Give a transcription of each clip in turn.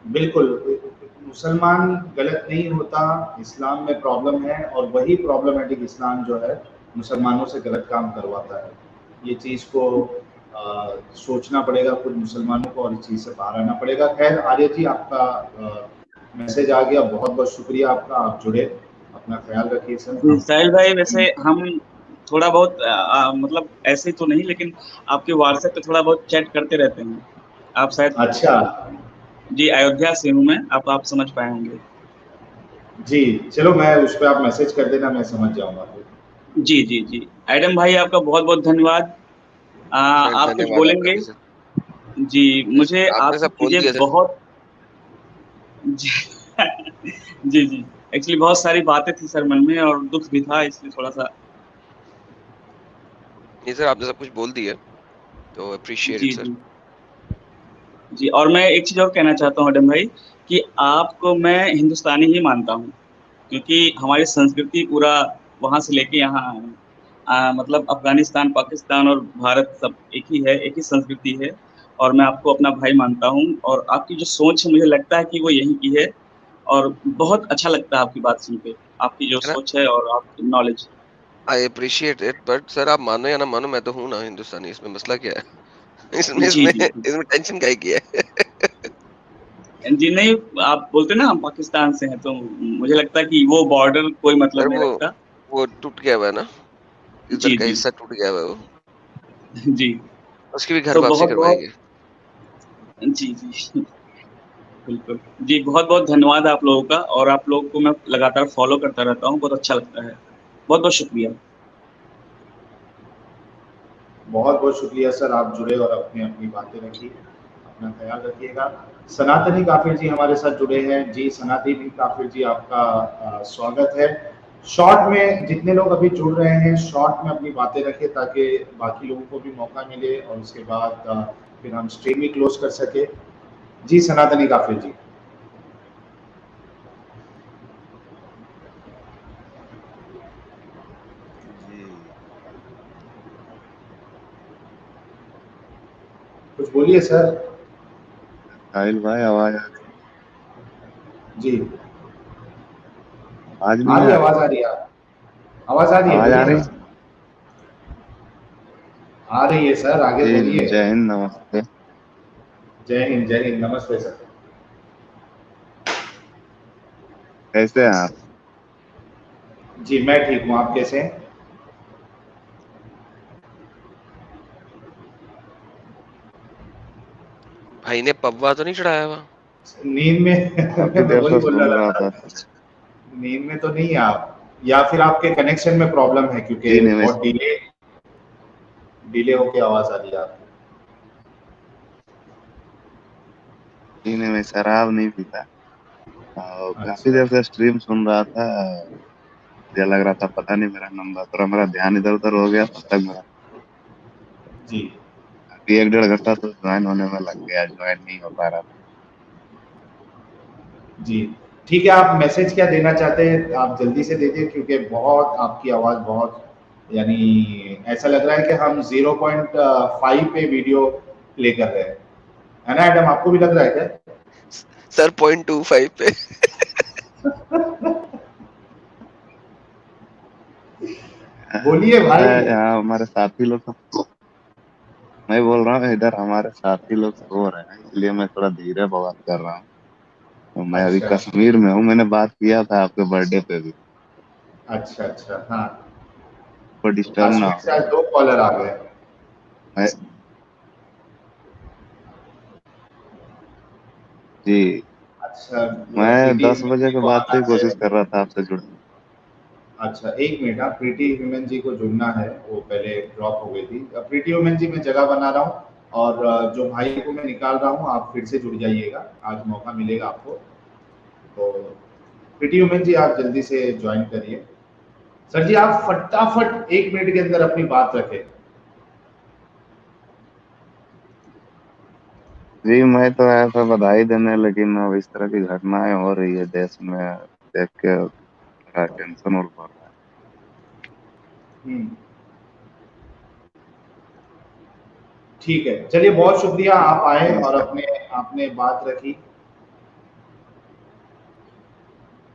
बिल्कुल, मुसलमान गलत नहीं होता, इस्लाम में प्रॉब्लम है और वही प्रॉब्लमैटिक इस्लाम जो है, मुसलमानों से गलत काम करवाता है। ये चीज़ को सोचना पड़ेगा खुद मुसलमानों को और इस चीज़ से बाहर आना पड़ेगा। ख़ैर आर्य जी आपका मैसेज आ गया, बहुत-बहुत शुक्रिया आपका, आप जुड़े। अपना ख़्याल रखिए सर, जी, हम साहिल भाई वैसे हम थोड़ा बहुत मतलब ऐसे तो नहीं, लेकिन आपके व्हाट्सएप पे थोड़ा बहुत चैट करते रहते हैं। आप शायद अच्छा। जी, अयोध्या से हूँ मैं, आप समझ पाए होंगे। जी, चलो मैं उस पे आप मैसेज कर देना, मैं समझ जाऊँगा फिर। जी, जी, जी। एडम भाई आपका बहुत-बहुत धन्यवाद। सर आप कुछ धन्यवाद आपका बोलेंगे? भी सर। जी, मुझे आपने आपकी सब बोल चीज़ें दिया सर। बहुत जी जी, जी। एक्चुअली बहुत सारी बातें थी सर मन में और दुःख भी था इसलिए थोड़ा-सा नहीं सर, आपने सब कुछ बोल दिया, तो एप्रिशिएट इट जी, सर। जी। जी, और मैं एक चीज़ और कहना चाहता हूँ एडम भाई कि आपको मैं हिंदुस्तानी ही मानता हूँ, क्योंकि हमारी संस्कृति पूरा वहाँ से लेके यहाँ मतलब अफ़गानिस्तान, पाकिस्तान और भारत सब एक ही है, एक ही संस्कृति है और मैं आपको अपना भाई मानता हूँ और आपकी जो सोच है मुझे लगता है कि वो यहीं की है और बहुत अच्छा लगता है आपकी बात सुन के, आपकी जो है ना? सोच है और आपकी knowledge. I appreciate it, but sir आप मानो या ना मानो, मैं तो हूँ ना हिंदुस्तानी, इसमें मसला क्या है? इसमें जी, इसमें जी, जी। इसमें टेंशन काहे की है? जी, नहीं आप बोलते हैं ना हम पाकिस्तान से हैं, तो मुझे लगता है कि वो बॉर्डर कोई सर मतलब नहीं रखता। वो टूट गया हुआ है ना, इधर जी, का जी। हिस्सा टूट गया हुआ है वो, जी, उसकी भी घर तो वापसी बहुत-बहुत करवाएँगे। जी, जी। बिल्कुल। जी, बहुत-बहुत धन्यवाद आप लोगों का और आप लोगों को मैं लगातार फ़ॉलो करता रहता हूँ, बहुत अच्छा लगता है। बहुत-बहुत शुक्रिया। बहुत-बहुत शुक्रिया सर, आप जुड़े और अपनी-अपनी बातें रखी। अपना ख़्याल रखिएगा। सनातनी काफ़िर जी हमारे साथ जुड़े हैं। जी, सनातनी काफ़िर जी आपका स्वागत है। शॉर्ट में जितने लोग अभी जुड़ रहे हैं, शॉर्ट में अपनी बातें रखें ताकि बाकी लोगों को भी मौका मिले और उसके बाद फिर हम स्ट्रीम भी क्लोज़ कर सकें। जी, सनातनी काफ़िर जी। जी। कुछ बोलिए सर। साहिल भाई आवाज आ रही जी, आज आ नहीं रही आ है, रही? आवाज़ आ रही है। आवाज़ आ रही है, आवाज आ बोलिए रही? ना। आ रही है सर, आगे जी, बोलिए। जय हिंद, नमस्ते। जय हिंद, नमस्ते सर। कैसे हैं आप? जी, मैं ठीक हूँ, आप कैसे हैं? भाई ने पबवा तो नहीं चढ़ाया हुआ? नींद में काफी मैं देर वही से बोल सुन रहा रहा था। था। नींद में तो नहीं है आप, या फिर आपके कनेक्शन में प्रॉब्लम है क्योंकि जी नहीं, मैं बहुत डिले डिले होके आवाज आ रही है आपकी। जी नहीं, मैं शराब नहीं पीता। काफी अच्छा। देर से स्ट्रीम सुन रहा था। मुझे लग रहा था पता नहीं मेरा नंबर, थोड़ा मेरा ध्यान इधर उधर हो गया, तब तक मेरा जी। अभी 1 डेढ़ घंटा तो ज्वाइन होने में लग गया, ज्वाइन नहीं हो पा रहा था। जी, ठीक है, आप मैसेज क्या देना चाहते हैं आप जल्दी से दे दें क्योंकि बहुत आपकी आवाज़ बहुत यानी ऐसा लग रहा है कि हम 0.5 पे वीडियो प्ले कर रहे हैं। है ना एडम, आपको भी लग रहा है क्या? सर 0.25 पे। बोलिए भाई। यहाँ हमारे साथी लोग मैं बोल रहा हूँ इधर हमारे साथी लोग सो रहे हैं, इसलिए मैं थोड़ा धीरे बात कर रहा हूँ। तो मैं अभी अच्छा, कश्मीर में हूँ, मैंने बात किया था आपके बर्थडे पे भी। अच्छा, अच्छा, हाँ। कोई डिस्टर्ब ना कश्मीर हो। से आज 2 कॉलर आ गए। मैं जी, अच्छा, मैं प्रीति 10 बजे जी के को बाद से आना ही है। कोशिश कर रहा था आपसे जुड़ने। अच्छा, 1 मिनट, हाँ, प्रीति ह्यूमन जी को जुड़ना है, वो पहले ड्रॉप हो गई थी। प्रीति ह्यूमन जी मैं जगह बना रहा हूँ और जो भाई को मैं निकाल रहा हूँ, आप फिर से जुड़ जाइएगा, आज मौका मिलेगा आपको। तो प्रीति ह्यूमन जी आप जल्दी से जॉइन करिए। सर जी आप फटाफट 1 मिनट के अंदर अपनी बात रखें। जी मैं तो आया था बधाई देने, लेकिन अब इस तरह की घटनाएं हो रही है देश में, देख के थोड़ा टेंशन और बढ़ रहा है। हुँ, ठीक है, चलिए बहुत शुक्रिया आप आए जी और सर। अपने आपने बात रखी।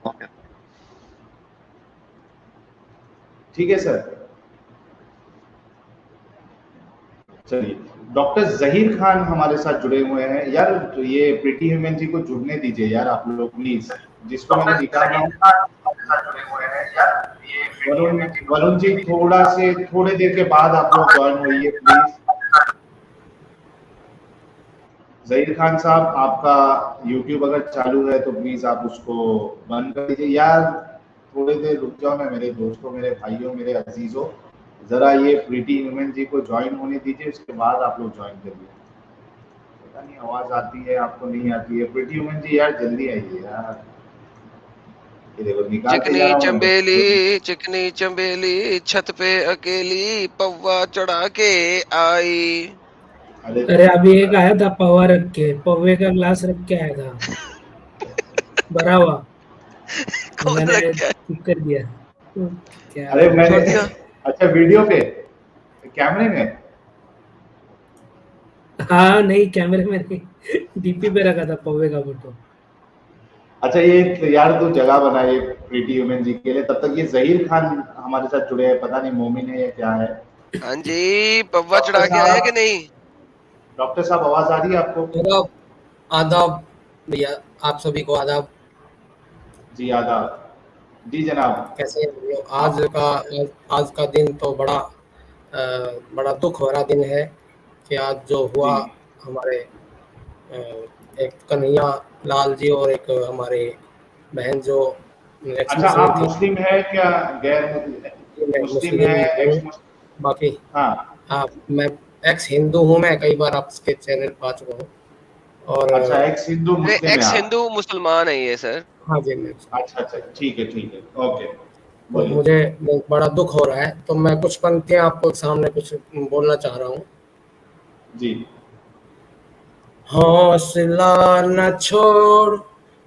ओके ठीक है सर। चलिए, डॉक्टर जहीर खान हमारे साथ जुड़े हुए हैं। यार तो ये प्रीटी ह्यूमन जी को जुड़ने दीजिए यार आप लोग प्लीज, जिसको मैंने निकाला हूँ। वरुण जी थोड़े देर के बाद आप लोग ज्वाइन होइए प्लीज। जहीर खान साहब, आपका यूट्यूब अगर चालू है तो प्लीज आप उसको बंद कर दीजिए यार। थोड़ी देर रुक जाओ ना मेरे दोस्तों, मेरे भाइयों, मेरे अजीजों, जरा ये प्रीटी ह्यूमन जी को ज्वाइन होने दीजिए, उसके बाद आप लोग ज्वाइन करिए। पता नहीं आवाज आती है आपको, नहीं आती है। प्रीटी ह्यूमन जी यार जल्दी आइए यार। ये देखो निकालते जा रहा हूँ। चिकनी चंबेली छत पे अकेली पौवा चढ़ा के आई। अरे अभी एक आया था पौवा रख के, पौवे का ग्लास रख के आया था भरा हुआ, कौन मैंने रख के आया? ठीक कर दिया। क्या अरे छोड़ मैंने दिया? अच्छा वीडियो पे कैमरे में? हाँ नहीं, कैमरे में नहीं, डीपी पे रखा था पौवे का फोटो। अच्छा ये यार तो जगह बनाई प्रीटी ह्यूमन जी के लिए। तब तक ये जहीर खान हमारे साथ जुड़े हैं, पता नहीं मोमिन है या क्या है। हाँ जी, पौवा चढ़ा के आया कि नहीं? डॉक्टर साहब आवाज आ रही है आपको? आदाब, आदाब भैया, आप सभी को आदाब। जी आदाब। जी जनाब। कैसे हैं भैया? आज का दिन तो बड़ा दुख भरा दिन है कि आज जो हुआ जी। हमारे एक कन्हैया लाल जी और एक हमारे बहन जो अच्छा आप मुस्लिम है क्या गैर मुस्लिम है? एक्स मुस्लिम? बाकी हाँ मैं एक्स हिंदू हूँ, मैं कई बार आपके चैनल पर आ चुका हूँ। और अच्छा एक्स हिंदू मुस्लिम है? एक्स हिंदू मुसलमान है ये सर। हाँ जी मैं अच्छा ठीक है ओके। तो मुझे बड़ा दुख हो रहा है, तो मैं कुछ पंक्तियां आपको सामने कुछ बोलना चाह रहा हूँ। जी। हौसला न छोड़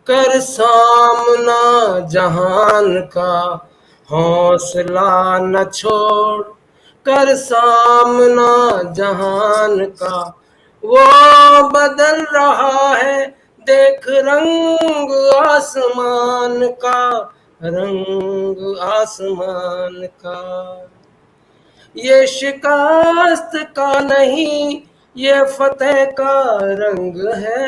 कर सामना जहान का, हौसला न छोड़ कर सामना जहान का, वो बदल रहा है देख रंग आसमान का, रंग आसमान का। ये शिकस्त का नहीं, ये फतेह का रंग है।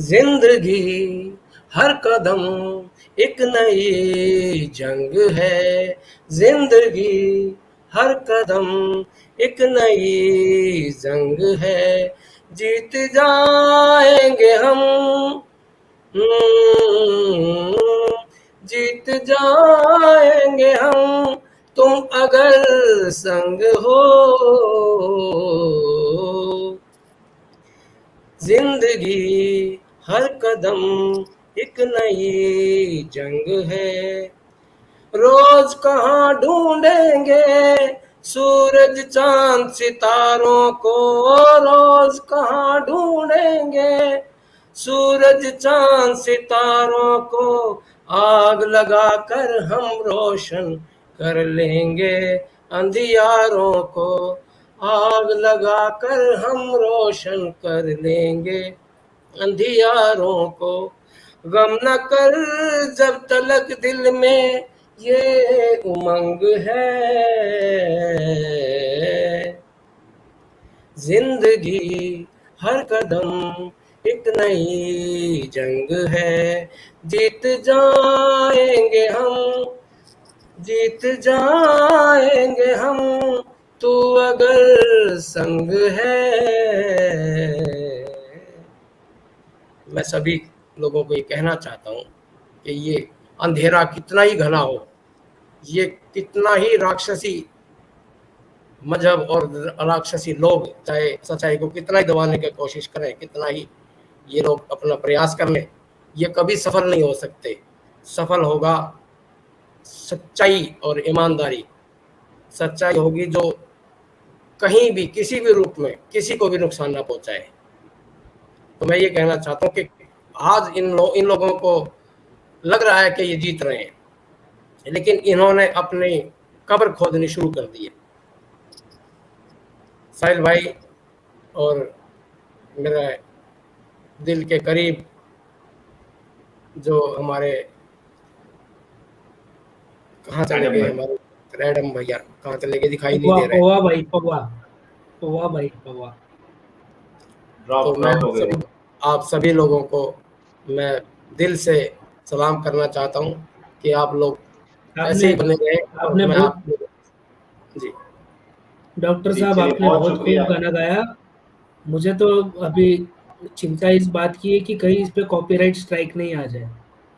जिंदगी हर कदम एक नई जंग है, जिंदगी हर कदम एक नई जंग है। जीत जाएंगे हम, जीत जाएंगे हम, तुम अगर संग हो। जिंदगी हर कदम एक नई जंग है। रोज कहाँ ढूंढेंगे सूरज चांद सितारों को, रोज कहाँ ढूंढेंगे सूरज चांद सितारों को, आग लगाकर हम रोशन कर लेंगे अंधियारों को, आग लगाकर हम रोशन कर लेंगे अंधियारों को। गम न कर जब तलक दिल में ये उमंग है। जिंदगी हर कदम एक नई जंग है। जीत जाएंगे हम, जीत जाएंगे हम, तू अगर संग है। मैं सभी लोगों को ये कहना चाहता हूँ कि ये अंधेरा कितना ही घना हो, ये कितना ही राक्षसी मजहब और राक्षसी लोग चाहे सच्चाई को कितना ही दबाने की कोशिश करें, कितना ही ये लोग अपना प्रयास कर लें, ये कभी सफल नहीं हो सकते। सफल होगा सच्चाई और ईमानदारी। सच्चाई होगी जो कहीं भी किसी भी रूप में किसी को भी नुकसान ना पहुंचाए। तो मैं ये कहना चाहता हूँ कि आज इन लोगों को लग रहा है कि ये जीत रहे हैं, लेकिन इन्होंने अपनी कब्र खोदनी शुरू कर दी है। साहिल भाई और मेरा दिल के करीब जो हमारे कहाँ चले मैडम गए, भाई। हमारे रैडम भैया कहाँ चले गए, दिखाई नहीं पवा दे रहे। पवा भाई पवा पवा भाई पवा। तो ड्रॉप मैं हो गए। आप सभी लोगों को मैं दिल से सलाम करना चाहता हूँ कि आप लोग ऐसे आपने ही बने रहे और आपने मैं बहुत आप जी डॉक्टर जी साहब चलिए, आपने बहुत बहुत शुक्रिया। खूब गाना गाया। मुझे तो अभी चिंता इस बात की है कि कहीं इस पे कॉपीराइट स्ट्राइक नहीं आ जाए।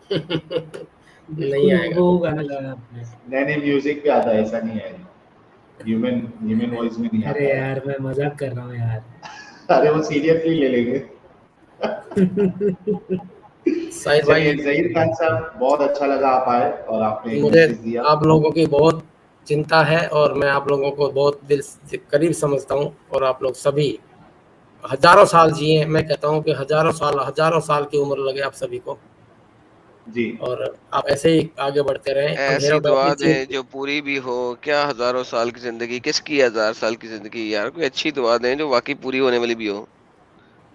नहीं बिल्कुल आएगा। वो गाना गाया आपने। नए नए म्यूजिक पे आता है, ऐसा नहीं है, ह्यूमन ह्यूमन वॉइस में नहीं अरे आता है। यार मैं मजाक कर रहा हूँ यार। अरे वो सीरियसली ले लेंगे। साहिर चलिए भाई, जहीर खान साहब, बहुत अच्छा लगा आप आए और आपने एक मुझे मैसेज दिया। आप लोगों की बहुत चिंता है और मैं आप लोगों को बहुत दिल से करीब समझता हूँ और आप लोग सभी हजारों साल जिए। मैं कहता हूँ कि हजारों साल की उम्र लगे आप सभी को जी और आप ऐसे ही आगे बढ़ते रहें। ऐसी अंधेरों में दुआ अपनी दें जीत जो पूरी भी हो। क्या हजारों साल की जिंदगी, किसकी 1000 साल की जिंदगी यार, कोई अच्छी दुआ दें जो वाकई पूरी होने वाली भी हो।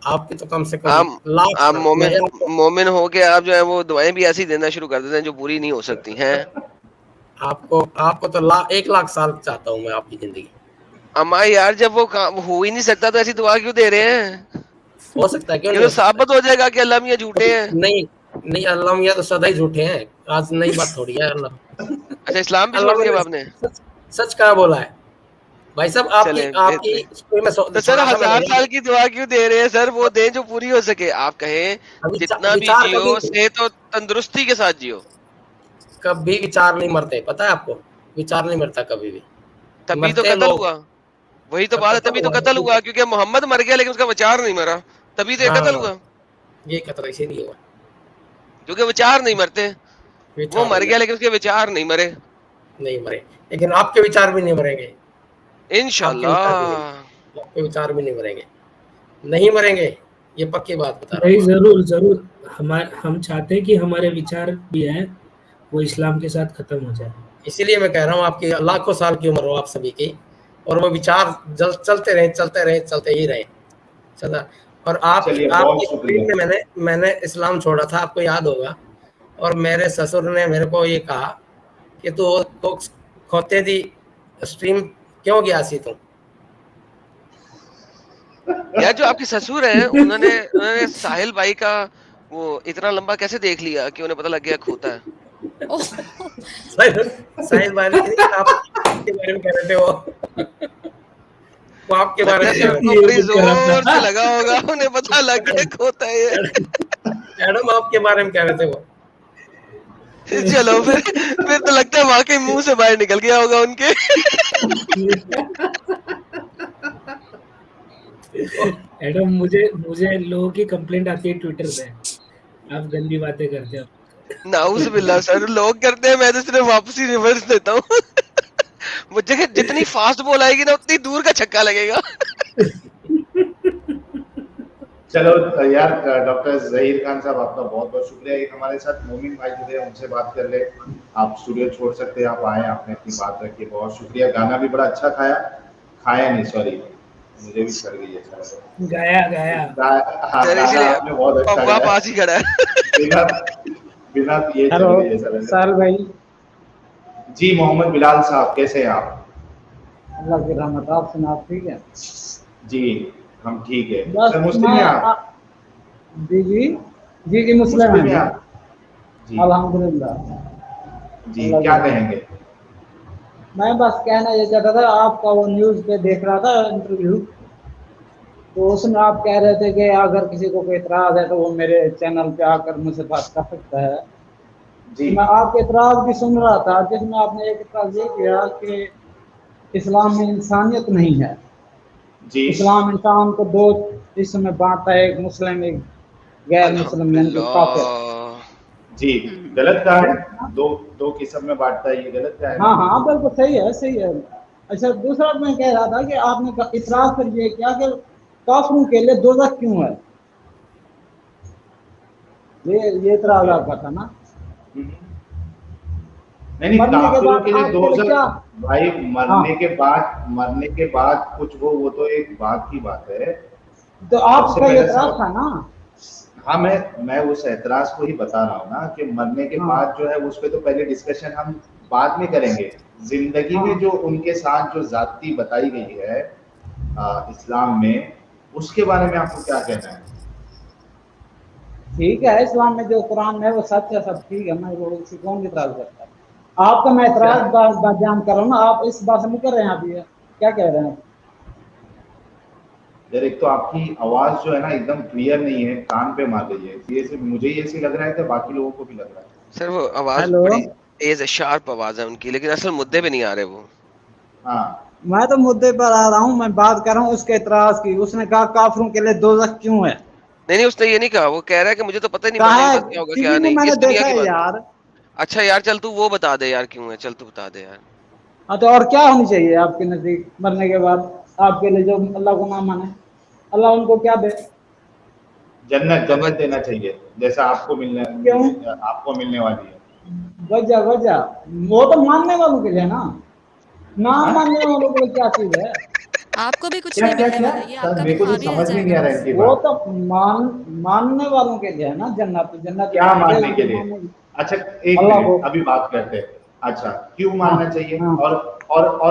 आपकी तो कम से कम आप लाख आप साल। मोमिन मैं आपको मोमिन हो के आप जो है वो दुआएं भी ऐसी देना शुरू कर देते हैं जो पूरी नहीं हो सकती हैं। आपको आपको तो 1 लाख साल चाहता हूँ मैं आपकी जिंदगी। अम्मा यार, जब वो काम हो ही नहीं सकता तो ऐसी दुआ क्यों दे रहे हैं? हो सकता है, क्यों ये नहीं तो हो सकता है? साबित हो जाएगा कि अल्लाह मियां झूठे हैं। नहीं नहीं, अल्लाह मियां तो सदा ही झूठे हैं, आज नई बात थोड़ी है। अल्लाह अच्छा, इस्लाम भी छोड़ अल्लाह दिया मियां अब ने आपने? सच कहा बोला है। भाई साहब आपकी चले आपकी बेहतर। स्टोरी में तो सर सुना था मैंने 1000 साल की दुआ क्यों दे रहे हैं सर? वो दें जो पूरी हो सके। आप कहें जितना भी विचार जियो कभी सेहत और तंदुरुस्ती के साथ जियो। कभी विचार नहीं मरते, पता है आपको? विचार नहीं मरता कभी भी, तभी तो मरते हैं कत्ल लोग। हुआ। वही तो बात है, कत्ल तभी तो हुआ कत्ल है। हुआ क्योंकि मोहम्मद मर गया लेकिन उसका विचार नहीं मरा। तभी तो ये कत्ल हाँ, हुआ, ये कत्ल इसीलिए हुआ, क्योंकि विचार नहीं मरते। वो विचार मर नहीं गया मरे, लेकिन उसके विचार नहीं मरे। नहीं मरे। लेकिन आपके विचार भी नहीं मरेंगे, आपके विचार भी नहीं, इंशाल्लाह। आपके विचार भी नहीं मरेंगे, नहीं मरेंगे, ये पक्की बात बता रहा नहीं हूँ आपको। जरूर जरूर। हम चाहते हैं कि हमारे विचार भी है वो इस्लाम के साथ खत्म हो जाए। इसीलिए मैं कह रहा हूँ आपकी लाखों साल की उम्र हो आप सभी की, और वो विचार चलते रहे चलते रहे चलते ही रहे चला। और आपकी चलिए, आपकी बहुत स्क्रीन शुक्रिया। में मैंने इस्लाम छोड़ा था, आपको याद होगा। और मेरे ससुर ने मेरे को ये कहा कि तो खोते दी स्ट्रीम क्यों गया सी तू। यार जो आपके ससुर हैं उन्होंने उन्होंने साहिल भाई का वो इतना लंबा कैसे देख लिया कि उन्हें पता लग गया खोता है? साहिल भाई नहीं, आपके बारे में कह रहे थे वो आपके बारे लगता है में कह सर रहे उनको ये बड़ी भी कर रहा जोर से था। लगा होगा, उन्हें पता लग गया खोता है ये। मैडम आपके बारे में कह रहे थे वो। चलो फिर तो लगता है वाकई मुंह से बाहर निकल गया होगा उनके। एडम मुझे मुझे लोगों की कंप्लेंट आती है ट्विटर पे, आप गंदी बातें करते हो। नाउज बिल्ला सर, लोग करते हैं, मैं तो सिर्फ वापसी रिवर्स देता हूँ। मुझे जितनी फास्ट बॉल आएगी ना उतनी दूर का छक्का लगेगा। चलो यार, डॉक्टर जहीर खान साहब आपका बहुत बहुत शुक्रिया। एक हमारे साथ मोमिन भाई जुड़े हैं, उनसे बात कर ले। आप स्टूडियो छोड़ सकते हैं, आप आए, आपने अपनी बात रखी, बहुत शुक्रिया। गाना भी बड़ा अच्छा खाया नहीं, सॉरी, मुझे भी चढ़ गई है शायद। गाया गाया हाँ, सर गाना इसलिए आपने बहुत अच्छा पप्पा गाया। पास ही खड़ा है। बिना बिना ये चल हेलो गई है सर। साल भाई, जी मोहम्मद बिलाल साहब, कैसे हैं आप? अल्लाह की रहमत, आप सुना, आप ठीक है? जी हम ठीक है। बस सर मुस्लिम मैं हैं आप? जी जी जी जी मुस्लिम मुस्लिम हैं हैं आप? जी, जी अल्हम्दुलिल्लाह। जी, अल्लाह क्या की कहेंगे? मैं बस कहना ये चाहता था, आपका वो न्यूज़ पे देख रहा था इंटरव्यू, तो उसमें आप कह रहे थे कि अगर किसी को कोई इतराज़ है तो वो मेरे चैनल पे आकर मुझसे बात कर सकता है। जी मैं आपके इतराज़ भी सुन रहा था, जिसमें आपने एक इतराज़ ये किया कि इस्लाम में इंसानियत नहीं है। जी इस्लाम इंसान को दो हिस्सों में बांटता है, एक मुस्लिम एक गैर मुस्लिम, यानी कि काफिर। अल्हम्दुलिल्लाह। जी, गलत कहा है। दो दो किस्म में बांटता है, ये गलत कहा है। हाँ हाँ बिल्कुल सही है, सही है। अच्छा, दूसरा मैं कह रहा था कि आपने इतराज कर ये किया कि काफिरों के लिए दोज़ख क्यों है, ये इतराज आपका था ना? नहीं, मरने के काफिरों बाद के लिए आपके दो लिए क्या? भाई, हाँ, मरने के बाद कुछ वो तो एक बात की बात है। तो सबसे आपका ये पहले इतराज सब था ना? हाँ, मैं उस एतराज को ही बता रहा हूँ ना कि मरने के हाँ। बाद जो है उस पे तो पहले डिस्कशन हम बाद में करेंगे। जिंदगी में हाँ। जो उनके साथ जो जाति बताई गई है इस्लाम में, उसके बारे में आपको क्या कहना है? ठीक है, इस्लाम में जो कुरान में है वो सच है, सब ठीक है, मैं वो उसी कौन इतराज करता है? आपका मैं इतराज बयान कर रहा हूँ ना, आप इस बात से नहीं कर रहे हैं। अभी क्या कह रहे हैं? यार एक तो आपकी आवाज जो है ना एकदम क्लियर नहीं है, कान पे मार रही है, ये से मुझे ये ऐसे लग रहा है कि बाकी लोगों को भी लग रहा है। सर वो आवाज हेलो, बड़ी तेज है, शार्प आवाज है उनकी, लेकिन असल मुद्दे पे नहीं आ रहे वो। हाँ, मैं तो मुद्दे पर आ रहा हूँ, मैं बात कर रहा हूँ उसके इतराज की। उसने कहा काफिरों के लिए दोज़ख क्यों है? नहीं उसने ये नहीं कहा, वो कह रहा है कि मुझे तो पता ही नहीं कहा मरने के है, बाद क्या होगा क्या टीवी में नहीं, मैंने इस दुनिया देखा की है बात। यार। अच्छा यार चल तू वो बता दे यार क्यों है, चल तू बता दे यार। हाँ, तो और क्या होनी चाहिए आपके नजदीक मरने के बाद आपके लिए, जो अल्लाह को ना माने? अल्लाह उनको क्या दे? जन्नत देना चाहिए, जैसा आपको मिलने वाली है। वजह वो तो मानने वालों के लिए ना, ना हाँ? मानने वालों के लिए क्या चीज है? आपको भी कुछ क्या नहीं क्या मिलने क्या वाला, ये सर, आपका मेरे भी को तो ख्वाब ही रह समझ में नहीं जाएगा आ रहा बस। इनकी वो बात। तो मानने वालों के लिए है ना जन्नत। जन्नत क्या मानने के लिए? मानने- अच्छा एक अल्लाह को। मिनट, अभी बात करते हैं। अच्छा, क्यों हाँ, मानना चाहिए? हाँ। और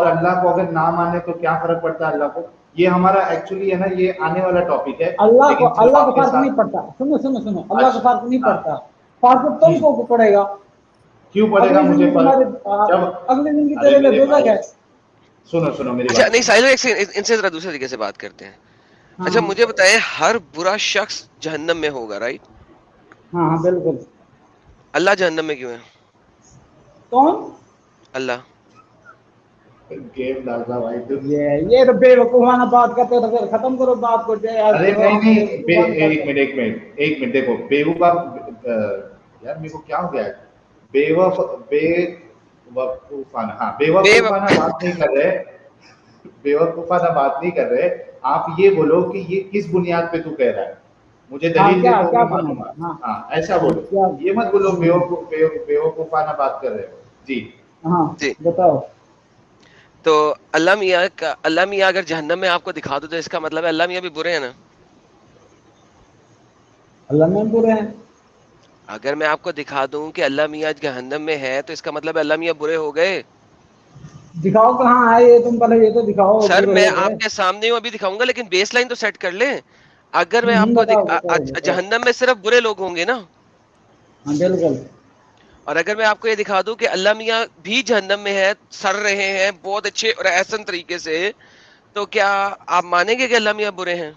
अल्लाह को अगर ना माने तो क्या फर्क पड़ता है अल्लाह को? ये हमारा एक्चुअली है ना, ये आने वाला टॉपिक है, अल्लाह लेकिन सिर्फ को आपके फर्क नहीं साथ। पड़ता। सुनो सुनो सुनो, अल्लाह को अच्छा, फर्क नहीं हाँ, पड़ता। फर्क तुमको को पड़ेगा। क्यों पड़ेगा अगली मुझे जिंदगी फर्क? तुम्हारे जब अगली जिंदगी अरे तेरे लिए मेरे दोज़ख भाई, है। सुनो मेरी अच्छा बात नहीं सुनो। साहिल इनसे जरा दूसरे तरीके से बात करते हैं। अच्छा हाँ मुझे बताए, हर बुरा शख्स जहन्नम में होगा, राइट? हाँ हाँ, बिल्कुल। अल्लाह जहन्नम में क्यों है? कौन? अल्लाह। गेम डालना भाई तुम। ये तो बेवकूफाना बात करते हो, तो फिर खत्म करो बात को। अरे नहीं, बेवकूफाना करते हो। एक मिनट देखो, बेवकूफ यार मेरे को क्या हो गया है? बेवकूफाना, हाँ, बेव बेवकूफाना बात नहीं कर रहे, बेवकूफाना बात नहीं कर रहे। आप ये बोलो कि ये किस बुनियाद पे तू कह रहा है, मुझे हाँ, दलील दे क्या तो क्या मैं बना? मानूंगा। हाँ हाँ, ऐसा हाँ, बोलो, क्या? ये मत बोलो बेवकूफाना बात कर रहे हो जी। हाँ, जी। बताओ। तो अल्लाह मियाँ अगर जहन्नम में आपको दिखा दो तो इसका मतलब है अल्लाह मियाँ भी बुरे हैं ना? अल्लाह में बुरे हैं। अगर मैं आपको दिखा दूं कि अल्लाह मियाँ जहन्नम में है तो इसका मतलब है अल्लाह मियाँ बुरे हो गए? दिखाओ कहाँ है ये, तुम पहले ये तो दिखाओ सर बुरे मैं हो गए। आपके सामने हूं, अभी दिखाऊंगा, लेकिन बेसलाइन तो सेट कर ले। अगर मैं आपको बताओ बताओ बताओ। जहन्नम में सिर्फ बुरे लोग होंगे ना, हाँ, बिल्कुल। और अगर मैं आपको ये दिखा दूं कि अल्लाह मियाँ भी जहन्नम में है, सड़ रहे हैं बहुत अच्छे और एहसन तरीके से, तो क्या आप मानेंगे कि अल्लाह मियाँ बुरे हैं?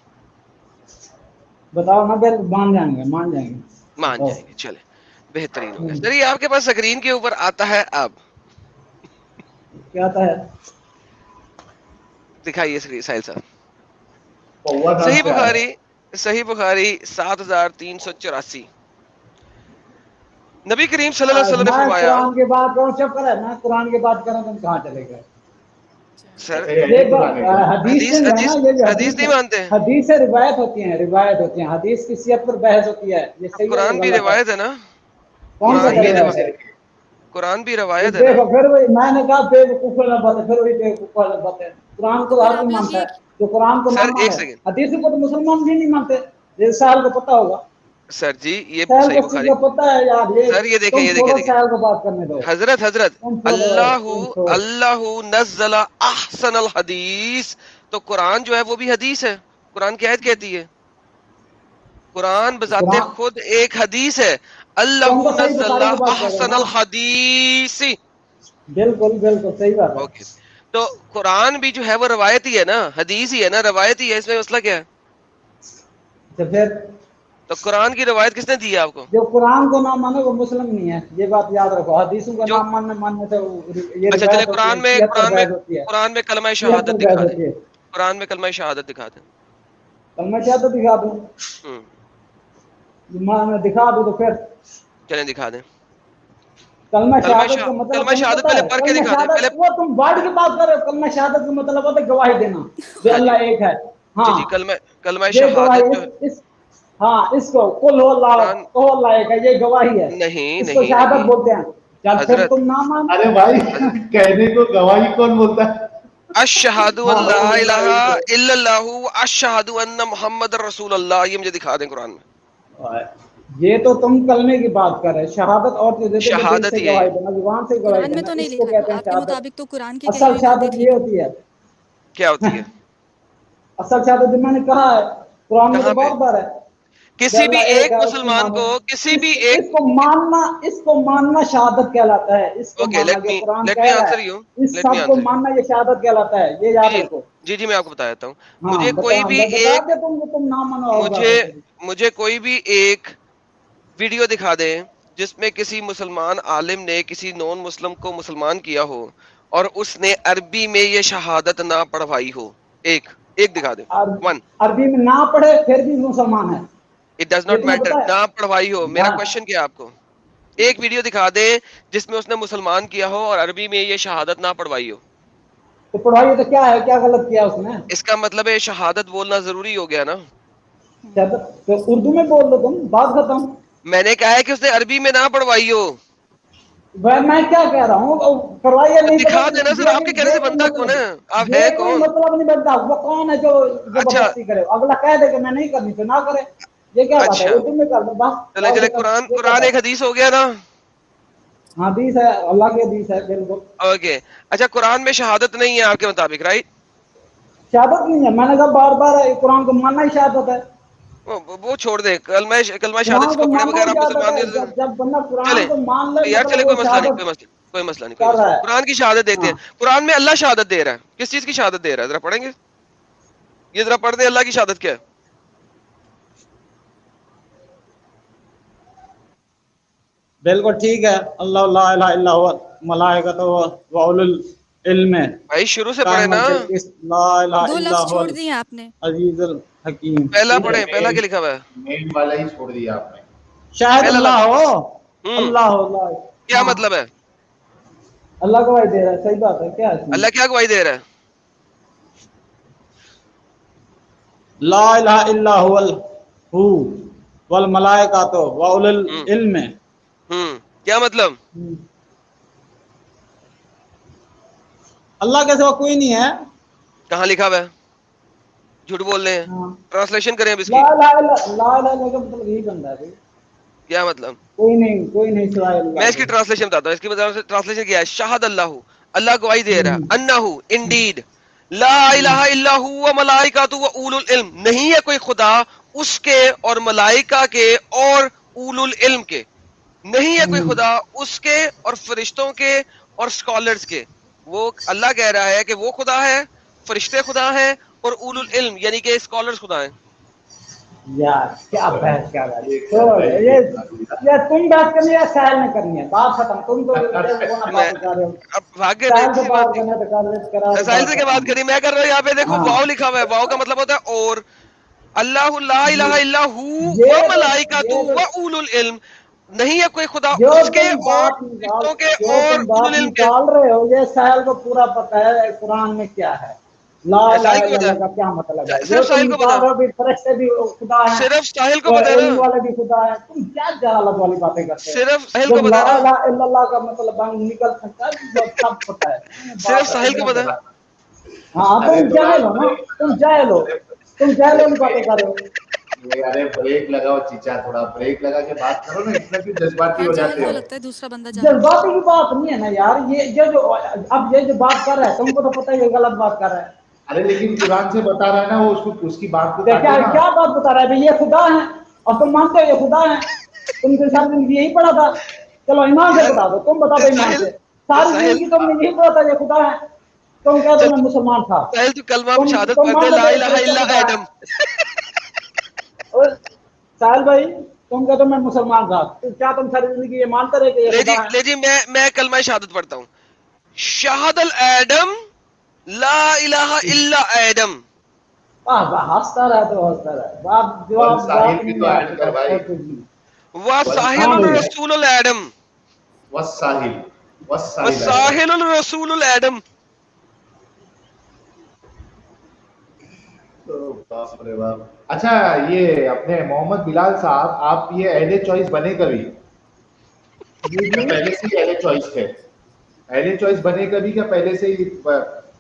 बताओ ना, फिर मान जाएंगे, मान जाएंगे। मान बताओ। जाएंगे, चले, बेहतरीन हो गया सर। ये आपके पास स्क्रीन के ऊपर आता है, अब क्या आता है? दिखाइए साहिल साहब। पौवा कहाँ सही से आया? सही बुखारी 7384। नबी करीम सल्लल्लाहु अलैहि वसल्लम ने मैं फरमाया। कुरान की बात करूँ, चुप करे। मैं कुरान की बात करूँ, तुम कहाँ चले गए? सर ये पुराने को। हदीस में जो है ना, ये जो हदीस नहीं मानते हैं? हदीस से रिवायत होती है, रिवायत होती है। हदीस की सियत पर बहस होती है, ये अब सही है कुरान ये भी गलत है। रिवायत है ना? कौन सा कुरान भी रिवायत है? कुरान भी रिवायत है ना? फिर वही मैंने कहा, बेवकूफ वाला बात है, फिर वही बेवकूफ वाला बात है। कुरान को तो फिर हर आप कोई लोग मानता ये है, जो कुरान को ना सर एक माने। सेकंड हदीस को तो मुसलमान भी नहीं मानते, ये साहल को पता होगा। सर जी, ये साहल सही को बुखारी। सीधा पता है यार ये। सर ये देखें, तुम ये देखें छोड़ो, देखें साहल को बात करने दो। हजरत तुम छोड़ो, तुम छोड़ो। अल्लाहु नज़्ज़ला अहसनल हदीस। तो कुरान जो है वो भी हदीस है। कुरान की आयत कहती है, कुरान बजाते कुरान खुद एक हदीस है। तुम अल्लाहु तो सही बुखारी नज़्ज़ला की बात कर रहे हो अहसनल ना। हदीस। बिल्कुल बिल्कुल सही बात है। ओके, तो कुरान भी जो है वो रवायत ही है ना, हदीस ही है ना, रवायत ही है, इसमें मसला क्या है? तो फिर तो कुरान की रवायत किसने दी है आपको? जो कुरान को ना माने वो मुस्लिम नहीं है, ये बात याद रखो। हदीसों को जो ना मानने से ये अच्छा चले, रिवायत होती है, सियत पर बहस होती है। कुरान में कलमा सियत शहादत पर बहस दिखा दें। होती है। कुरान में कलमा शहादत दिखा दें। कल मैं क्या तो दिखा दूं, मैं दिखा दूं तो फिर चलें दिखा दें। कलमा शहादत का मतलब कलमा तुम्हें शहादत पता पहले है? पढ़ के कलमा दिखा दें शहादत पहले। वो तुम वर्ड की बात कर रहे हो। कलमा शहादत का मतलब होता है गवाही देना कि हाँ जी, अल्लाह एक है। हाँ, जी कलमा ये शहादत जो है गवाही हाँ, इसको कुल हो कुरान। अल्लाह एक है, ये गवाही है। नहीं इसको नहीं शहादत नहीं बोलते हैं। चल फिर हजरत तुम ना मान। अरे भाई कहने को गवाही कौन बोलता है? अशहदु हाँ, अल्ला इलाहा इल्लल्लाहु व अशहदु अन्ना मुहम्मद रसूलुल्लाह, ये मुझे दिखा दें कुरान में। ये तो तुम कलमे की बात कर रहे, शहादत और तो देते शहादत ही है। जुबान से गवाही कुरान में देना, तो नहीं इसको लिखा कहते हैं आपके शहादत। मुताबिक तो कुरान की असल शहादत ये होती है। क्या होती है? असल शहादत मैंने कहा है, कुरान में तो कहाँ पे? बहुत बार है। किसी भी अल्लाह एक है, मुसलमान उसको को, मानो। किसी भी एक, इसको मानना शहादत कहलाता है। इसको ओके, मानना, लेट जो मी कुरान कह रहा आंसर है, यू, इस लेट मी सब को आंसर। मानना ये शहादत कहलाता है, ये याद जी रखो। जी जी, मैं आपको बता देता हूँ। हाँ, मुझे कोई भी बता एक, दे तुम ना मानो होगा। मुझे कोई भी एक वीडियो दिखा दे जिसमें किसी मुसलमान आलिम ने किसी नॉन मुस्लिम को मुसलमान किया हो और उसने अरबी में ये शहादत ना पढ़वाई हो। एक दिखा दे। वन। अरबी में ना पढ़े फिर भी मुसलमान है। इट डज नॉट मैटर, ना पढ़वाई हो। मेरा क्वेश्चन क्या है आपको, एक वीडियो दिखा दे जिसमें उसने मुसलमान किया हो और अरबी में ये शहादत ना पढ़वाई हो। तो पढ़वाई तो क्या है, क्या गलत किया उसने? इसका मतलब है शहादत बोलना जरूरी हो गया ना। तो उर्दू में बोल दो तुम, बात खत्म। मैंने कहा है कि उसने अरबी में ना पढ़वाई हो। मैं क्या कह रहा हूँ, पढ़वाई नहीं दिखा देना सर, आपके कहने से बनता कौन है? आप है कौन? मतलब नहीं बनता। वो कौन है जो जबरदस्ती करे? अगला कह दे कि मैं नहीं करनी तो ना करे, ये क्या बात है? उर्दू में कर दो बस। चले कुरान एक हदीस हो गया ना। हाँ, हदीस है, अल्लाह की हदीस है, बिल्कुल। ओके, अच्छा, कुरान में शहादत नहीं है आपके मुताबिक, राइट? शहादत नहीं है, मैंने कहा बार बार कुरान को मानना ही शहादत है। वो छोड़ दे, कलमा शहादत इसको पढ़े बगैर आप मुसलमान नहीं। जब बंदा कुरान चले को मान ले, यार, चले, मतलब कोई मसला नहीं, कोई मसला नहीं। कुरान की शहादत देते हैं। कुरान में अल्लाह शहादत दे रहा है, किस चीज की शहादत दे रहा है? जरा पढ़ेंगे, ये जरा पढ़ दे, अल्लाह की शहादत क्या है? बिल्कुल ठीक है। अल्लाह ला इलाहा इल्ला हुवा मलाइकतु व उलुल इल्म। भाई शुरू से पढ़े ना। ला इलाहा दो इल्ला लफ्ज छोड़ हुवल दिए आपने। अजीजुल हकीम। पहला पढ़े, पहला क्या लिखा हुआ है? मेन वाला ही छोड़ दिया आपने। शायद अल्लाह हो, अल्लाह हो, क्या मतलब है? अल्लाह गवाही दे रहा है, सही बात है। क्या है अल्लाह क्या गवाही दे रहा है? ला इलाहा इल्ला हुवल हु वल मलाइकातु व उलुल इल्म। क्या मतलब? अल्लाह के सिवा कोई नहीं है। कहाँ लिखा हुआ है? झूठ बोल रहे हैं। ट्रांसलेशन करें अब इसकी। ला इलाहा का मतलब यही बनता है। क्या मतलब? कोई नहीं सिवाय अल्लाह। मैं इसकी ट्रांसलेशन बताता हूँ। इसकी मतलब ट्रांसलेशन क्या है? शाहद अल्लाहु, अल्लाह गवाही दे रहा है, अन्नहु, इंडीड, ला इलाहा इल्ला हु व मलाइकातु व उलुल इल्म, नहीं है कोई खुदा उसके और मलाइका के और उलुल इल्म के, नहीं है कोई खुदा उसके और फरिश्तों के और स्कॉलर्स के। वो अल्लाह कह रहा है कि वो खुदा है, फरिश्ते खुदा है और उलुल इल्म यानी कि स्कॉलर्स खुदा है। यार क्या बहस कर रहा है? तो ये तुम बात करनी है, साहिल ने करनी है, बात खत्म। तुम तो बात कर रहे हो। अब भाग्य साहिल से बात करना तो कर, साहिल से क्या बात करी? मैं कर रहा हूँ। यहाँ पे देखो वाव लिखा हुआ है, वाव का मतलब होता है और। अल्लाहु ला इलाहा इल्ला हु व मलाइकातु व उलुल इल्म, नहीं है कोई खुदा उसके और फरिश्तों के और उलुल इल्म के। निकाल रहे हो, ये साहिल को पूरा पता है कुरान में क्या है, ला इलाहा इल्लल्लाह का क्या मतलब है। सिर्फ साहिल को पता है, भी फरिश्ते भी खुदा है, सिर्फ साहिल को पता है ना, वाले भी खुदा है। तुम क्या जहालत वाली बातें करते हो? सिर्फ साहिल को पता है ला इलाहा इल्लल्लाह का मतलब निकल सकता है, सब पता है। सिर्फ साहिल को पता है। हाँ, तुम जाहिल हो ना, तुम जाहिल हो वाली बातें कर रहे हो। अरे ब्रेक लगाओ चीचा, थोड़ा ब्रेक लगा के बात करो ना, इतना क्यों जज्बाती हो जाते हो? लगता है दूसरा बंदा जज्बाती की बात नहीं है ना यार। ये जो बात कर रहा है, तुमको तो पता है ये गलत बात कर रहा है। अरे लेकिन कुरान से बता रहा है ना, वो उसकी बात को क्या बात बता रहा है? ये खुदा है और तुम मानते हो ये खुदा है। तुमके साथ जिंदगी यही पढ़ा था। चलो ईमान से बता दो, तुम बता दो ईमान से। सारी जिंदगी तुमने यही पढ़ा था ये खुदा है, तुम कह दो मैं मुसलमान था। साहिल तू कलमा में शहादत पढ़ दे, ला इलाहा इल्ला आदम। साहिल भाई, तुम कहते हो मैं मुसलमान था, तो क्या तुम सारी जिंदगी ये मानते रहे कि ये खुदा है? ले जी, मैं कलमा शहादत पढ़ता हूँ। शहादल आदम ला इलाहा इल्ला आदम। वाह वाह, हंसता रहा तो हंसता रहा। बाप जवाब साहिल भी तो ऐड कर भाई। वसाहिलुल रसूलुल आदम, वसाहिलुल रसूलुल आदम। बाप रे बाप। अच्छा, ये अपने मोहम्मद बिलाल साहब, आप ये अहले चॉइस बने कभी? पहले से ही अहले चॉइस थे? अहले चॉइस बने कभी क्या पहले से ही,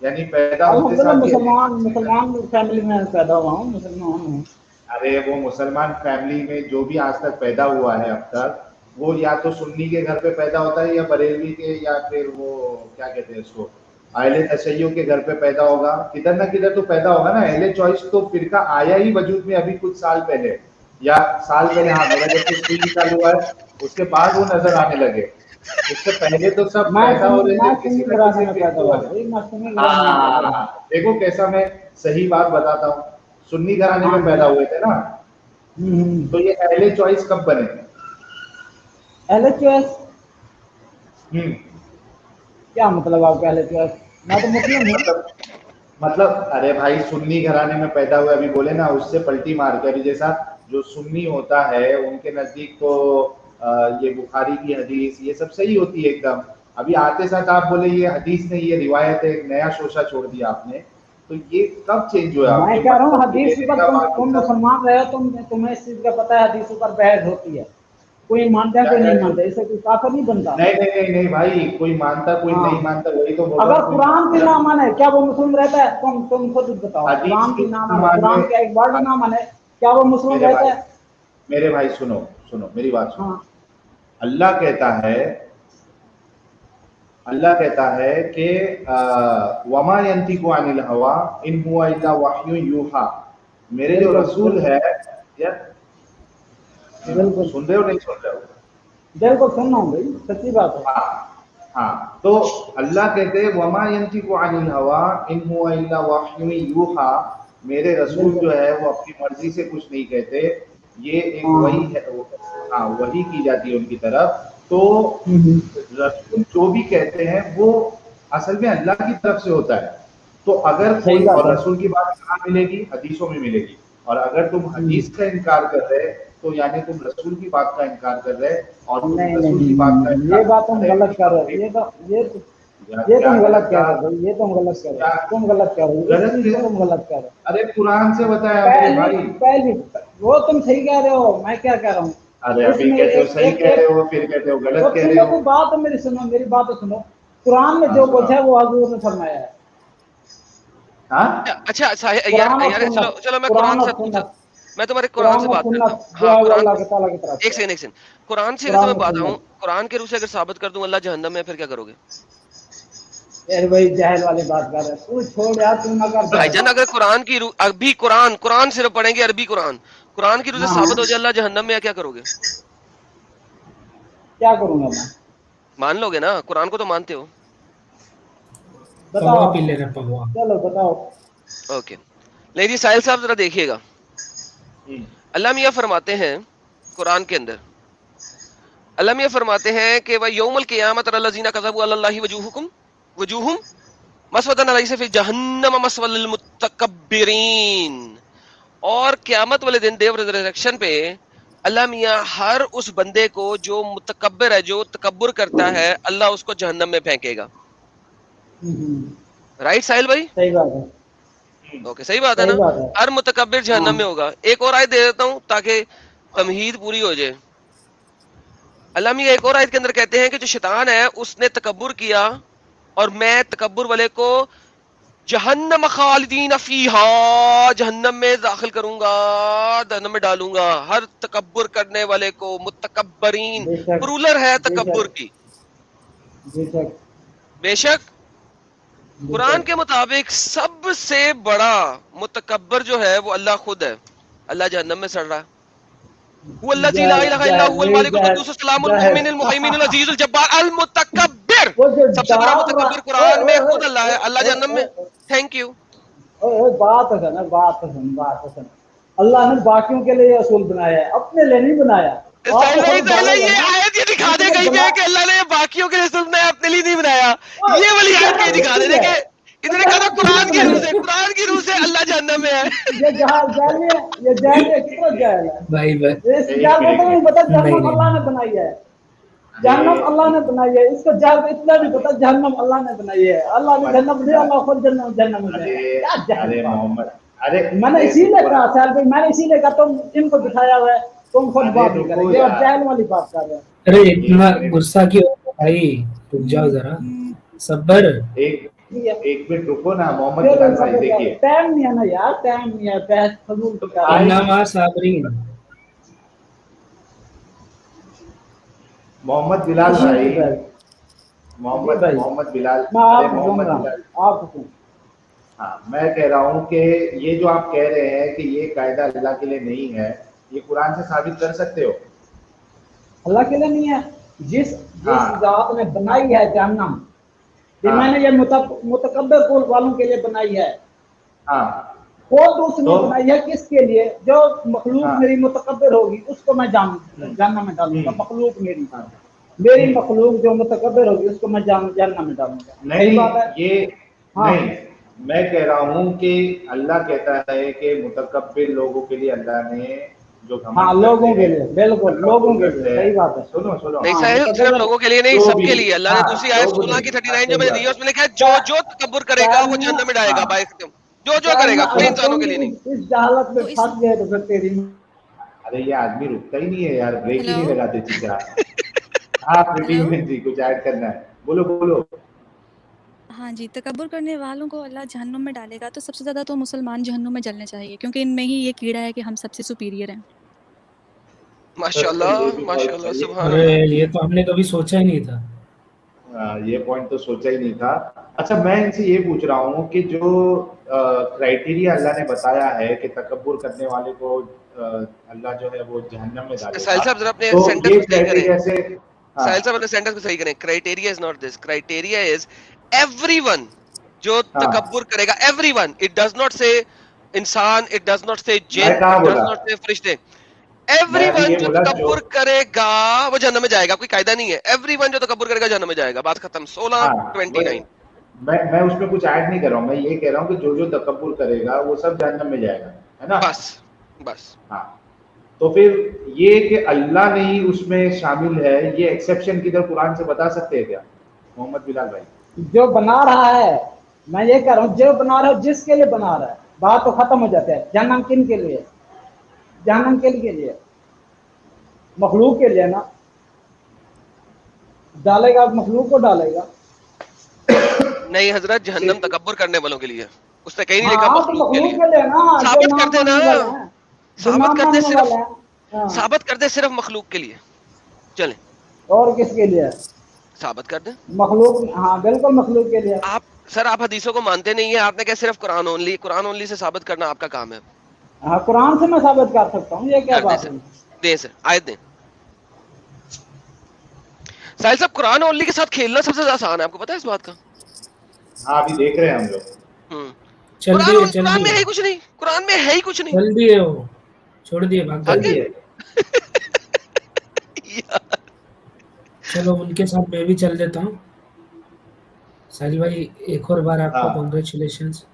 यानी पैदा होते साथ? मुसलमान फैमिली में पैदा हुआ हूँ, मुसलमान हूँ। अरे वो मुसलमान फैमिली में जो भी आज तक पैदा हुआ है अब तक, वो या तो सुन्नी के घर पे पैदा होता है या बरेलवी के, या फिर वो क्या कहते हैं उसको, अहले तशय्युं के घर पे पैदा होगा, किधर ना किधर तो पैदा होगा ना। अहले चॉइस तो फिरका आया ही वजूद में अभी कुछ साल पहले, या साल पहले, हाँ मेरा जब से स्कूल चालू हुआ है उसके बाद वो नजर आने लगे। उससे पहले तो सब पैदा हो रहे थे किसी न किसी। हाँ, देखो कैसा मैं सही बात बताता हूँ, सुन्नी घराने में पैदा हुए थे ना। तो ये अहले चॉइस कब बने? अहले चॉइस क्या मतलब आपका अहले चॉइस? मैं तो मुस्लिम हूँ। मतलब अरे भाई सुन्नी घराने में पैदा हुए, अभी बोले ना, उससे पलटी मार के, अभी जैसा जो सुन्नी होता है उनके नजदीक तो ये बुखारी की हदीस ये सब सही होती है एकदम। अभी आते साथ आप बोले ये हदीस नहीं ये रिवायत है, एक नया शोशा छोड़ दिया आपने, तो ये कब चेंज हुआ? मैं कह रहा हूँ हदीस पर तुम मुसलमान रहे हो, तुम्हें इस चीज का पता है, हदीसों पर बहस होती है, कोई मानता है कोई नहीं मानता, इससे कोई काफिर नहीं बनता। नहीं भाई, कोई मानता कोई नहीं मानता, वही तो बोल रहा हूं। अगर कुरान की ना माने क्या वो मुस्लिम रहता है? तुम खुद बताओ, कुरान की ना माने, कुरान का एक वर्ड ना माने, क्या वो मुस्लिम रहता है? मेरे भाई सुनो मेरी बात सुनो। अल्लाह कहता है कि वमा यंतिकु अनिल हवा इन हुवा इल्ला वह्युन यूहा, मेरे जो रसूल है, यार बिल्कुल सुन रहे हो नहीं सुन रहे हो? बिल्कुल सुन रहा हूँ भाई, सच्ची बात है। हाँ, तो अल्लाह कहते हैं वमा यंतिकु अनिल हवा इन हुवा इल्ला वह्युन यूहा, मेरे रसूल जो है वो अपनी मर्जी से कुछ नहीं कहते, ये एक वही है, हाँ वही की जाती है उनकी तरफ। तो रसूल जो भी कहते हैं वो असल में अल्लाह की तरफ से होता है। तो अगर कोई और रसूल की बात कहाँ मिलेगी? हदीसों में मिलेगी। और अगर तुम हदीस का इनकार कर रहे तो यानी तुम रसूल की बात का इनकार कर रहे, और तुम रसूल की बात का ये बात तुम गलत कर रहे हो, ये तुम गलत कह रहे हो, ये तुम गलत कर रहे हो, तुम गलत कर रहे हो, तुम गलत कर रहे हो। अरे कुरान से बताया मेरे भाई, पहले वो तुम सही कह रहे हो, मैं क्या कह रहा हूँ? अरे अभी कहते हो सही कह रहे हो, फिर कहते हो गलत कह रहे हो। बात मेरी सुनो, मेरी बात तो सुनो। कुरान में जो कुछ है वो हुजूर ने फरमाया है। हाँ अच्छा यार चलो मैं कुरान से, मैं तुम्हारे कुरान से बात करता हूँ। एक सेकंड कुरान से अगर मैं बात आऊँ, कुरान के रूप से अगर साबित कर दूं अल्लाह जहन्नम में, फिर क्या करोगे? यार भाई जहल वाली बात कर रहे हो, तू छोड़ यार, तू ना कर भाईजान। अगर कुरान की अभी कुरान सिर्फ पढ़ेंगे, अरबी कुरान की रूप से साबित हो जाए अल्लाह जहन्नम में, क्या करोगे? क्या करूंगा मैं? मान लोगे ना? कुरान को तो मानते हो? बताओ, चलो बताओ। ओके लेडी साहिल साहब जरा देखिएगा, अल्लाह मियां फरमाते हैं कुरान के अंदर, अल्लाह मियां फरमाते हैं कि वह यौमुल क़ियामत अल्लज़ीना कज़बू अलल्लाहि वजूहुम मसवदन अलैहि फी जहन्नम मसवल लिल मुतकब्बिरीन। और क़यामत वाले दिन, डे ऑफ रिज़रेक्शन पे, अल्लाह मियां हर उस बंदे को जो मुतकब्बिर है, जो तकब्बुर करता है, अल्लाह उसको जहन्नम में फेंकेगा। राइट साहिल भाई? सही बात है। ओके सही बात है ना? हर मुतकब्बिर जहन्नम में होगा। एक और आयत दे देता हूँ ताकि तमहीद पूरी हो जाए। अल्लाह मियां एक और आयत के अंदर कहते हैं कि जो शैतान है उसने तकब्बुर किया और मैं तकब्बुर वाले को जहन्नम खालिदीन फीहा, जहन्नम में दाखिल करूंगा, जहन्नम में डालूंगा हर तकब्बुर करने वाले को। मुतकब्बरीन प्लूरल है तकब्बुर की। बेशक कुरान के मुताबिक सबसे बड़ा मुतकब्बर जो है वो अल्लाह खुद है। अल्लाह जहन्नम में सड़ रहा है। हुवल्लज़ी ला इलाहा इल्ला हुवल मालिकुल कुद्दूस सलामुल मुमिनुल मुहैमिनुल अजीजुल जब्बार अल मुतकब्बिर। सबसे बड़ा मुतकब्बिर कुरान में खुद अल्लाह है। अल्लाह जहन्नम में। Thank you. बात है ना, बात है। अल्लाह ने बाकियों के लिए असूल बनाया है, अपने लिए नहीं बनाया। ये आयत ये दिखा दे कहीं पे कि अल्लाह ने बाकियों के लिए असूल बनाया, अपने लिए नहीं बनाया। ये वाली आयत कहीं दिखा दे कि इन्होंने कहा कुरान की रूह से अल्लाह जहन्नम में है। ये जाहिल है, कितना जाहिल है भाई इस जाहिल को नहीं पता जहन्नम अल्लाह ने बनाई है। जहन्नम अल्लाह ने बनाई है, इसको जाहिल को इतना भी पता जहन्नम अल्लाह ने बनाई है। अल्लाह ने जहन्नम दिया, अल्लाह खुद जहन्नम में है। अरे मोहम्मद, अरे मैंने इसीलिए कहा सर भाई, मैंने इसीलिए कहा तुम इनको बिठाया हुआ है, तुम खुद बात नहीं करेंगे और जाहिल वाली बात कर रहे हैं। अरे इतना गुस्सा क्यों भाई? रुक जाओ जरा, सब्र। एक मिनट रुको ना मोहम्मद बिलाल भाई, देखिए टाइम नहीं है ना यार, टाइम नहीं है, बहस फजूल की कर रहे हैं। इन्नमा साबरीन। मोहम्मद बिलाल जी भाई, भाई, मोहम्मद भाई। मोहम्मद बिलाल, मैं अरे आप सुन मोहम्मद रहा हूँ, बिलाल, आप सुन। हाँ मैं कह रहा हूँ कि ये जो आप कह रहे हैं कि ये कायदा अल्लाह के लिए नहीं है, ये कुरान से साबित कर सकते हो? अल्लाह के लिए नहीं है। जिस जिस हाँ जात ने बनाई है जहन्नम, ये हाँ मैंने ये मुतकब्बिर कुल वालों के लिए बनाई है। हाँ खुद उसने तो बनाई है किसके लिए? जो मखलूक हाँ मेरी मुतकब्बिर होगी उसको मैं जहन्नम में डालूंगा। हम्म, मखलूक मेरी हाँ, मेरी मखलूक जो मुतकब्बिर होगी उसको मैं जहन्नम में डालूंगा। सही नहीं बात है। ये हाँ नहीं, मैं कह रहा हूँ कि अल्लाह कहता है कि मुतकब्बिर लोगों के लिए अल्लाह ने जो हाँ, घमंड करते लोगों के हैं, लिए, बिल्कुल लोगों तकब्बुर के लिए, करते हैं, सही बात है। सुनो सुनो, नहीं हाँ साहिल, सिर्फ मुतकब्बिर लोगों के लिए नहीं, जो भी, सबके लिए। अल्लाह ने हाँ दूसरी आयत लोग सुना नहीं, की हाँ 39 जो सही मैंने दी बात है है, उसमें लिखा है जो जो तकब्बुर करेगा वो जहन्नम में जाएगा। हाँ बाय खत्म। जो करेगा, अगर पूरे अगर इंसानों तुम के भी लिए नहीं। इस जहालत में तो इस फंस गए तो फिर तेरी। अरे ये आदमी रुकता ही नहीं है यार, ब्रेक ही हेलो नहीं लगाते चीजा। हाँ प्रीति हेलो। जी कुछ ऐड करना है, बोलो बोलो। हाँ जी, तकब्बुर करने वालों को अल्लाह जहन्नुम में डालेगा, तो सबसे ज़्यादा तो मुसलमान जहन्नुम में जलने चाहिए, क्योंकि इनमें ही ये कीड़ा है कि हम सबसे सुपीरियर हैं। ये माशाल्लाह भी बहुत माशाल्लाह, सही सुभान अरे अल्लाह। ये तो हमने कभी सोचा ही नहीं था। ये पॉइंट तो सोचा ही नहीं था। अच्छा मैं इनसे ये पूछ रहा हूँ कि जो क्राइटेरिया अल्लाह ने बताया है कि तकब्बुर करने वाले को अल्लाह जो है वो जहन्नम में साहिल डालेगा, साहब जरा अपने तो सेंटेंस ये को सही करें। क्राइटेरिया से, हाँ साहिल साहब अपने सेंटेंस को सही करें। Criteria is not this, criteria is everyone जो हाँ, तकब्बुर करेगा। एवरीवन, इट डज नॉट से इंसान, इट डज नॉट से मैं जिन, कहाँ इट डज बोला, नॉट से फरिश्ते। मैं अभी एवरीवन ये जो बोला जो, तकब्बुर करेगा वो जहन्नम में जाएगा। कोई कायदा नहीं है। एवरीवन जो तकब्बुर करेगा जहन्नम में जाएगा। बात खत्म। हाँ 16:29। मैं उसमें कुछ ऐड नहीं कर रहा हूँ, मैं ये कह रहा हूँ कि जो जो तकब्बुर करेगा वो सब जहन्नम में जाएगा, है ना? बस बस। हाँ, तो फिर ये कि अल्लाह नहीं उसमें शामिल है, ये एक्सेप्शन किधर कुरान से बता सकते हैं क्या मोहम्मद बिलाल भाई? जो बना रहा है, मैं ये कह रहा हूँ जो बना रहा है जिसके लिए बना रहा है, बात तो खत्म हो जाता है। जहन्नम किन के लिए? जहन्नम किन के लिए? मखलूक के लिए ना। डालेगा मखलूक को डालेगा। नहीं हजरत, जहन्नम तकब्बुर करने वालों के लिए। उसने कहीं नहीं लिखा हाँ तो मखलूक के मखलूक लिए। के लिए ना, जो साबित कर नाम देना, मानने वाले हैं, जो साबित नाम कर दे मानने सिर्फ, वाले हैं। हाँ। साबित कर दे सिर्फ मखलूक के लिए। चले और किसके लिए? साबित कर दे। मखलूक, हाँ बिल्कुल मखलूक के लिए। आप सर, आप हदीसों को मानते नहीं है। आपने क्या सिर्फ Quran only, Quran only say साबित करना आपका काम है। हाँ कुरान से मैं साबित कर सकता हूँ, ये क्या कर दे बात सर, है? दे सर, आयत दे। साहिल साहब, कुरान ओनली के साथ खेलना सबसे ज्यादा आसान है, आपको पता है इस बात का? हाँ अभी देख रहे हैं हम लोग। हम्म। चल कुरान दिए चल कुरान में है दिए ही कुछ नहीं, कुरान में है ही कुछ नहीं। चल दिए, वो छोड़ दिए, भाग चल गए। आगे। दिए, यार, चलो उनके साथ मैं भी चल देता हूँ। साहिल भाई एक और बार आपको हाँ कॉन्ग्रेचुलेशंस,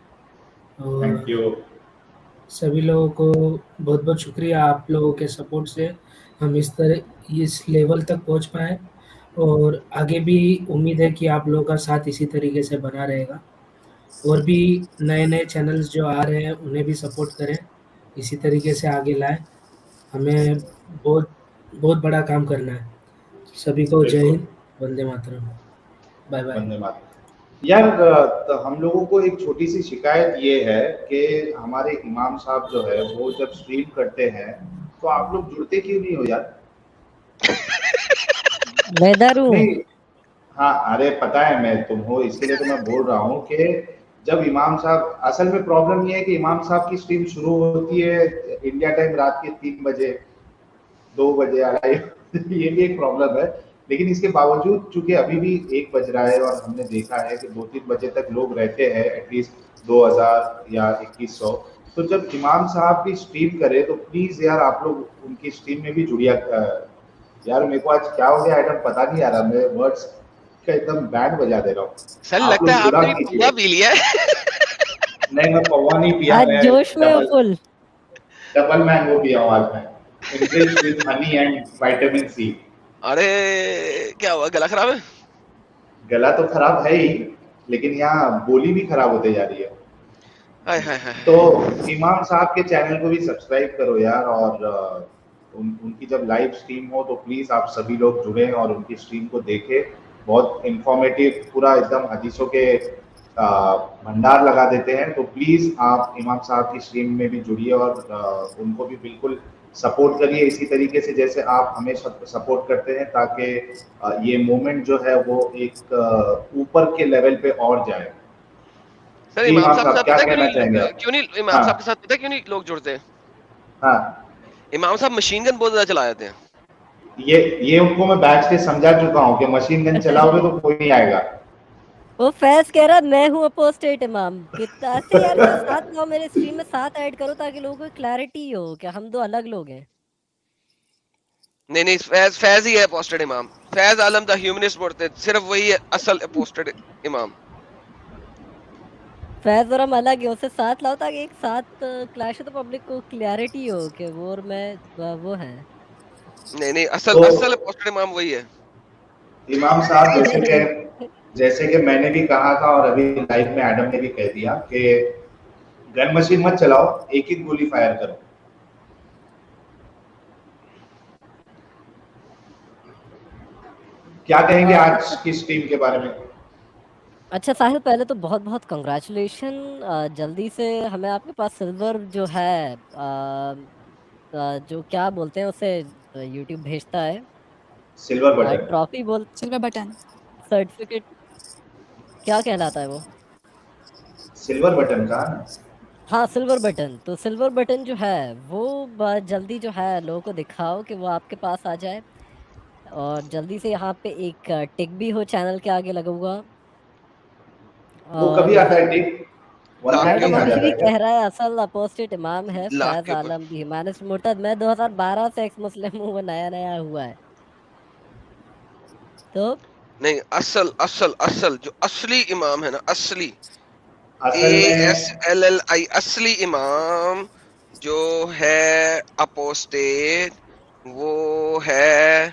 थैंक और यू। सभी लोगों को बहुत बहुत शुक्रिया। आप लोगों के सपोर्ट से हम इस लेवल तक पहुंच पाए, और आगे भी उम्मीद है कि आप लोगों का साथ इसी तरीके से बना रहेगा, और भी नए नए चैनल्स जो आ रहे हैं उन्हें भी सपोर्ट करें, इसी तरीके से आगे लाएं। हमें बहुत बहुत बड़ा काम करना है। सभी को जय बिल्कुल, हिंद, वंदे मातरम, बाय बाय। वंदे मातरम। यार तो हम लोगों को एक छोटी सी शिकायत ये है कि हमारे इमाम साहब जो है वो जब स्ट्रीम करते हैं तो आप लोग जुड़ते क्यों नहीं हो यार? मैं इधर हूँ। नहीं, हाँ अरे पता है मैं तुम हो, इसके लिए तो मैं बोल रहा हूँ कि जब इमाम साहब, असल में प्रॉब्लम ये है कि इमाम साहब की स्ट्रीम शुरू होती है इंडिया टाइम रात के 3 बजे, 2 बजे, 2:30 ये भी एक प्रॉब्लम है। लेकिन इसके बावजूद चूंकि अभी भी 1 बज रहा है और हमने देखा है कि 2-3 बजे तक लोग रहते हैं, एटलीस्ट 2000 या 2100, तो जब इमाम साहब भी स्ट्रीम करे तो प्लीज यार आप लोग उनकी स्ट्रीम में भी जुड़िया। यार मेरे को आज क्या हो गया आइटम पता नहीं आ रहा, मैं वर्ड्स का एकदम बैंड बजा दे रहा हूँ। सर आप लगता लोग है जुड़ा आपने भी कीजिए। पौवा पी लिया है। नहीं मैं पौवा नहीं पिया, आज मैं जोश में हो डबल फुल। डबल मैंगो पिया हूँ आज मैं, enriched with honey and vitamin C। अरे क्या हुआ, गला खराब है? गला तो खराब है ही, लेकिन यहाँ बोली भी खराब होते जा रही है। हाय हाय हाय। तो इमाम साहब के चैनल को भी सब्सक्राइब करो यार, और उनकी जब लाइव स्ट्रीम हो तो प्लीज आप सभी लोग जुड़ें और उनकी स्ट्रीम को देखें। बहुत इंफॉर्मेटिव, पूरा एकदम हदीसों के भंडार लगा देते हैं। तो प्लीज आप इमाम साहब की स्ट्रीम में भी जुड़िए और उनको भी बिल्कुल सपोर्ट करिए इसी तरीके से जैसे आप हमें सपोर्ट करते हैं, ताकि ये मूवमेंट जो है वो एक ऊपर के लेवल पे और जाए। सर जी, इमाम साहब क्या कहना चाहेंगे आप? क्यों नहीं इमाम हाँ। साहब के साथ पता है क्यों नहीं लोग जुड़ते हैं? हाँ, इमाम साहब मशीन गन बहुत ज्यादा चला देते हैं। ये उनको मैं बैच से समझा चुका हूँ कि मशीन गन चलाओगे तो कोई नहीं आएगा। वो फैज कह रहा मैं हूँ अपोस्टेट इमाम। कितना ऐसे यार तो साथ ना मेरे स्ट्रीम में साथ ऐड करो ताकि लोगों को क्लैरिटी हो कि हम दो अलग लोग हैं। नहीं फैज ही है अपोस्टेट इमाम। फैज आलम द ह्यूमनिस्ट मुर्तद सिर्फ वही है असल अपोस्टेट इमाम। फैज और हम अलग है, उसे साथ लाओ ताकि एक साथ क्लैश ऑफ द पब्लिक को क्लैरिटी हो कि वो और मैं वो है। नहीं असल अपोस्टेट इमाम वही है। इमाम साहब जैसे कि मैंने भी कहा था और अभी लाइव में एडम ने भी कह दिया कि गन मशीन मत चलाओ, एक एक गोली फायर करो। क्या कहेंगे आज की स्ट्रीम के बारे में? अच्छा साहिल, पहले तो बहुत बहुत कंग्रेचुलेशन। जल्दी से हमें आपके पास सिल्वर जो है जो क्या बोलते हैं उसे यूट्यूब भेजता है, सिल्वर बटन, ट्रॉफी बोल, सिल्वर बटन, सर्टिफिकेट क्या कहलाता है वो? सिल्वर बटन का। हाँ सिल्वर बटन। तो सिल्वर बटन जो है वो जल्दी जो है लोगों को दिखाओ कि वो आपके पास आ जाए, और जल्दी से यहाँ पे एक टिक भी हो चैनल के आगे लगा हुआ। वो कभी आता है टिक? एडम अभी कह रहा है असल अपोस्टेट इमाम है फैज आलम दी ह्यूमनिस्ट मुर्तद। मैं 2012 से एक्स मुस्लिम हूँ, वो नया हुआ है। तो नहीं असल जो असली इमाम है ना, असली ASLLI असली इमाम जो है अपोस्टेट वो है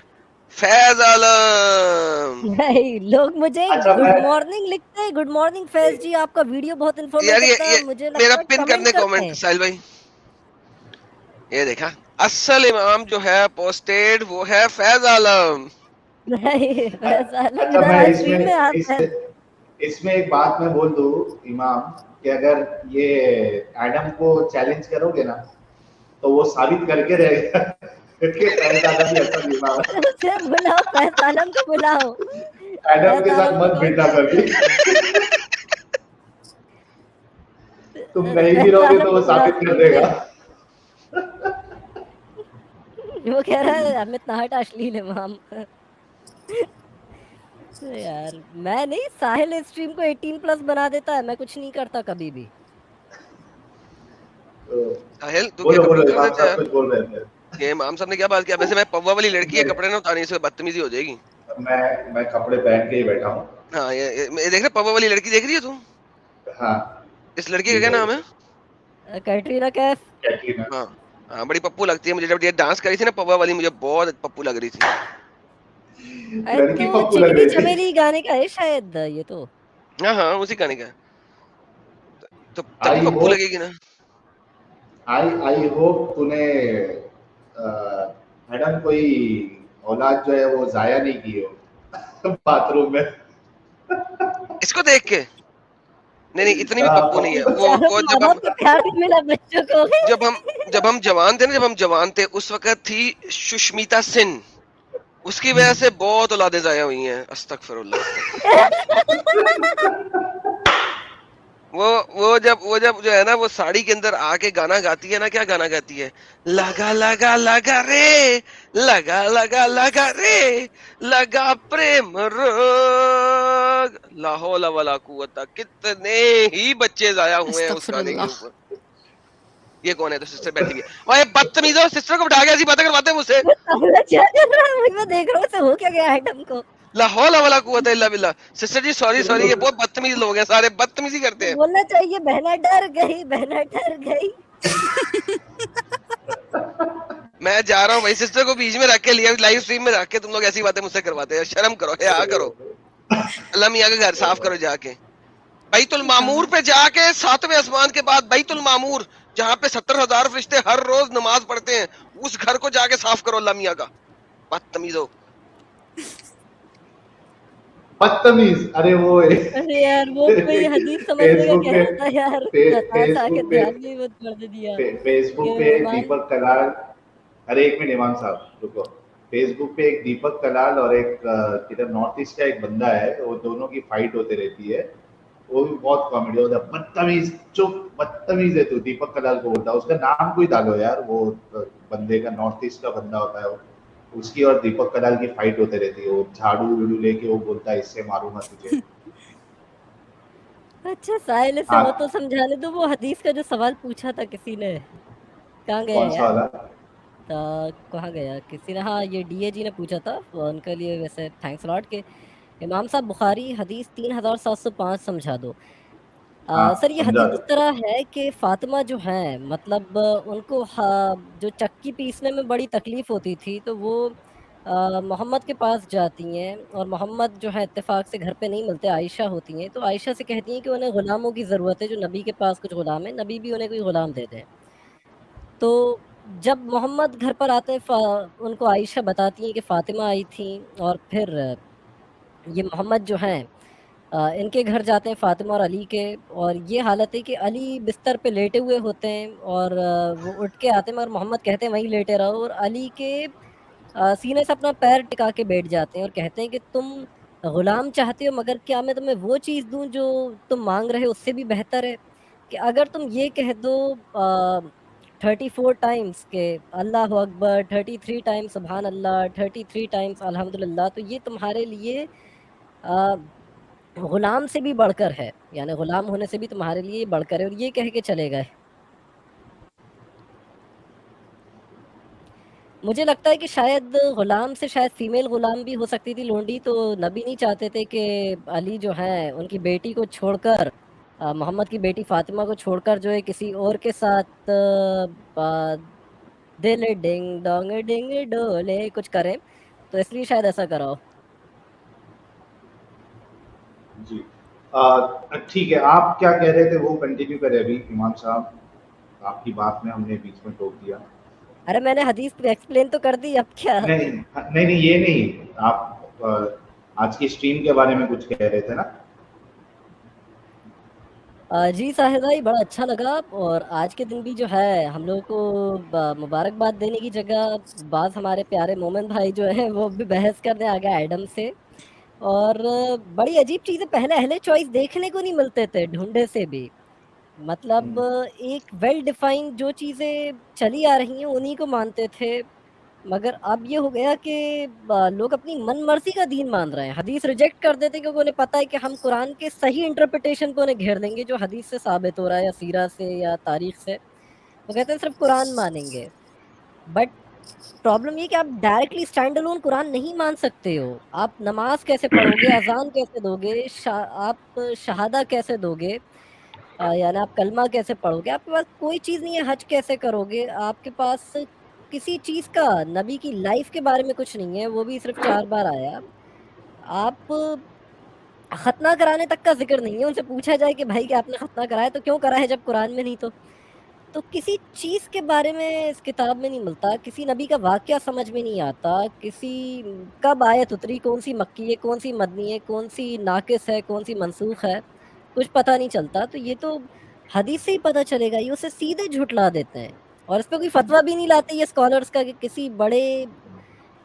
फैज आलम। नहीं लोग मुझे गुड मॉर्निंग लिखते हैं। गुड मॉर्निंग फैज जी, आपका वीडियो बहुत इंफॉर्मेटिव था। मुझे मेरा पिन करने कमेंट साहिल भाई, ये देखा असल इमाम जो है अपोस्टेट वो है फैज आलम। नहीं फैज आलम अच्छा, मैं इसमें एक बात मैं बोल दूं इमाम कि अगर ये एडम को चैलेंज करोगे ना तो वो साबित करके रहेगा कि फैज आलम भी असल इमाम है। उसे बुलाओ, फैज आलम को बुलाओ। एडम के साथ मत भिड़ना कभी। तुम नहीं भी रहोगे तो वो साबित कर देगा। वो कह रहा है अमित नाहट अश्लील इमाम। यार मैं नहीं, साहिल इस स्ट्रीम को 18+ बना देता है, मैं कुछ नहीं करता कभी भी। साहिल तू बोलो, क्या इमाम साहब कुछ बोल रहे थे। ये इमाम साहब ने क्या बात किया? वैसे मैं पव्वा वाली लड़की है, कपड़े ना उतारने से बदतमीजी हो जाएगी। मैं कपड़े पहन के ही बैठा हूँ। हाँ ये देख रहे पव्वा वाली लड़की देख रही है तुम? हाँ। इस लड़की का क्या नाम है? कैटरीना कैफ। हाँ हाँ, बड़ी पप्पू लगती है मुझे। जब ये डांस करी थी ना पव्वा वाली, मुझे बहुत पप्पू लग रही थी। लड़की तो पप्पू लग चिकनी रही थी। चमेली गाने का है शायद ये तो। हाँ उसी गाने का। तो तभी पप्पू लगेगी ना। आई होप तूने मैडम कोई औलाद जो है वो जाया नहीं की हो बाथरूम में। इसको देख के नहीं इतनी भी पप्पू नहीं है वो जब हम जवान थे उस वक्त थी सुष्मिता सेन, उसकी वजह से बहुत औलादें जाया हुई हैं। अस्तगफिरुल्लाह। वो जब जो है ना वो साड़ी के अंदर आके गाना गाती है ना, क्या गाना गाती है? लगा लगा लगा रे, लगा लगा लगा रे, लगा प्रेम रोग, ला हौला वला कुव्वता। कितने ही बच्चे जाया हुए हैं उस गाने के ऊपर। ये कौन है? तो सिस्टर बैठी हुई है। वह बदतमीजों, सिस्टर को बिठा के ऐसी बातें करवाते हैं मुझसे। मैं देख रहा हूँ हो क्या गया आइटम को। ला हौला वला कुव्वता इल्ला बिल्लाह। सिस्टर जी सॉरी ये बहुत बदतमीज लोग हैं, सारे बदतमीजी करते हैं। बोलना चाहिए बहना डर गई, बहना डर गई। मैं जा रहा हूँ भाई, सिस्टर को बीच में रख के लिया लाइव स्ट्रीम में रख के तुम लोग ऐसी बातें मुझसे करवाते हैं। शर्म करो, हया करो। अल्लाह मियां का घर साफ करो जाके। बैतुल मामूर पे जाके 7वें आसमान के बाद बैतुल मामूर, जहाँ पे 70,000 फरिश्ते हर रोज नमाज पढ़ते हैं, उस घर को जाके साफ करो अल्लाह मियां का। बदतमीजो। बदतमीज, अरे वो अरे यार वो तो मैं हदीस समझने का फेसबुक कह पे रहा था यार, बता के फेसबुक पे ध्यान नहीं मत कर दिया फेसबुक कि पे मान। दीपक कलाल, अरे एक मिनट इमाम साहब रुको। फेसबुक पे एक दीपक कलाल और एक किधर नॉर्थ ईस्ट का एक बंदा है, वो दोनों की फाइट होती रहती है, वो भी बहुत कॉमेडी होता है। बदतमीज, चुप, बदतमीज है तू, दीपक कलाल को बोलता है। उसका नाम कोई डालो यार, वो बंदे का, नॉर्थ ईस्ट का बंदा होता है वो, उसकी और दीपक कलाल की फाइट होते रहती है। वो झाड़ू उड़ू लेके वो बोलता है इससे मारूंगा तुझे। अच्छा साहिल से हाँ, वो तो समझाने दो, वो हदीस का जो सवाल पूछा था किसी ने, कहाँ गया कौन सा यार? वाला? कहाँ गया किसी ने, हाँ ये डीए जी ने पूछा था, उनके लिए वैसे थैंक्स लॉट के इमाम साहब बुखारी हदीस 3705 समझा दो। हाँ सर ये समझा हदीस दो। इस तरह है कि फातिमा जो है मतलब उनको जो चक्की पीसने में बड़ी तकलीफ होती थी, तो वो मोहम्मद के पास जाती हैं, और मोहम्मद जो है इत्तेफाक से घर पे नहीं मिलते, आयशा होती हैं, तो आयशा से कहती हैं कि उन्हें गुलामों की ज़रूरत है, जो नबी के पास कुछ गुलाम है, नबी भी उन्हें कोई गुलाम दे दें। तो जब मोहम्मद घर पर आते हैं, उनको आयशा बताती हैं कि फातिमा आई थी, और फिर ये मोहम्मद जो हैं इनके घर जाते हैं, फातिमा और अली के, और ये हालत है कि अली बिस्तर पे लेटे हुए होते हैं, और वो उठ के आते हैं, मगर मोहम्मद कहते हैं वहीं लेटे रहो, और अली के सीने से अपना पैर टिका के बैठ जाते हैं, और कहते हैं कि तुम गुलाम चाहते हो, मगर क्या मैं तुम्हें वो चीज़ दूं जो तुम मांग रहे हो, उससे भी बेहतर है कि अगर तुम ये कह दो 34 टाइम्स के अल्लाह अकबर, 33 टाइम्स सुबहान अल्लाह, 33 टाइम्स अल्हम्दुलिल्लाह, तो ये तुम्हारे लिए अ, गुलाम से भी बढ़कर है, यानी गुलाम होने से भी तुम्हारे लिए बढ़कर है, और ये कह के चले गए। मुझे लगता है कि शायद गुलाम से शायद फीमेल गुलाम भी हो सकती थी, लोंडी, तो नबी नहीं चाहते थे कि अली जो है उनकी बेटी को छोड़कर, मोहम्मद की बेटी फातिमा को छोड़कर जो है किसी और के साथ दिल डिंग डोंग डिंग डोले कुछ करें, तो इसलिए शायद ऐसा करा हो। जी ठीक है, आप क्या कह रहे थे वो कंटिन्यू करें अभी इमाम साहब, आपकी बात में हमने बीच में टोक दिया। अरे मैंने हदीस एक्सप्लेन तो कर दी, अब क्या? नहीं नहीं नहीं, ये नहीं, आप आज की स्ट्रीम के बारे में कुछ कह रहे थे ना? जी साहिल भाई, बड़ा अच्छा लगा, और आज के दिन भी जो है हम लोगों को मुबारकबाद देने की जगह बात हमारे प्यारे मोमिन भाई जो है वो भी बहस करने आ गए एडम से, और बड़ी अजीब चीज़ें, पहले अहले चॉइस देखने को नहीं मिलते थे ढूंढे से भी, मतलब एक वेल डिफाइंड जो चीज़ें चली आ रही हैं उन्हीं को मानते थे, मगर अब ये हो गया कि लोग अपनी मनमर्जी का दीन मान रहे हैं, हदीस रिजेक्ट कर देते हैं क्योंकि उन्हें पता है कि हम कुरान के सही इंटरप्रिटेशन को उन्हें घेर देंगे जो हदीस से साबित हो रहा है, या सीरा से या तारीख से, वो कहते हैं सिर्फ कुरान मानेंगे। बट प्रॉब्लम ये कि आप डायरेक्टली स्टैंड अलोन कुरान नहीं मान सकते हो, आप नमाज कैसे पढ़ोगे, अजान कैसे दोगे, आप शहादा कैसे दोगे, यानी आप कलमा कैसे पढ़ोगे, आपके पास कोई चीज़ नहीं है, हज कैसे करोगे, आपके पास किसी चीज़ का, नबी की लाइफ के बारे में कुछ नहीं है, वो भी सिर्फ 4 बार आया। आप खतना कराने तक का ज़िक्र नहीं है, उनसे पूछा जाए कि भाई क्या आपने खतना कराया, तो क्यों करा है जब कुरान में नहीं? तो किसी चीज़ के बारे में इस किताब में नहीं मिलता, किसी नबी का वाक़या समझ में नहीं आता, किसी कब आयत उतरी, कौन-सी मक्की है, कौन-सी मदनी है, कौन-सी नाक़िस है, कौन-सी मनसूख़ है, कुछ पता नहीं चलता। तो ये तो हदीस से ही पता चलेगा, ये उसे सीधे झुठला देते हैं, और इस पे कोई फ़तवा भी नहीं लाते ये स्कॉलर्स का कि किसी बड़े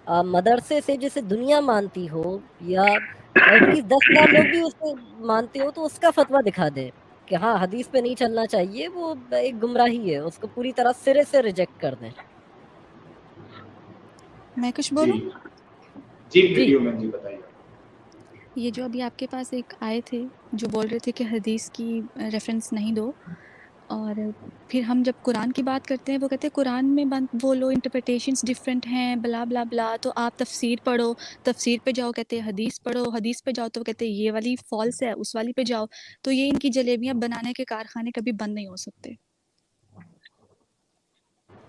मदरसे से जिसे दुनिया मानती हो, या एटलीस्ट 10,000 लोग भी उसे मानते हो, तो उसका फ़तवा दिखा दें कि हाँ, हदीस पे नहीं चलना चाहिए, वो एक गुमराही है, उसको पूरी तरह सिरे से रिजेक्ट कर दें। मैं कुछ जी बोलूँ? जी, जी। वीडियो में जी बताइए। ये जो अभी आपके पास एक आए थे, जो बोल रहे थे कि हदीस की रेफ़रेंस नहीं दो, और फिर हम जब कुरान की बात करते हैं, वो कहते हैं कुरान में वो लो इंटरप्रिटेशंस डिफरेंट हैं, ब्ला ब्ला ब्ला, तो आप तफसीर पढ़ो, तफसीर पे जाओ, कहते हैं हदीस पढ़ो, हदीस पे जाओ तो कहते हैं ये वाली फॉल्स है, उस वाली पे जाओ, तो ये इनकी जलेबियाँ बनाने के कारखाने कभी बंद नहीं हो सकते।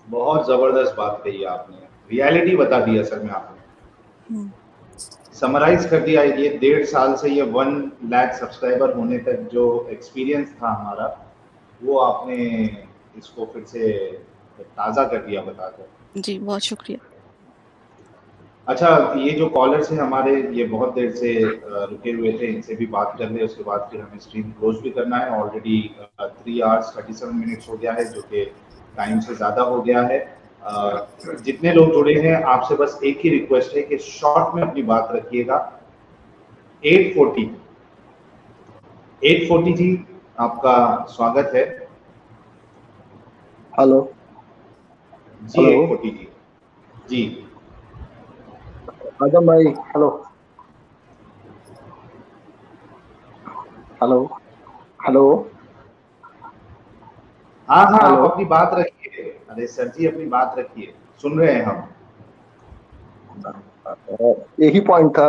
बहुत ज़बरदस्त बात कही आपने, रियलिटी बता दी असल में आपने, समराइज कर दिया। ये 1.5 साल से ये 1 लाख सब्सक्राइबर होने तक जो एक्सपीरियंस था हमारा, वो आपने इसको फिर से ताज़ा कर दिया बताकर। जी, बहुत शुक्रिया। अच्छा, ये जो कॉलर्स हैं हमारे, ये बहुत देर से रुके हुए थे, इनसे भी बात कर ले, उसके बाद फिर हमें स्ट्रीम क्लोज भी करना है। ऑलरेडी 3 hours 37 minutes हो गया है, जो कि टाइम से ज़्यादा हो गया है। जितने लोग जुड़े हैं, आपसे बस एक ही रिक्वेस्ट है कि शॉर्ट में अपनी बात रखिएगा। 840 जी, आपका स्वागत है। हेलो जी 840 जी। जी आजम भाई, हेलो हेलो हेलो। हाँ हाँ, हेलो। आप अपनी बात रखिए। अरे सर जी, अपनी बात रखिए, सुन रहे हैं हम। एक ही पॉइंट था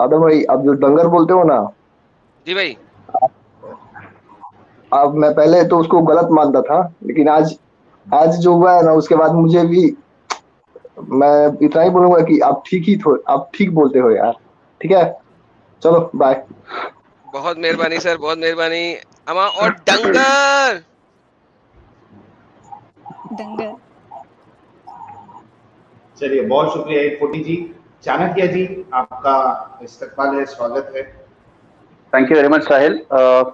आदम भाई, आप जो डंगर बोलते हो ना, जी भाई, अब मैं पहले तो उसको गलत मानता था, लेकिन आज जो हुआ है ना, उसके बाद मुझे भी, मैं इतना ही बोलूंगा कि आप ठीक बोलते हो यार। ठीक है, चलो बाय। बहुत मेहरबानी सर, बहुत मेहरबानी। अमा और डंगर दंगल। चलिए, बहुत शुक्रिया 840 जी। चाणक्य जी, आपका इस्तकबाल है, स्वागत है। थैंक यू वेरी मच साहिल।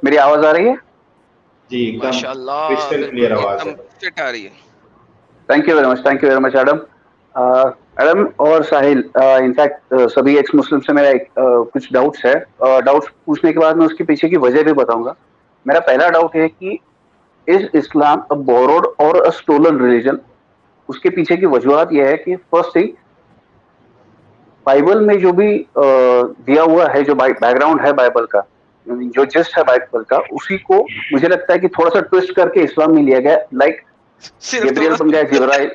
मेरी आवाज आ रही है? जी, एकदम माशाल्लाह, क्रिस्टल बिल्कुल क्लियर आवाज एकदम है। फिट आ रही है। Thank you very much Adam. Adam और साहिल, इनफैक्ट सभी एक्स मुस्लिम से मेरा कुछ डाउट्स है। डाउट्स पूछने के बाद मैं उसके पीछे की वजह भी बताऊंगा। मेरा पहला डाउट है कि इज इस्लाम अ बोरोड और अ स्टोलन रिलीजन? उसके पीछे की वजूहत यह है कि फर्स्ट थिंग, बाइबल में जो भी दिया हुआ है, जो बैकग्राउंड है बाइबल का, जो जिस्ट है बाइबल का, उसी को मुझे लगता है कि थोड़ा सा ट्विस्ट करके इस्लाम में लिया गया। लाइक गैब्रियल बन गया जिब्राइल।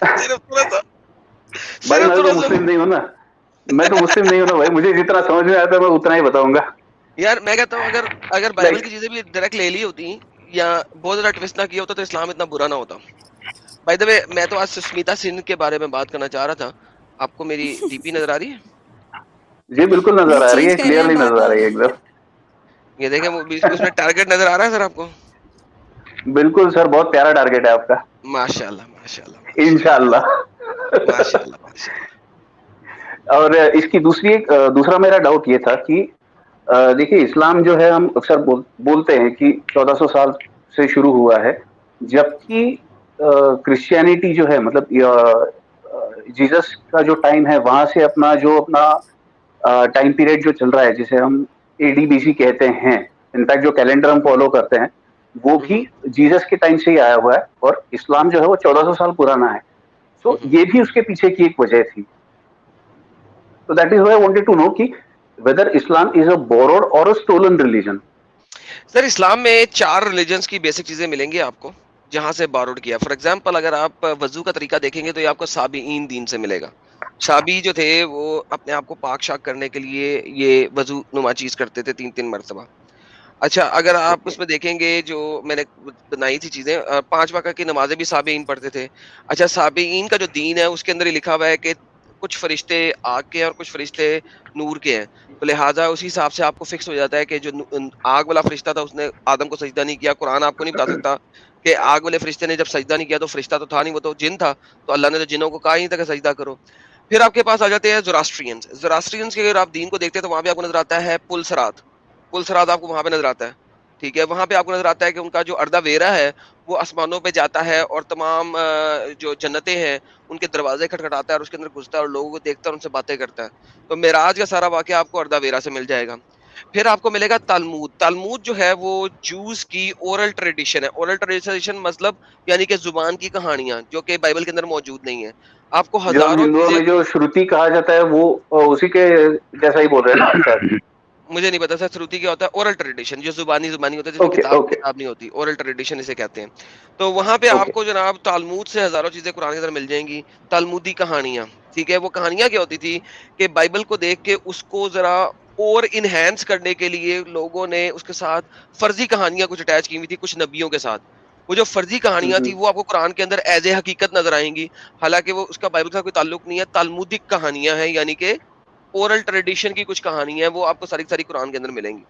सिर्फ थोड़ा सा, भाई सिर्फ मैं थोड़ा तो सा। मुस्लिम नहीं हूँ ना, मैं तो मुस्लिम नहीं हूँ ना भाई, मुझे जितना समझ में आता है मैं उतना ही बताऊंगा। यार मैं कहता हूँ, अगर अगर बाइबल की चीजें भी डायरेक्ट ले ली होती या बहुत ज्यादा ट्विस्ट ना किया होता तो इस्लाम इतना बुरा ना होता। बाय द वे, मैं तो आज सुष्मिता सिंह के बारे में बात करना चाह रहा था। आपको मेरी डीपी नजर आ रही है? जी बिल्कुल नजर भाई आ रही चेंज है, कर रहे हैं क्लियरली बात नजर आ अब। रही है एकदम। ये देखें, वो बीच में उसमें टारगेट नजर आ रहा है सर आपको? बिल्कुल सर, बहुत प्यारा टारगेट है आपका। माशाल्लाह माशाल्लाह इंशाल्लाह। माशाल्लाह माशाल्लाह। और इसकी दूसरा मेरा डाउट ये था कि देखिए, इस्लाम जो है, हम अक्सर बोलते हैं कि 1400 साल से शुरू हुआ है, जबकि क्रिश्चियनिटी जो है, मतलब जीसस का जो टाइम है, वहां से अपना टाइम पीरियड जो चल रहा है, जिसे हम एडीबीसी कहते हैं, इनफैक्ट जो कैलेंडर हम फॉलो करते हैं, वो भी जीसस के टाइम से ही आया हुआ है, और इस्लाम जो है वो 1400 साल पुराना है। तो ये भी उसके पीछे की एक वजह थी। So that is why I wanted to know कि whether Islam is a borrowed or a stolen religion. Sir, इस्लाम में 4 रिलीजन्स की बेसिक चीजें मिलेंगी आपको, जहां से बारोड किया। फॉर एग्जांपल, अगर आप वजू का तरीका देखेंगे तो ये आपको साबीईन दीन से मिलेगा। साबी जो थे वो अपने आप को पाक शाक करने के लिए ये वजू नुमा चीज करते थे 3-3 मरतबा। अच्छा, अगर आप उसमें देखेंगे, जो मैंने बनाई थी चीजें, 5 वक़्त की नमाजें भी साबीईन पढ़ते थे। अच्छा, साबीईन का जो दीन है उसके अंदर ही लिखा हुआ है कि कुछ फरिश्ते आग के हैं और कुछ फरिश्ते नूर के हैं। तो लिहाजा उसी हिसाब से आपको फिक्स हो जाता है कि जो आग वाला फरिश्ता था उसने आदम को सजदा नहीं किया। कुरान आपको नहीं बता सकता कि आग वाले फरिश्ते ने जब सजदा नहीं किया तो फरिश्ता तो था नहीं, वो तो जिन था। तो अल्लाह ने तो जिन्नों को कहा ही था कि सजदा करो। फिर आपके पास आ जाते हैं ज़ोरास्ट्रियंस। ज़ोरास्ट्रियंस के अगर आप दीन को देखते हैं तो वहां पे आपको नजर आता है पुलसरात। पुलसरात आपको वहां पे नजर आता है। ठीक है, वहां पे आपको नजर आता है कि उनका जो अर्दा वेरा है वो आसमानों पे जाता है और तमाम जो जन्नतें हैं उनके दरवाजे खटखटाता है और उसके अंदर घुसता है और लोगों को देखता है और उनसे बातें करता है। तो मेराज का सारा वाकया आपको अर्दा वेरा से मिल जाएगा। फिर आपको मिलेगा तालमूद। तालमूद जो है वो जूस की ओरल ट्रेडिशन है। ओरल ट्रेडिशन मतलब यानी कि जुबान की कहानियां, जो कि बाइबल के अंदर मौजूद नहीं है। आपको जो हम हजारों हिंदुओं चीजें, में जो श्रुति कहा जाता है, वो उसी के जैसा ही बोल रहे हैं ना आप सर? मुझे नहीं पता सर श्रुति क्या होता है। ओरल ट्रेडिशन जो जुबानी होता है, जिसमें ओके किताब ओके किताब नहीं होती, ओरल ट्रेडिशन इसे कहते हैं। तो वहां पे ओके। आपको जनाब तालमूद से हजारों चीजें कुरान के अंदर मिल जाएंगी। तालमूदी कहानियां, ठीक है, वो कहानियां क्या होती थी कि बाइबल को देख के उसको जरा और इनहेंस करने के लिए लोगों ने उसके साथ फर्जी कहानियां कुछ अटैच की हुई थी कुछ नबियों के साथ। वो जो फर्जी कहानियां थी वो आपको कुरान के अंदर एज ए हकीकत नजर आएंगी, हालांकि वो उसका बाइबल का कोई ताल्लुक नहीं है। तालमुदिक कहानियां हैं, यानी कि ओरल ट्रेडिशन की कुछ कहानी है, वो आपको सारी सारी कुरान के अंदर मिलेंगी।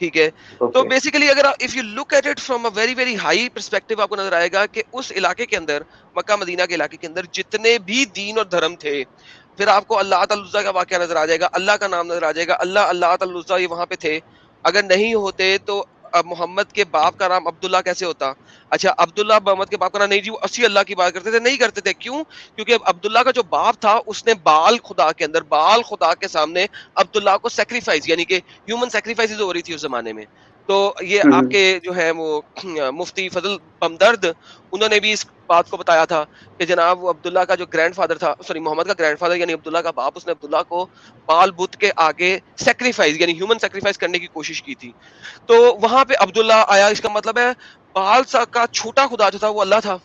ठीक है, तो ओके बेसिकली अगर आप if you look at it from a very very high perspective, आपको नजर आएगा कि उस इलाके के अंदर, मक्का मदीना के इलाके के अंदर जितने भी दीन और धर्म थे, फिर आपको अल्लाह अल उज़्ज़ा का वाक़या नजर आ जाएगा, अल्लाह का नाम नजर आ जाएगा, अल्लाह अल उज़्ज़ा ये वहां पे थे। अगर नहीं होते तो अब मोहम्मद के बाप का नाम अब्दुल्ला कैसे होता? अच्छा, अब्दुल्ला मोहम्मद के बाप का नाम नहीं जी, वो असली अल्लाह की बात करते थे, नहीं करते थे। क्यों? क्योंकि अब्दुल्ला का जो बाप था उसने बाल खुदा के अंदर, बाल खुदा के सामने अब्दुल्ला को सेक्रीफाइस, यानी कि ह्यूमन सेक्रीफाइसेस हो रही थी उस जमाने में। तो ये आपके जो है वो मुफ्ती फजल हमदर्द, उन्होंने भी इस बात को बताया था कि जनाब वो अब्दुल्ला का जो ग्रैंडफादर था, सॉरी मोहम्मद का ग्रैंडफादर यानी अब्दुल्ला का बाप, उसने अब्दुल्ला को बाल बुत के आगे सेक्रीफाइस यानी ह्यूमन सेक्रीफाइस करने की कोशिश की थी। तो वहां पे अब्दुल्ला आया, इसका मतलब है बाल सा का छोटा खुदा जो था वो अल्लाह था,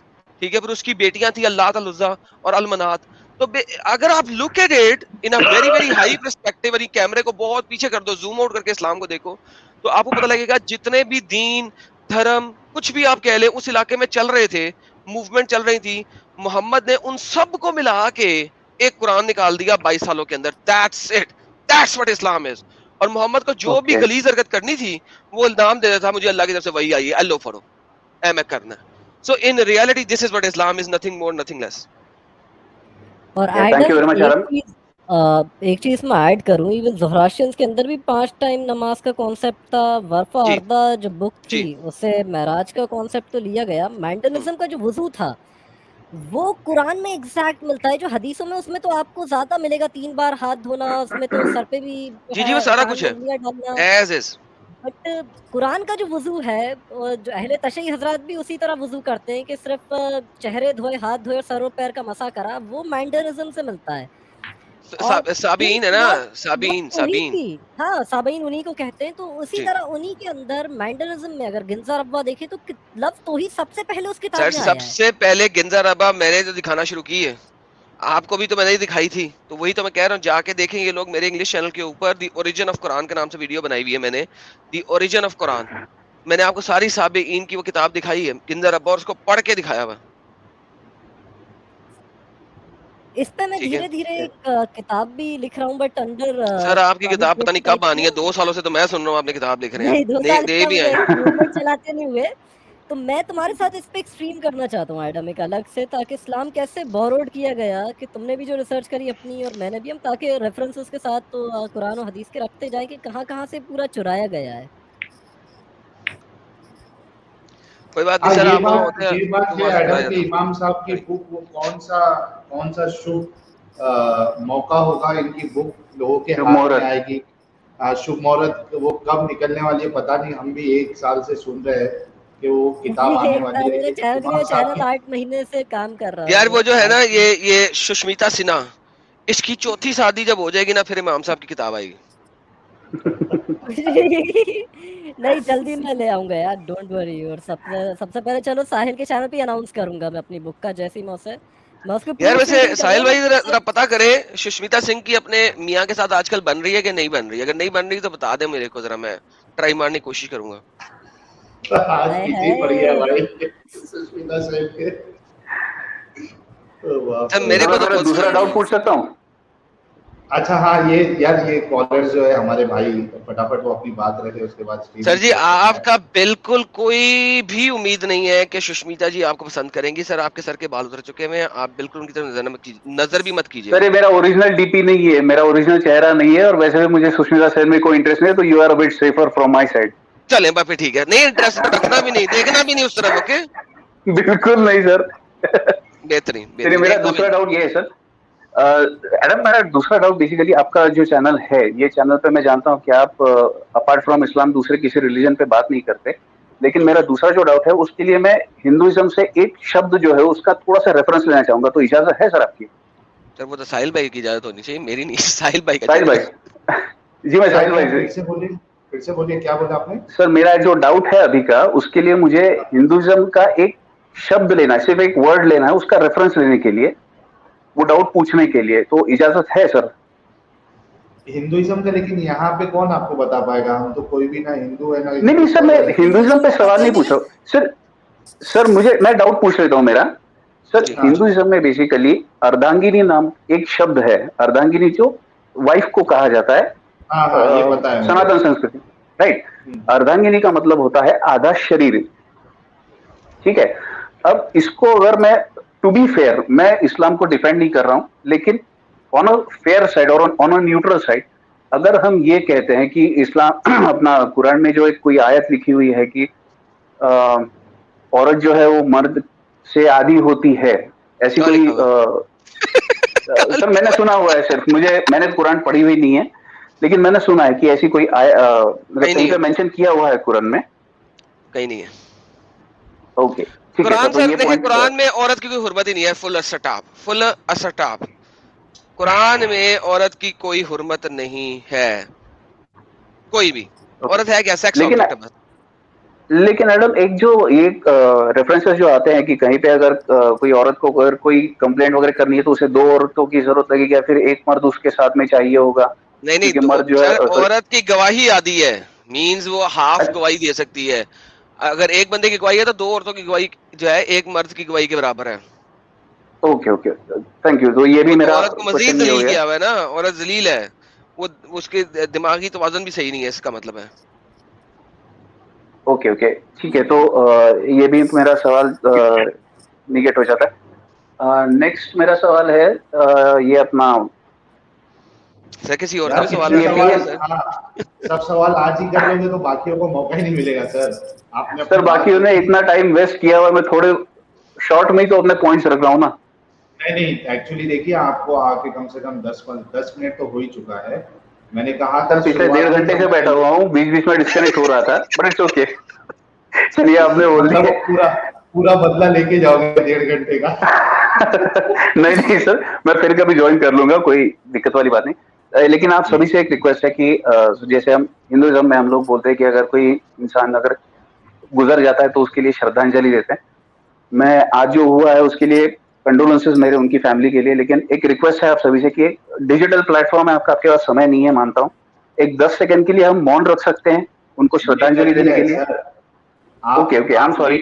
ठीक है। फिर उसकी बेटियां थी अल्लाह अल उज़्ज़ा और अल मनात। तो अगर आप look at it in a very very high perspective, यानी कैमरे को बहुत पीछे कर दो, जूम आउट करके इस्लाम को देखो, तो आपको पता लगेगा जितने भी दीन धर्म कुछ भी आप कह ले उस इलाके में चल रहे थे, मूवमेंट चल रही थी, मोहम्मद ने उन सब को मिला के एक कुरान निकाल दिया 22 सालों के अंदर। That's it, that's what Islam is. और मोहम्मद को जो भी गलीज हरकत करनी थी वो नाम दे देता था, मुझे अल्लाह की तरफ से वही आई है, अल्लो फरो ए मैं करना। So in reality this is what Islam is, nothing more nothing less. और एक चीज मैं ऐड करूं, इवन ज़ोहराशियंस के अंदर भी 5 टाइम नमाज का कॉन्सेप्ट था। वरफा अर्दा जो बुक थी उससे महराज का कॉन्सेप्ट तो लिया गया। मैंडलिज्म का जो वुजू था वो कुरान में एग्जैक्ट मिलता है, जो हदीसों में उसमें तो आपको ज्यादा मिलेगा, 3 बार हाथ धोना, उसमें तो सर पे भी जी वो सारा कुछ है एज इज। बट कुरान का जो वुजू है, जो अहले तशय्युई हजरात भी उसी तरह वुजू करते हैं कि सिर्फ चेहरे धोए, हाथ धोए और सरों पैर का मसा करा, वो मैंडलिज्म से मिलता है। साबीन है ना, साबीन हाँ, साबीन उन्हीं को कहते हैं। तो उसी तरह उन्हीं के अंदर मैंडलिज्म में अगर गिंजा रब्बा देखे तो लफ्ज तो ही सबसे पहले उस किताब में आया है। सबसे पहले गिंजा रब्बा मैंने जो दिखाना शुरू की है, आपको भी तो मैंने ही दिखाई थी, तो वही तो मैं कह रहा हूँ, जाके देखें ये लोग मेरे इंग्लिश चैनल के ऊपर दी ओरिजिन ऑफ कुरान के नाम से वीडियो बनाई हुई है मैंने, दी ओरिजिन ऑफ कुरान। मैंने आपको सारी साबीन की वो किताब दिखाई है, गिंजा रब्बा, और उसको पढ़ के दिखाया हुआ। इस पे मैं धीरे धीरे एक किताब भी लिख रहा हूँ, बट अंडर सर आपकी किताब पता नहीं कब आनी है, 2 सालों से तो मैं सुन रहा हूँ आपने किताब लिख रहे हैं, दे भी आए चलाते नहीं हुए। तो मैं तुम्हारे साथ इस पे एक स्ट्रीम करना चाहता हूँ एडम, एक अलग से, ताकि इस्लाम कैसे बोरोड किया गया, कि तुमने भी जो रिसर्च करी अपनी और मैंने भी, हम ताकि रेफरेंसेस के साथ तो कुरान और हदीस के रखते जाएं कि कहाँ से पूरा चुराया गया है। कोई बात नहीं सर, ये बात है एडम के इमाम साहब की बुक, वो कौन सा शुभ मौका होगा इनकी बुक लोगों के हाथ में आएगी, शुभ मुहूर्त वो कब निकलने वाली है पता नहीं। हम भी 1 साल से सुन रहे हैं कि वो किताब आने वाली है। चैनल 8 महीने से काम कर रहा है यार। वो जो है ना ये सुष्मिता सिन्हा, इसकी 4थी शादी जब हो जाएगी ना, फिर इमाम साहब की किताब आएगी। नहीं, जल्दी मैं ले आऊंगा यार, डोंट वरी। और सबसे पहले चलो साहिल के चैनल पे अनाउंस करूंगा मैं अपनी बुक का, जैसी मौसे यार। वैसे साहिल भाई जरा पता करे सुष्मिता सिंह की अपने मियां के साथ आजकल बन रही है कि नहीं बन रही? अगर नहीं बन रही तो बता दे मेरे को, जरा मैं ट्राई मारने की कोशिश करूंगा। मेरे को तो दूसरा डाउट पूछ सकता हूँ? अच्छा हाँ, ये यार ये कॉलर जो है हमारे भाई, फटाफट वो अपनी बात रखे, उसके बाद सर जी आपका बिल्कुल कोई भी उम्मीद नहीं है कि सुष्मिता जी आपको पसंद करेंगी। सर आपके सर के बाल उतर चुके हैं, आप बिल्कुल उनकी तरफ नजर भी मत कीजिए। सर ये मेरा ओरिजिनल डीपी नहीं है, मेरा ओरिजिनल चेहरा नहीं है, और वैसे भी मुझे सुष्मिता सेन में कोई इंटरेस्ट नहीं है, तो you are a bit safer from my side. चलें बाप, ठीक है, नहीं इंटरेस्ट तो रखना भी नहीं, देखना भी नहीं उस तरफ। ओके बिल्कुल नहीं सर। बेहतरीन। मेरा दूसरा डाउट ये है सर, एडम, मेरा दूसरा डाउट बेसिकली आपका जो चैनल है, ये चैनल पे मैं जानता हूँ कि आप अपार्ट फ्रॉम इस्लाम दूसरे किसी रिलीजन पे बात नहीं करते, लेकिन मेरा दूसरा जो डाउट है उसके लिए मैं हिंदुइज्म से एक शब्द जो है उसका थोड़ा सा रेफरेंस लेना चाहूंगा, तो इजाजत है सर आपकी? सर वो तो साहिल भाई की इजाजत होनी चाहिए, मेरी नहीं। साहिल भाई का। साहिल भाई जी, मैं साहिल भाई फिर से बोलिए क्या बोला आपने? सर मेरा जो डाउट है अभी का, उसके लिए मुझे हिंदुइज्म का एक शब्द लेना है, सिर्फ एक वर्ड लेना है, उसका रेफरेंस लेने के लिए, वो डाउट पूछने के लिए, तो इजाजत है सर? हिंदुइज्म का, लेकिन यहाँ पे कौन आपको बता पाएगा, हम तो कोई भी ना हिंदू है ना। नहीं सर, मैं हिंदुइज्म पे सवाल नहीं पूछ रहा हूँ सर मैं डाउट पूछ लेता हूँ मेरा। सर हिंदुइज्म में बेसिकली अर्धांगिनी नाम एक शब्द है, अर्धांगिनी जो वाइफ को कहा जाता है, ये पता है सनातन संस्कृति, राइट? अर्धांगिनी का मतलब होता है आधा शरीर, ठीक है। अब इसको अगर मैं, टू बी फेयर, मैं इस्लाम को डिफेंड नहीं कर रहा हूं, लेकिन ऑन अ फेयर साइड और ऑन अ न्यूट्रल साइड, अगर हम ये कहते हैं कि इस्लाम अपना कुरान में जो एक कोई आयत लिखी हुई है कि औरत जो है वो मर्द से आदी होती है, ऐसी कोई सर मैंने सुना हुआ है, सिर्फ मैंने कुरान पढ़ी हुई नहीं है, लेकिन मैंने सुना है कि ऐसी कोई कहीं पे मेंशन किया हुआ है कुरान में, कहीं नहीं है। ओके ठीक है। कुरान तो सर ये देखिए, कुरान में औरत की कोई हुर्मत ही नहीं है। फुल असटाप कुरान में औरत की कोई हुर्मत नहीं है, कोई भी औरत है क्या? सेक्स ऑब्जेक्ट है बस। लेकिन मैडम एक रेफरेंसेस जो आते हैं कि कहीं पे अगर कोई औरत को अगर कोई कंप्लेंट वगैरह करनी है तो उसे 2 औरतों की जरूरत लगेगी या फिर एक मर्द उसके साथ में चाहिए होगा? नहीं, मर्द जो है औरत की गवाही आती है, मींस वो हाफ गवाही दे सकती है। अगर एक बंदे की गवाही है तो 2 औरतों की गवाही जो है एक मर्द की गवाही के बराबर है। Okay thank you. तो ये भी मेरा औरत को मजीद जलील किया हुआ है ना, औरत जलील है, वो उसके दिमागी तवाज़ुन भी सही नहीं है, इसका मतलब है। ओके ठीक है। तो ये भी मेरा सवाल निगेट हो जाता है। नेक्स्ट मेरा सवाल है ये अपना सर किसी और का सवाल है? सब सवाल आज ही कर लोगे तो बाकियों को मौका ही नहीं मिलेगा सर। आपने सर बाकियों ने इतना टाइम वेस्ट किया हुआ, मैं थोड़े शॉर्ट में ही तो अपने पॉइंट्स रख रहा हूँ ना। नहीं एक्चुअली देखिए, आपको आके कम से कम 10 मिनट तो हो ही चुका है। मैंने कहा था पिछले 1.5 घंटे से बैठा हुआ हूँ, बीच में डिस्कनेक्ट हो रहा था, बट इट्स ओके। चलिए आपने बोल दिया, पूरा बदला लेके जाओगे 1.5 घंटे का। नहीं सर, मैं फिर कभी ज्वाइन कर लूंगा, कोई दिक्कत वाली बात नहीं। लेकिन आप सभी से एक रिक्वेस्ट है कि जैसे हम हिंदुइज्म में हम लोग बोलते हैं कि अगर कोई इंसान अगर गुजर जाता है तो उसके लिए श्रद्धांजलि देते हैं। मैं आज जो हुआ है उसके लिए कंडोलेंसेस मेरे उनकी फैमिली के लिए, लेकिन एक रिक्वेस्ट है आप सभी से कि डिजिटल प्लेटफॉर्म है, आपके पास समय नहीं है, मानता हूँ, एक 10 सेकंड के लिए हम मौन रख सकते हैं उनको श्रद्धांजलि देने के लिए। ओके आई एम सॉरी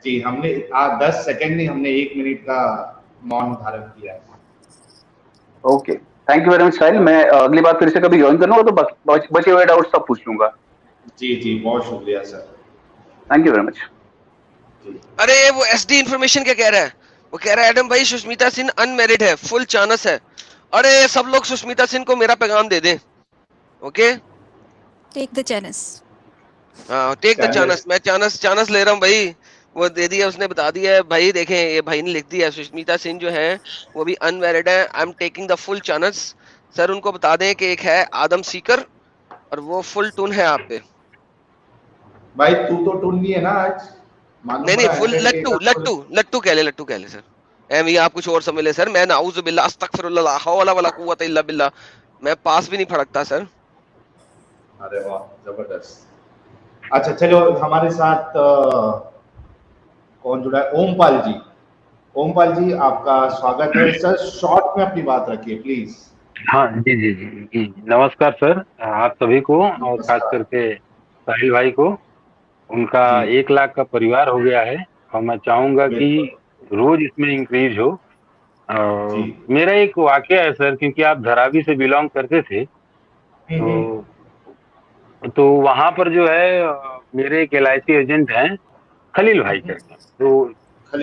जी, हमने 10 सेकंड नहीं, हमने 1 मिनट का मौन धारण किया है। Okay thank you very much Sahil. मैं अगली बार फिर से कभी ज्वाइन कर लूंगा तो बचे हुए डाउट्स सब पूछ लूंगा। जी बहुत शुक्रिया sir, thank you very much. अरे वो एसडी इंफॉर्मेशन क्या कह रहा है? वो कह रहा है एडम भाई सुष्मिता सिंह अनमैरिड है, फुल चांस है। अरे सब लोग सुष्मिता सिंह को मेरा पैगाम दे दें। Okay take the chance. हाँ टेक द चांस। मैं चांस ले रहा हूँ भाई, वो दे दिया, उसने बता दिया है भाई। देखें ये भाई ने लिख दिया सुष्मिता सिंह जो है वो भी अनमैरिड है। I am taking the full chance. Sir उनको बता दें कि एक है आदम सीकर और वो फुल टून है आप पे। भाई तू तो टून नहीं है ना आज? नहीं फुल लट्टू कह ले सर। एम ये आप कुछ और समझ ले सर। मैं नाउज़ु बिल्लाह अस्तगफिरुल्लाह ला हौला वला कुव्वता इल्ला बिल्लाह, मैं पास भी नहीं फड़कता सर। अरे वाह जबरदस्त। अच्छा चलो, हमारे साथ कौन जुड़ा है? ओमपाल जी आपका स्वागत है सर। शॉर्ट में अपनी बात रखिए प्लीज। हाँ जी नमस्कार सर आप सभी को, और खास करके साहिल भाई को। उनका 1 लाख का परिवार हो गया है और मैं चाहूंगा कि रोज इसमें इंक्रीज हो। मेरा एक वाकया है सर, क्योंकि आप धरावी से बिलोंग करते थे, तो वहां पर जो है मेरे एक LIC एजेंट हैं खलील भाई करके, तो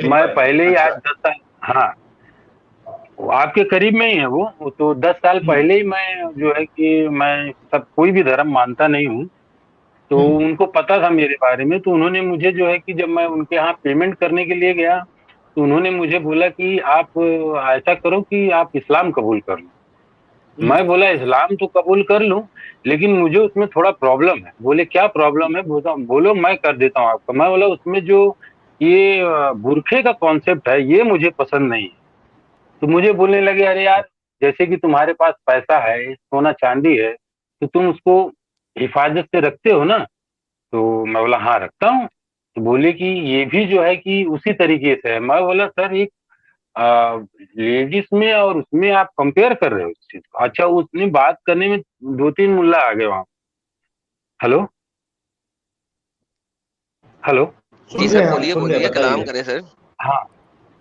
मैं पहले ही आज 10 साल, हाँ आपके करीब में ही है वो, तो 10 साल पहले ही मैं जो है कि मैं सब कोई भी धर्म मानता नहीं हूँ, तो उनको पता था मेरे बारे में। तो उन्होंने मुझे जो है कि जब मैं उनके यहाँ पेमेंट करने के लिए गया तो उन्होंने मुझे बोला कि आप ऐसा करो कि आप इस्लाम कबूल कर लो। मैं बोला इस्लाम तो कबूल कर लूं, लेकिन मुझे उसमें थोड़ा प्रॉब्लम है। बोले क्या प्रॉब्लम है? बोलो मैं कर देता हूँ आपका। मैं बोला उसमें जो ये बुरखे का कॉन्सेप्ट है ये मुझे पसंद नहीं है। तो मुझे बोलने लगे अरे यार, जैसे कि तुम्हारे पास पैसा है, सोना चांदी है, तो तुम उसको हिफाजत से रखते हो ना? तो मैं बोला हाँ रखता हूँ। तो बोले कि ये भी जो है कि उसी तरीके से है। मैं बोला सर एक लेडीज में और उसमें आप कंपेयर कर रहे हो इस चीज को। अच्छा उसने बात करने में 2-3 मुल्ला आ गए वहां। हेलो जी सर बोलिए कलाम करें सर। हाँ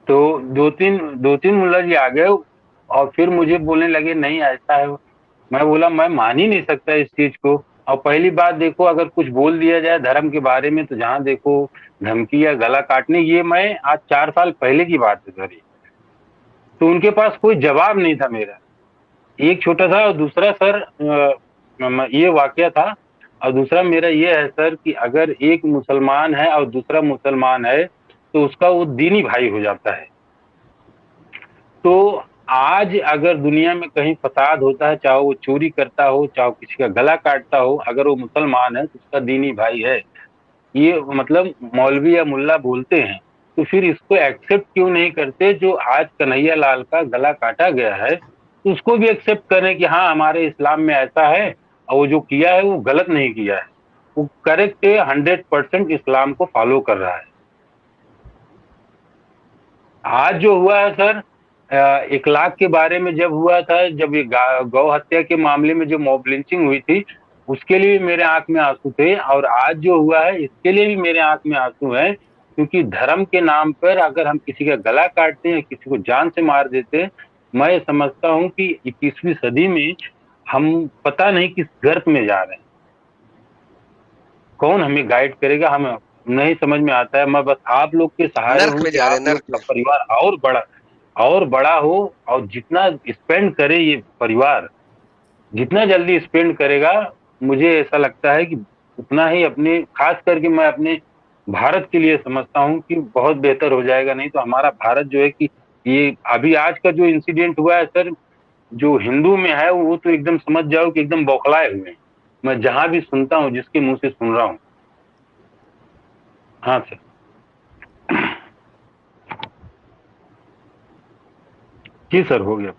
तो 2-3 मुल्ला जी आ गए और फिर मुझे बोलने लगे नहीं ऐसा है। मैं बोला मैं मान ही नहीं सकता इस चीज को। और पहली बात देखो, अगर कुछ बोल दिया जाए धर्म के बारे में तो जहाँ देखो धमकी या गला काटने, ये मैं आज 4 साल पहले की बात है सर। तो उनके पास कोई जवाब नहीं था मेरा। एक छोटा सा, और दूसरा सर ये वाकया था, और दूसरा मेरा ये है सर कि अगर एक मुसलमान है और दूसरा मुसलमान है तो उसका वो दीनी भाई हो जाता है। तो आज अगर दुनिया में कहीं फसाद होता है, चाहे वो चोरी करता हो, चाहे किसी का गला काटता हो, अगर वो मुसलमान है तो उसका दीनी भाई है, ये मतलब मौलवी या मुल्ला बोलते हैं। तो फिर इसको एक्सेप्ट क्यों नहीं करते? जो आज कन्हैया लाल का गला काटा गया है तो उसको भी एक्सेप्ट करें कि हाँ हमारे इस्लाम में ऐसा है, और वो जो किया है वो गलत नहीं किया है, वो करेक्ट है, 100% इस्लाम को फॉलो कर रहा है। आज जो हुआ है सर, 1 लाख के बारे में जब हुआ था, जब ये गौ हत्या के मामले में जो मॉब लिंचिंग हुई थी, उसके लिए भी मेरे आंख में आंसू थे, और आज जो हुआ है इसके लिए भी मेरे आंख में आंसू हैं, क्योंकि धर्म के नाम पर अगर हम किसी का गला काटते हैं, किसी को जान से मार देते हैं, मैं समझता हूं कि 21वीं सदी में हम पता नहीं किस गर्त में जा रहे हैं, कौन हमें गाइड करेगा हमें नहीं समझ में आता है। मैं बस आप लोग के सहारे हूँ कि आप लोग का परिवार और बड़ा हो, और जितना स्पेंड करे ये परिवार, जितना जल्दी स्पेंड करेगा, मुझे ऐसा लगता है कि उतना ही अपने, खास करके मैं अपने भारत के लिए समझता हूँ कि बहुत बेहतर हो जाएगा। नहीं तो हमारा भारत जो है कि ये अभी आज का जो इंसिडेंट हुआ है सर, जो हिंदू में है वो तो एकदम समझ जाओ कि एकदम बौखलाए हुए हैं। मैं जहां भी सुनता हूँ, जिसके मुंह से सुन रहा हूँ। हाँ सर। जी सर, हो गया।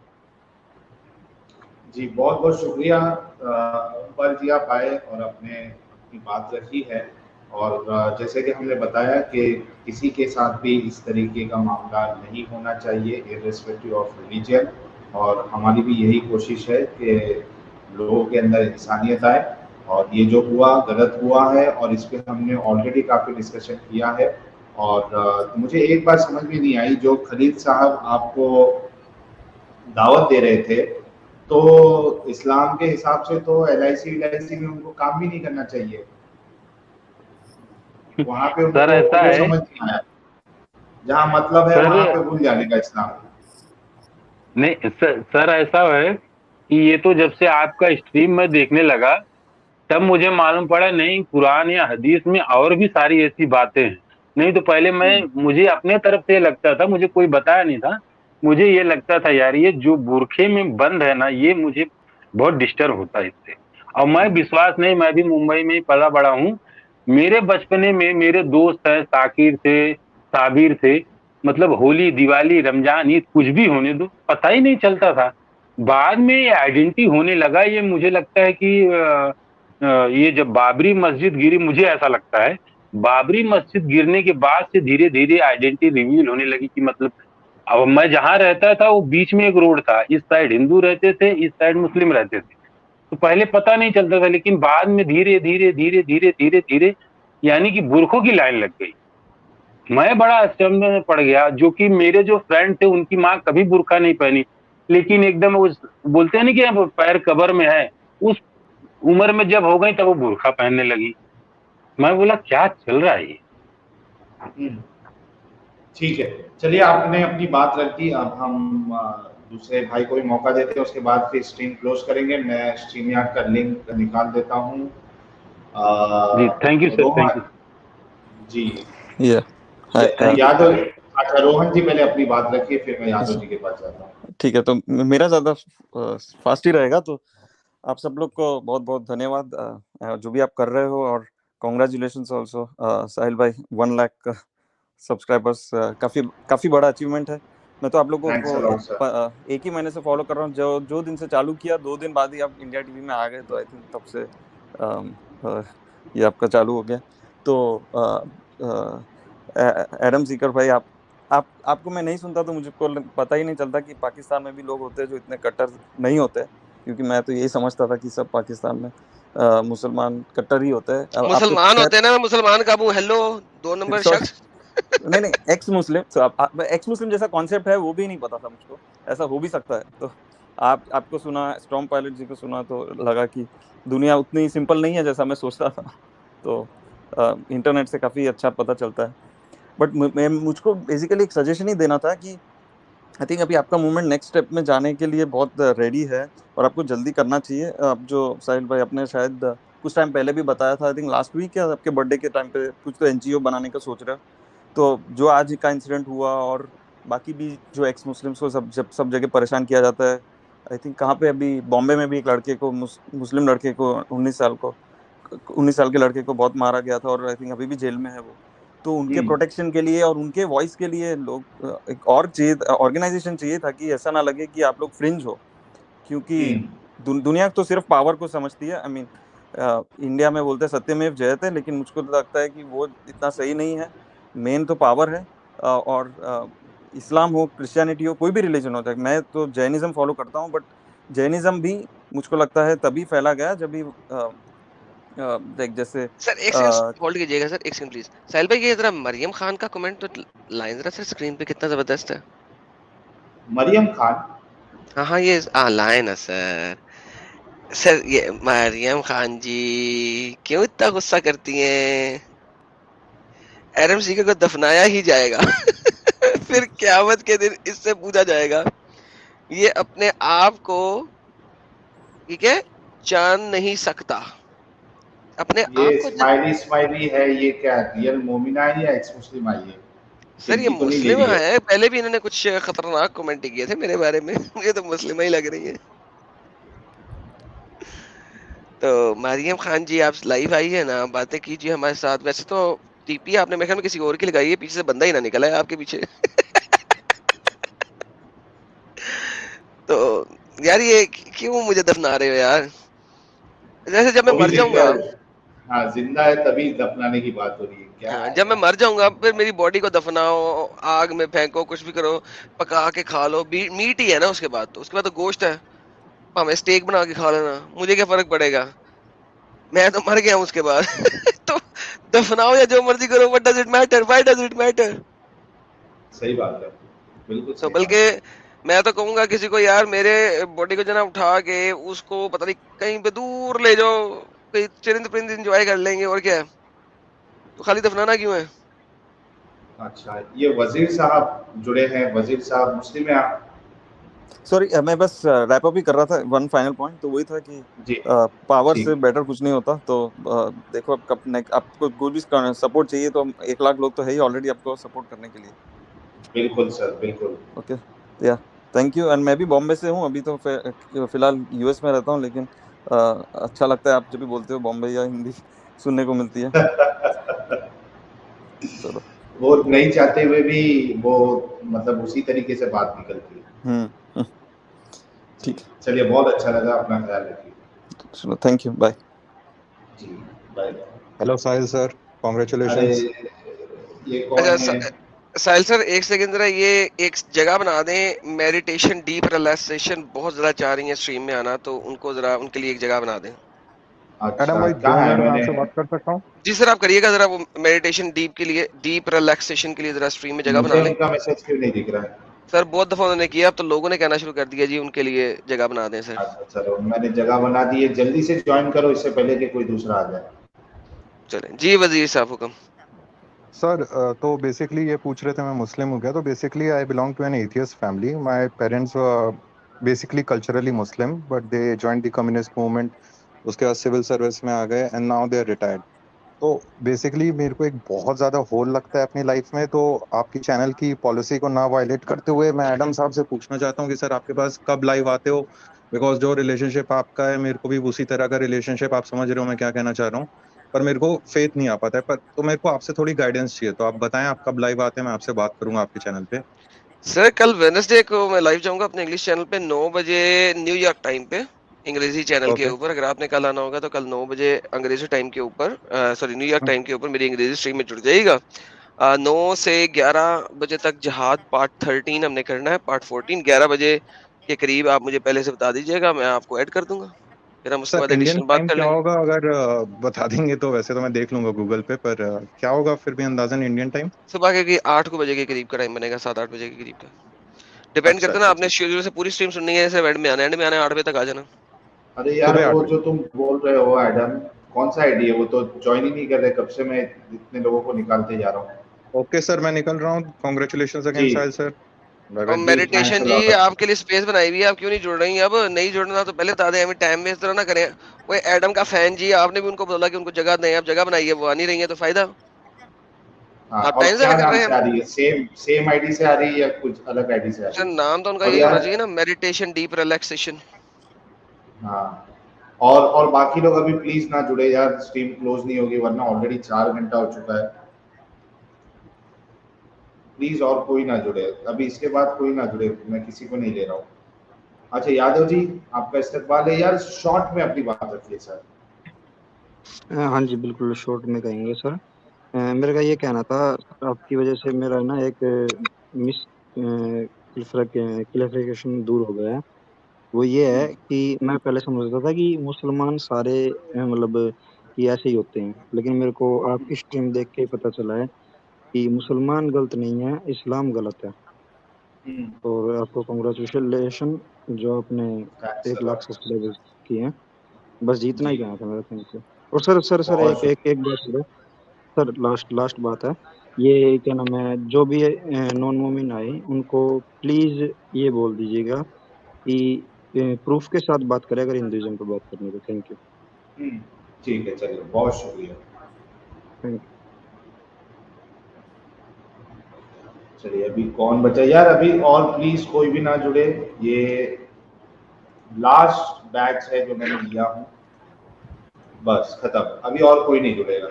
जी बहुत बहुत शुक्रिया अकबर जी, आप आए और अपनी बात रखी है। और जैसे कि हमने बताया कि किसी के साथ भी इस तरीके का मामला नहीं होना चाहिए, इर्रेस्पेक्टिव ऑफ रिलीजन, और हमारी भी यही कोशिश है कि लोगों के अंदर इंसानियत आए। और ये जो हुआ गलत हुआ है, और इस पर हमने ऑलरेडी काफ़ी डिस्कशन किया है। और मुझे एक बात समझ में नहीं आई, जो खलील साहब आपको दावत दे रहे थे, तो इस्लाम के हिसाब से तो LIC में उनको काम भी नहीं करना चाहिए, वहाँ पे सर ऐसा है, समझ नहीं आया, जहाँ मतलब है वहाँ पे भूल जाने का इस्लाम। नहीं सर ऐसा है कि ये तो जब से आपका स्ट्रीम में देखने लगा तब मुझे मालूम पड़ा, नहीं कुरान या हदीस में और भी सारी ऐसी बातें हैं। नहीं तो पहले मुझे अपने तरफ से लगता था, मुझे कोई बताया नहीं था, मुझे ये लगता था यार ये जो बुरखे में बंद है ना, ये मुझे बहुत डिस्टर्ब होता है इससे। और मैं विश्वास नहीं, मैं भी मुंबई में ही पला बड़ा हूँ, मेरे बचपने में मेरे दोस्त हैं, साकिर थे, साबिर थे, मतलब होली, दिवाली, रमजान, ईद कुछ भी होने दो, पता ही नहीं चलता था। बाद में ये आइडेंटिटी होने लगा। ये मुझे लगता है कि ये जब बाबरी मस्जिद गिरी, मुझे ऐसा लगता है बाबरी मस्जिद गिरने के बाद से धीरे धीरे आइडेंटिटी रिवील होने लगी कि मतलब अब मैं जहां रहता था वो बीच में एक रोड था, इस साइड हिंदू रहते थे, इस साइड मुस्लिम रहते थे, तो पहले पता नहीं चलता था, लेकिन बाद में धीरे धीरे धीरे धीरे धीरे धीरे यानी कि बुरखों की लाइन लग गई। मैं बड़ा अचंभे में पड़ गया, जो कि मेरे जो फ्रेंड थे उनकी माँ कभी बुरखा नहीं पहनी, लेकिन एकदम उस बोलते हैं ना कि अब पैर कबर में है, उस उम्र में जब हो गई तब वो बुरखा पहनने लगी। मैं बोला क्या चल रहा है ये। ठीक है, चलिए आपने अपनी बात रख दी। अब हम दूसरे भाई को भी मौका देते हैं, उसके बाद फिर स्ट्रीम क्लोज करेंगे। मैं स्ट्रीम यार्ड का लिंक निकाल देता हूँ। जी thank you sir, thank you जी। यादव, अच्छा रोहन जी पहले अपनी बात रखिए, फिर मैं यादव जी के पास जाता हूँ। ठीक है, तो मेरा ज्यादा फास्ट ही रहेगा। तो आप सब लोग को बहुत बहुत धन्यवाद जो भी आप कर रहे हो, और कॉन्ग्रेचुलेशंस ऑल्सो साहिल भाई, 1 लाख सब्सक्राइबर्स काफी बड़ा अचीवमेंट है। मैं तो आप लोगों को एक ही महीने से फॉलो कर रहा हूँ, जो दिन से चालू किया 2 दिन बाद ही आप इंडिया टीवी में आ गए, तो आई थिंक तब से ये आपका चालू हो गया। तो एडम सीकर भाई, आपको मैं नहीं सुनता तो मुझे पता ही नहीं चलता कि पाकिस्तान में भी लोग होते हैं जो इतने कट्टर नहीं होते, क्योंकि मैं तो यही समझता था कि सब पाकिस्तान में मुसलमान कट्टर ही होते हैं। मुसलमान होते हैं ना, मुसलमान का मुंह हेलो 2 नंबर शख्स नहीं एक्स मुस्लिम, तो आप एक्स मुस्लिम जैसा कॉन्सेप्ट है वो भी नहीं पता था मुझको, ऐसा हो भी सकता है। तो आपको सुना, स्टॉर्म पायलट जी को सुना, तो लगा कि दुनिया उतनी सिंपल नहीं है जैसा मैं सोचता था। तो इंटरनेट से काफ़ी अच्छा पता चलता है। बट मुझको बेसिकली एक सजेशन ही देना था कि आई थिंक अभी आपका मूवमेंट नेक्स्ट स्टेप में जाने के लिए बहुत रेडी है और आपको जल्दी करना चाहिए। अब जो साहिल भाई आपने शायद कुछ टाइम पहले भी बताया था, आई थिंक लास्ट वीक या आपके बर्थडे के टाइम पे, कुछ तो एनजीओ बनाने का सोच रहे हो। तो जो आज का इंसिडेंट हुआ और बाकी भी जो एक्स मुस्लिम्स को सब जगह परेशान किया जाता है, आई थिंक कहाँ पे अभी बॉम्बे में भी एक लड़के को मुस्लिम लड़के को 19 साल के लड़के को बहुत मारा गया था और आई थिंक अभी भी जेल में है वो। तो उनके प्रोटेक्शन के लिए और उनके वॉइस के लिए लोग एक और चाहिए, ऑर्गेनाइजेशन चाहिए, ताकि ऐसा ना लगे कि आप लोग फ्रिंज हो, क्योंकि दुनिया तो सिर्फ पावर को समझती है। आई मीन इंडिया में बोलते हैं सत्यमेव जयते, लेकिन मुझको तो लगता है कि वो इतना सही नहीं है। मेन तो पावर है। और इस्लाम हो, क्रिश्चियनिटी हो, कोई भी रिलीजन हो, मैं तो जैनिज्म फॉलो करता हूँ, बट जैनिज्म भी मुझको लगता है तभी फैला गया जब भी देख जैसे सर एक सेकंड होल्ड कीजिएगा सर, एक सेकंड प्लीज। साहिल भाई ये जरा मरियम खान का कमेंट तो लाइन जरा सर स्क्रीन पे कितना जबरदस्त है। मरियम खान, हाँ ये लाइन है सर। सर ये मरियम खान जी क्यों इतना गुस्सा करती हैं? एडम सीकर को दफनाया ही जाएगा फिर क़यामत के दिन इससे पूछा जाएगा, ये अपने आप को ठीक है जान नहीं सकता, अपने आप को स्माइली है, ये क्या रियल मोमिना है या एक्स मुस्लिम आई है? सर ये मुस्लिम है, पहले भी इन्होंने कुछ खतरनाक कमेंट किए थे मेरे बारे में मुझे तो मुस्लिम ही लग रही है। तो मरियम खान जी आप लाइव आई है ना, बातें कीजिए हमारे साथ। वैसे तो टीपी आपने मेरे ख्याल में किसी और की लगाई है, पीछे से बंदा ही ना निकला है आपके पीछे तो यार ये क्यों मुझे दफना रहे हो यार? जैसे जब मैं मर जाऊंगा, हाँ जिंदा है तभी दफनाने की बात हो रही है क्या? जब मैं मर जाऊंगा फिर मेरी बॉडी को दफनाओ, आग में फेंको, कुछ भी करो, पका के खा लो, मीट ही है ना उसके बाद तो गोश्त है, हमें स्टेक बना के खा लेना, मुझे क्या फर्क पड़ेगा, मैं तो मर गया हूं उसके बाद तो दफनाओ या जो मर्जी करो, what does it matter, why does it matter? सही बात है, बिल्कुल। तो बल्कि मैं तो कहूंगा किसी को यार मेरे बॉडी को जना उठा के उसको पता नहीं कहीं पे दूर ले जाओ, कहीं चरिंद परिंद एंजॉय कर लेंगे, और क्या है, तो खाली दफनाना क्यों है? अच्छा ये वजीर साहब जुड़े हैं, वजीर साहब मुस्लिम है आप? सॉरी मैं बस रैप अप ही कर रहा था, वन फाइनल पॉइंट तो वही था कि पावर से बेटर कुछ नहीं होता। तो देखो आपको कोई भी सपोर्ट चाहिए तो 1 लाख लोग तो है ही ऑलरेडी आपको सपोर्ट करने के लिए। बिल्कुल सर, बिल्कुल। ओके या थैंक यू। एंड मैं भी बॉम्बे से हूँ, अभी तो फिलहाल यूएस में रहता हूँ, लेकिन अच्छा लगता है आप जब भी बोलते हो बॉम्बे या हिंदी सुनने को मिलती है चलो वो नहीं चाहते हुए भी वो मतलब उसी तरीके से बात निकलती है। ठीक, चलिए बहुत अच्छा लगा, अपना ख्याल रखिए। चलो थैंक यू, बाय जी bye. Hello Sahil sir, congratulations. ये कौन है? साहिल सर एक सेकंड जरा ये एक जगह बना दें, मेडिटेशन डीप रिलैक्सेशन बहुत ज्यादा चाह रही है स्ट्रीम में आना, तो उनको जरा उनके लिए एक जगह बना दें। मैडम भाई 2 मिनट में आपसे बात कर सकता हूँ? जी सर आप करिएगा जरा, वो मेडिटेशन डीप के लिए, डीप रिलैक्सेशन के लिए जरा स्ट्रीम में जगह बना लें। उनका मैसेज क्यों नहीं दिख रहा है सर? बहुत दफा उन्होंने किया, अब तो लोगों ने कहना शुरू कर दिया जी उनके लिए जगह बना दें सर। अच्छा चलो मैंने जगह बना दी है, जल्दी से ज्वाइन करो इससे पहले कि कोई दूसरा आ जाए। चलें जी वजीर साहब हुक्म। सर तो बेसिकली ये पूछ रहे थे मैं मुस्लिम हूँ क्या? तो basically I belong to an atheist family. My parents basically culturally Muslim but they joined the communist movement, उसके बाद सिविल सर्विस में आ गए and now they are retired. तो बेसिकली मेरे को एक बहुत ज़्यादा होल लगता है अपनी लाइफ में, तो आपकी चैनल की पॉलिसी को ना वायलेट करते हुए मैं एडम साहब से पूछना चाहता हूँ कि सर आपके पास कब लाइव आते हो? बिकॉज जो रिलेशनशिप आपका है मेरे को भी उसी तरह का रिलेशनशिप, आप समझ रहे हो मैं क्या कहना चाह रहा हूँ, पर मेरे को फेथ नहीं आ पाता है। पर तो मेरे को आपसे थोड़ी गाइडेंस चाहिए, तो आप बताएं आप कब लाइव आते हैं, मैं आपसे बात करूंगा आपके चैनल पे। सर कल वेडनेसडे को मैं लाइव जाऊंगा अपने इंग्लिश चैनल पे 9 बजे न्यूयॉर्क टाइम पे, अंग्रेजी चैनल के ऊपर। अगर आपने कल आना होगा तो कल 9 बजे अंग्रेजी टाइम के ऊपर, सॉरी न्यूयॉर्क टाइम के ऊपर मेरी अंग्रेजी स्ट्रीम में जुड़ जाइएगा। 9 से 11 बजे तक जिहाद पार्ट 13 हमने करना है, पार्ट 14 11 बजे के करीब आप मुझे पहले से बता दीजिएगा, मैं आपको ऐड कर दूंगा, फिर हम उसके बाद एडिशनल बात कर क्या लेंगे। होगा अगर बता देंगे तो? वैसे तो मैं देख लूंगा गूगल पे, पर क्या होगा फिर भी अंदाजन इंडियन टाइम? सुबह के 8 बजे के करीब का टाइम बनेगा, 7-8 बजे के करीब का। डिपेंड करता है ना, आपने शेड्यूल से पूरी स्ट्रीम सुननी है, जैसे एंड में आना है 8 बजे तक आ जाना। अरे यार वो जो तुम बोल रहे हो एडम, कौन सा आईडी है वो? तो ज्वाइन ही नहीं कर रहे, कब से मैं इतने लोगों को निकालते जा रहा हूँ। ओके सर मैं निकल रहा हूँ, कांग्रेचुलेशंस अगेन साहिल सर। और मेडिटेशन जी आपके लिए स्पेस बनाई हुई है, आप क्यों नहीं जुड़ रही हैं? अब नहीं जुड़ना तो पहले बता दें, हमें टाइम वेस्ट ना करें। वो एडम का फैन जी, आपने भी उनको बोला कि उनको जगह दें, आप जगह बनाई है, वो आ नहीं रही है, तो फायदा आप और टाइम क्या ज़ाया कर नाम रहे से आ हैं। रही है? सेम आईडी से आ रही है या कुछ अलग आईडी से आ रही सर है? नाम तो उनका और यही होना यार चाहिए ना, मेडिटेशन डीप रिलैक्सेशन। हाँ, और बाकी लोग अभी प्लीज ना जुड़े यार, स्ट्रीम क्लोज नहीं होगी वरना ऑलरेडी 4 घंटा हो चुका है। प्लीज और कोई ना जुड़े अभी, इसके बाद कोई ना जुड़े, मैं किसी को नहीं ले रहा हूँ। अच्छा यादव जी, आपका इस्तकबाल है यार, शॉर्ट में अपनी बात रखिए सर। हाँ जी, बिल्कुल शॉर्ट में कहेंगे सर। मेरे का ये कहना था, आपकी वजह से मेरा ना एक मिस क्लियरिफिकेशन दूर हो गया है। वो ये है कि मैं पहले समझता था कि मुसलमान सारे मतलब कि ऐसे ही होते हैं, लेकिन मेरे को आपकी स्ट्रीम देख के पता चला है कि मुसलमान गलत नहीं है, इस्लाम गलत है। और आपको कॉन्ग्रेचुलेशन जो आपने 1 लाख सब्सक्राइबर्स किए हैं। बस इतना ही कहना था मेरा, थैंक यू। और सर बहुत एक बात सर, लास्ट बात है, ये क्या नाम है, जो भी नॉन मोमिन आए उनको प्लीज ये बोल दीजिएगा कि प्रूफ के साथ बात करें अगर हिंदुइज्म पर बात करनी है। Thank you. ठीक है, चलिए, बहुत शुक्रिया। Thank you. चलिए अभी कौन बचा यार? अभी और प्लीज कोई भी ना जुड़े, ये लास्ट बैच है जो मैंने लिया हूँ, बस खत्म। अभी और कोई नहीं जुड़ेगा,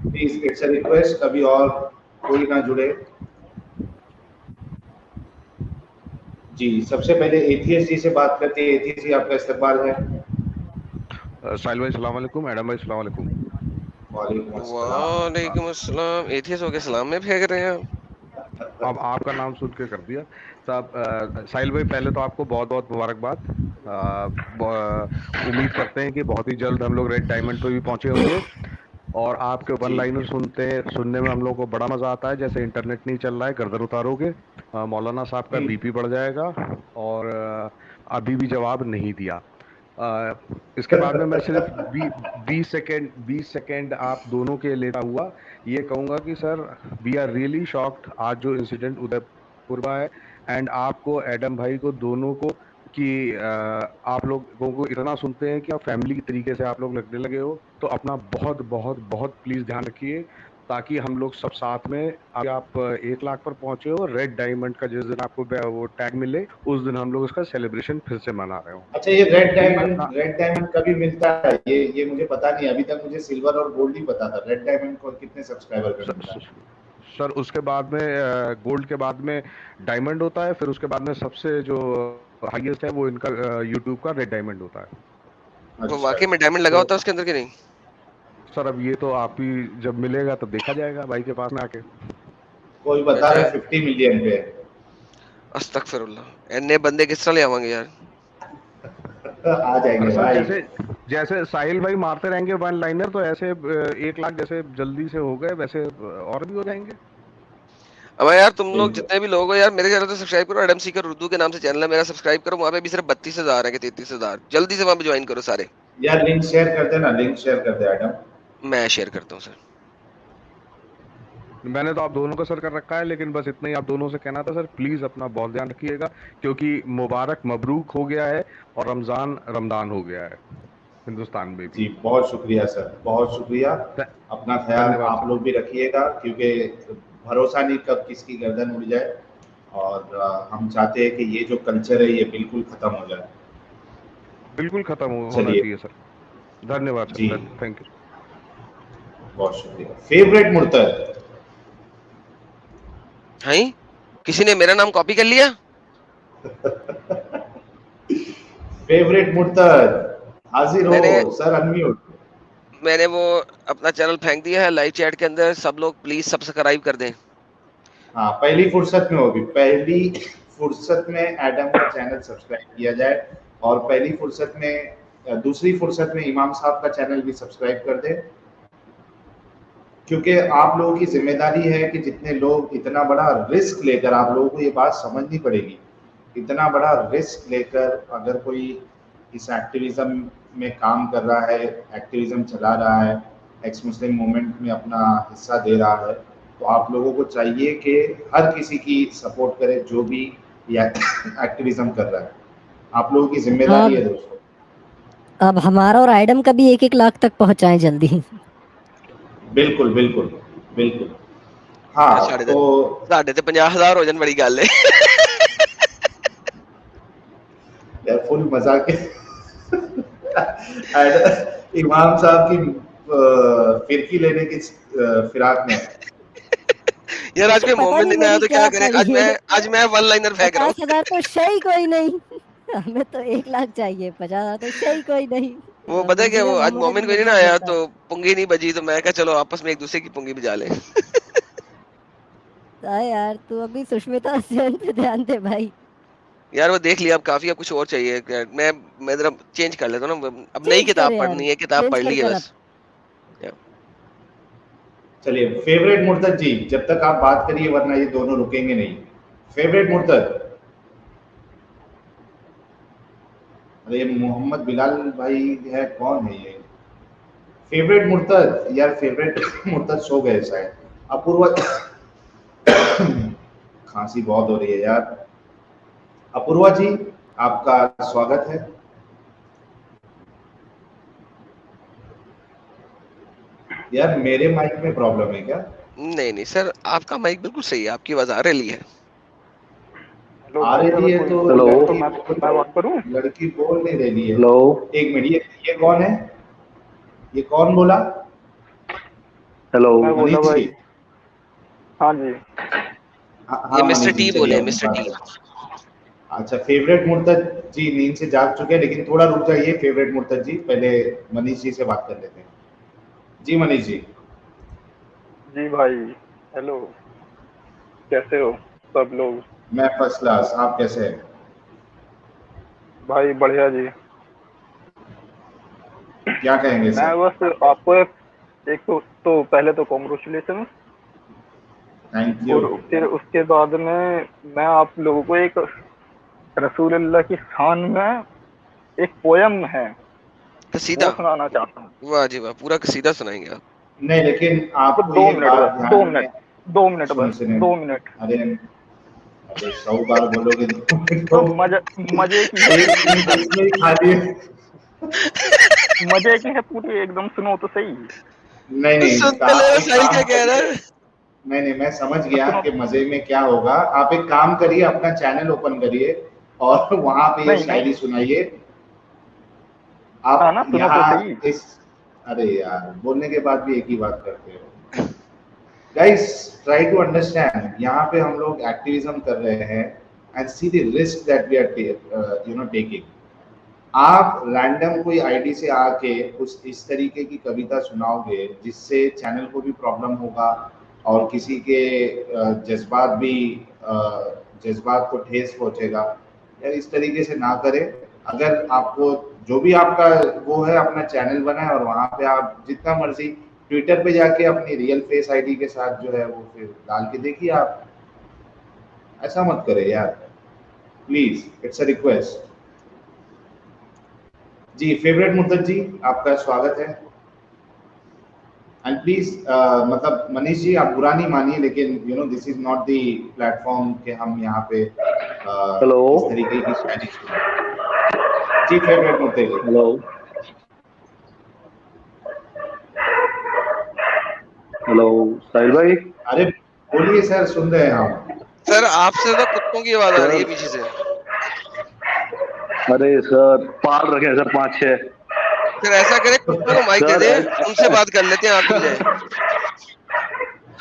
प्लीज इट्स अ रिक्वेस्ट, अभी और कोई ना जुड़े। जी, सबसे पहले एथीएस जी से बात करते हैं। एथीएस जी, आपका इस्तकबाल है। साहिल भाई सलाम अलैकुम, एडम भाई सलाम अलैकुम। वालेकुम अस्सलाम। एथियस हो के सलाम में फेंक रहे हैं। अब आपका नाम सुन के कर दिया साहब। साहिल भाई पहले तो आपको बहुत बहुत मुबारकबाद। उम्मीद करते हैं कि बहुत ही जल्द हम लोग रेड डायमंड पे भी पहुंचे होंगे, और आपके वन लाइनर सुनने में हम लोग को बड़ा मजा आता है। जैसे इंटरनेट नहीं चल रहा है, गर्दन उतारोगे, मौलाना साहब का बीपी बढ़ जाएगा। और अभी भी जवाब नहीं दिया। इसके बाद में मैं सिर्फ 20 सेकेंड आप दोनों के लेता हुआ ये कहूंगा कि sir we are really shocked आज जो इंसिडेंट उदयपुर में है, एंड आपको एडम भाई को दोनों को कि आप लोगों को इतना सुनते हैं कि आप फैमिली की तरीके से आप लोग लगने लगे हो। तो अपना बहुत बहुत बहुत प्लीज ध्यान रखिए, ताकि हम लोग सब साथ में, अगर आप 1 लाख पर पहुंचे हो, रेड डायमंड का जिस दिन आपको वो टैग मिले उस दिन हम लोग उसका सेलिब्रेशन फिर से मना रहे हो। अच्छा, ये रेड डायमंड कभी मिलता है? ये मुझे पता नहीं, अभी तक मुझे सिल्वर और गोल्ड ही पता था। रेड डायमंड को कितने सब्सक्राइबर का मिलता है? सर उसके बाद में गोल्ड के बाद में डायमंड होता है, फिर उसके बाद में सबसे जो हाईएस्ट है वो इनका यूट्यूब का रेड डायमंड होता है। वो वाकई में डायमंड लगा होता है उसके अंदर कि नहीं? सर अब ये तो आप ही जब मिलेगा तब देखा जाएगा भाई के पास में आके। कोई बता रहा है 50 मिलियन पे। अस्तगफिरुल्लाह, इतने बंदे किस तरह ले आवांगे यार? आ जाएंगे भाई। जैसे साहिल भाई मारते रहेंगे वन लाइनर, तो ऐसे 1 लाख जैसे जल्दी से हो गए वैसे और भी हो जाएंगे। अब यार तुम लोग जितने भी लोग हो यार, मेरे चैनल को सब्सक्राइब करो। एडम सीकर उर्दू के नाम से चैनल है मेरा, सब्सक्राइब करो। वहाँ पे भी सिर्फ 32,000 है कि 33,000। जल्दी से वहाँ पे ज्वाइन करो सारे। यार लिंक शेयर कर देना, लिंक शेयर कर दे एडम। मैं शेयर करता हूँ सर। मैंने तो आप दोनों का सर कर रखा है, लेकिन बस इतना ही आप दोनों से कहना था सर, प्लीज अपना बहुत ध्यान रखिएगा, क्योंकि मुबारक मबरूक हो गया है और रमजान हो गया है हिंदुस्तान में भी। जी बहुत शुक्रिया सर, बहुत शुक्रिया। अपना ख्याल आप लोग भी रखिएगा, क्योंकि भरोसा नहीं कब किसकी गर्दन उड़ जाए, और हम चाहते हैं कि ये जो कल्चर है ये बिल्कुल खत्म हो जाए। बिल्कुल खत्म होना चाहिए सर। धन्यवाद सर, थैंक यू, बहुत शुक्रिया। फेवरेट मुर्तद? हैं? किसी ने मेरा नाम कॉपी कर लिया? फेवरेट मुर्तद हाजिर हो सर, अनम्यूट। मैंने वो अपना चैनल फेंक दिया है लाइव चैट के अंदर, सब लोग प्लीज सब्सक्राइब कर दें। हाँ, पहली फुर्सत में होगी, पहली फुर्सत में एडम का चैनल सब्सक्राइब किया जाए, और पहली फुर्सत में, दूसरी फुर्सत में इमाम साहब का चैनल भी सब्सक्राइब कर दे, क्योंकि आप लोगों की जिम्मेदारी है कि जितने लोग इतना बड़ा रिस्क लेकर, आप लोगों को ये बात समझनी पड़ेगी, इतना बड़ा रिस्क लेकर अगर कोई इस एक्टिविज्म में काम कर रहा है, एक्टिविज्म चला रहा है, एक्स मुस्लिम मूवमेंट में अपना हिस्सा दे रहा है, तो आप लोगों को चाहिए कि हर किसी की सपोर्ट करें जो भी एक्टिविज्म कर रहा है। आप लोगों की जिम्मेदारी है दोस्तों। अब हमारा और आइडम का भी 1-1 लाख तक पहुंचाएं जल्दी। बिल्कुल बिल्कुल बिल्कुल। हाँ तो साढ़े ते 50,000 हो जान बड़ी गल है। यार फुल मजाक है। इमाम साहब की फिरकी लेने की फिराक में। यार आज कोई मोमेंट नहीं आया तो क्या करें। आज मैं वन लाइनर फेंक रहा हूँ। 50,000 तो सही कोई नहीं। हमें तो 1 लाख चाहिए, 50,000 तो सही कोई नहीं। वो पता है क्या, वो आज मोमेंट कोई नहीं ना आया तो पुंगी नहीं बजी, तो मैं कहा चलो आपस में एक दूसरे की पुंगी बजा लें। यार तू अभी सुष्मिता सेन पे ध्यान दे भाई। यार वो देख लिया, अब काफी, अब कुछ और चाहिए। मैं जरा चेंज कर लेता हूँ ना, अब नई किताब पढ़नी है, किताब पढ़ ली है बस। चलिए फेवरेट मुर्तद जी, जब तक आप बात करिए वरना ये दोनों रुकेंगे नहीं। फेवरेट मुर्तद, अरे मोहम्मद बिलाल भाई है, कौन है ये फेवरेट मुर्तद? यार फेवरेट मुर्तद सो गए शायद। अपूर्वा खांसी बहुत हो रही है यार। अपूर्वा जी आपका स्वागत है। यार मेरे माइक में प्रॉब्लम है क्या? नहीं सर, आपका माइक बिल्कुल सही है, आपकी आवाज आ रही है। आ रही है तो मैं बात करूं? लड़की बोल नहीं रही है। हेलो, एक मिनट, ये कौन है? ये कौन बोला? हेलो मनीष जी। हाँ जी, ये मिस्टर टी बोले, मिस्टर टी। अच्छा फेवरेट मुर्तद जी नींद से जाग चुके हैं, लेकिन थोड़ा रुक जाइए फेवरेट मुर्तद जी, पहले मनीष जी से बात कर लेते हैं। जी मनीष जी। जी भाई, हेलो, कैसे हो सब लोग? मैं फर्स्ट क्लास, आप कैसे हैं? भाई बढ़िया जी। क्या कहेंगे सर? मैं बस आपको एक तो पहले तो कॉन्ग्रेचुलेशन, थैंक यू। और फिर उसके बाद में मैं आप लोगों को एक रसूलुल्लाह की शान में एक पोयम है कसीदा वो सुनाना चाहता हूँ। वाह जी वाह, पूरा कसीदा सुनाएंगे आप? नहीं लेकिन आप 2 मिनट बस 2 मिनट। अरे 100 बार बोलोगे तो मजे की मजे की है पूरी, एकदम सुनो तो सही। नहीं क्या कह रहा है? नहीं मैं समझ गया कि मजे में क्या होगा। आप एक काम करिए, अपना चैनल ओपन करिए और वहां पे ये शायरी सुनाइए आप। यहाँ इस, अरे यार बोलने के बाद भी एक ही बात करते हो। गाइस ट्राई टू अंडरस्टैंड, यहाँ पे हम लोग एक्टिविज्म कर रहे हैं and see the risk that we are taking. आप रैंडम कोई आईडी से आके कुछ इस तरीके की कविता सुनाओगे जिससे चैनल को भी प्रॉब्लम होगा और किसी के जज्बात को ठेस पहुंचेगा। यार इस तरीके से ना करें। अगर आपको जो भी आपका वो है, अपना चैनल बनाए और वहां पे आप जितना मर्जी ट्विटर पे जाके अपनी रियल फेस आईडी के साथ जो है वो फिर डाल के देखिए। आप ऐसा मत करें यार प्लीज, इट्स अ रिक्वेस्ट। जी फेवरेट मुर्तद जी आपका स्वागत है। एंड प्लीज मतलब मनीष जी आप बुरा नहीं मानिए, लेकिन this is not the platform कि हम यहाँ पे इस तरीके की शायरी सुनाएं। जी फेवरेट मुर्तद जी। हेलो साहिल भाई। अरे बोलिए सर, सुन रहे हैं हम। सर आपसे तो कुत्तों की आवाज आ रही है पीछे से। अरे सर पाल रखे हैं सर 5-6। सर ऐसा करें, कुत्तों को माइक दे दें, उनसे बात कर लेते हैं आप भी जाए।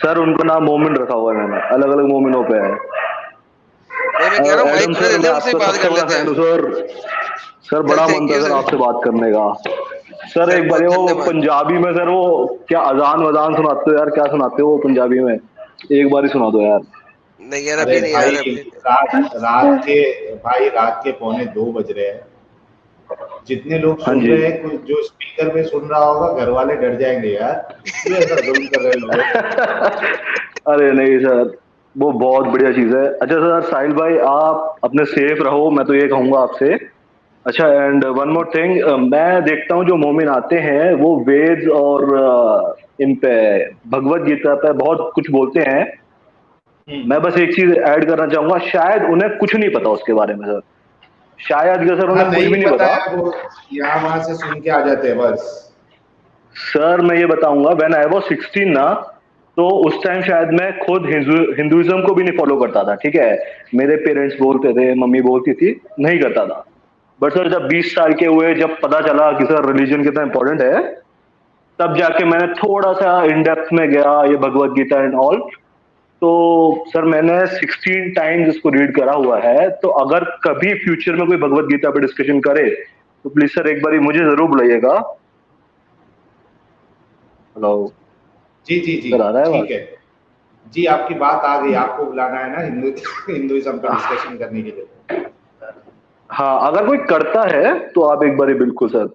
सर उनको नाम मोमिन रखा हुआ है मैंने, अलग अलग मोमिनों पे है। मैं कह रहा हूं माइक दे दें, उनसे बात कर लेते हैं। सर बड़ा मन था सर आपसे बात करने का। सर एक बार वो पंजाबी में सर वो क्या अजान सुनाते हो यार, क्या सुनाते हो वो पंजाबी में, एक बार ही सुना दो यार। नहीं यार अभी नहीं यार, रात के 1:45 बज रहे हैं। जितने लोग सुन रहे हैं, जो स्पीकर पे सुन रहा होगा, घर वाले डर जाएंगे यार, क्यों ऐसा जुल्म कर रहे लोग। अरे नहीं सर, वो बहुत बढ़िया चीज है। अच्छा सर साहिल भाई आप अपने सेफ रहो, मैं तो ये कहूंगा आपसे। अच्छा एंड वन मोर थिंग, मैं देखता हूँ जो मोमिन आते हैं वो वेद और इन पे भगवत गीता पे बहुत कुछ बोलते हैं। मैं बस एक चीज ऐड करना चाहूंगा, शायद उन्हें कुछ नहीं पता उसके बारे में सर, शायद कि सर उन्हें कुछ भी नहीं पता है, वो यहाँ वहां से सुन के आ जाते हैं बस। सर मैं ये बताऊंगा, व्हेन आई वाज 16 ना, तो उस टाइम शायद मैं खुद हिंदुइज्म को भी नहीं फॉलो करता था, ठीक है। मेरे पेरेंट्स बोलते थे, मम्मी बोलती थी, नहीं करता था। बट सर जब 20 साल के हुए, जब पता चला कि सर रिलीजन कितना इंपॉर्टेंट है, तब जाके मैंने थोड़ा सा इन डेप्थ में गया, ये भगवत गीता एंड ऑल। तो सर मैंने 16 टाइम्स इसको रीड करा हुआ है। तो अगर कभी फ्यूचर में कोई भगवत गीता पे डिस्कशन करे तो प्लीज सर एक बार मुझे जरूर बुलाइएगा। हेलो जी जी जी, ठीक है जी, आपकी बात आ गई, आपको बुलाना है ना हिंदुइज्म का डिस्कशन करने के लिए। हाँ, अगर कोई करता है तो आप एक बार बिल्कुल सर।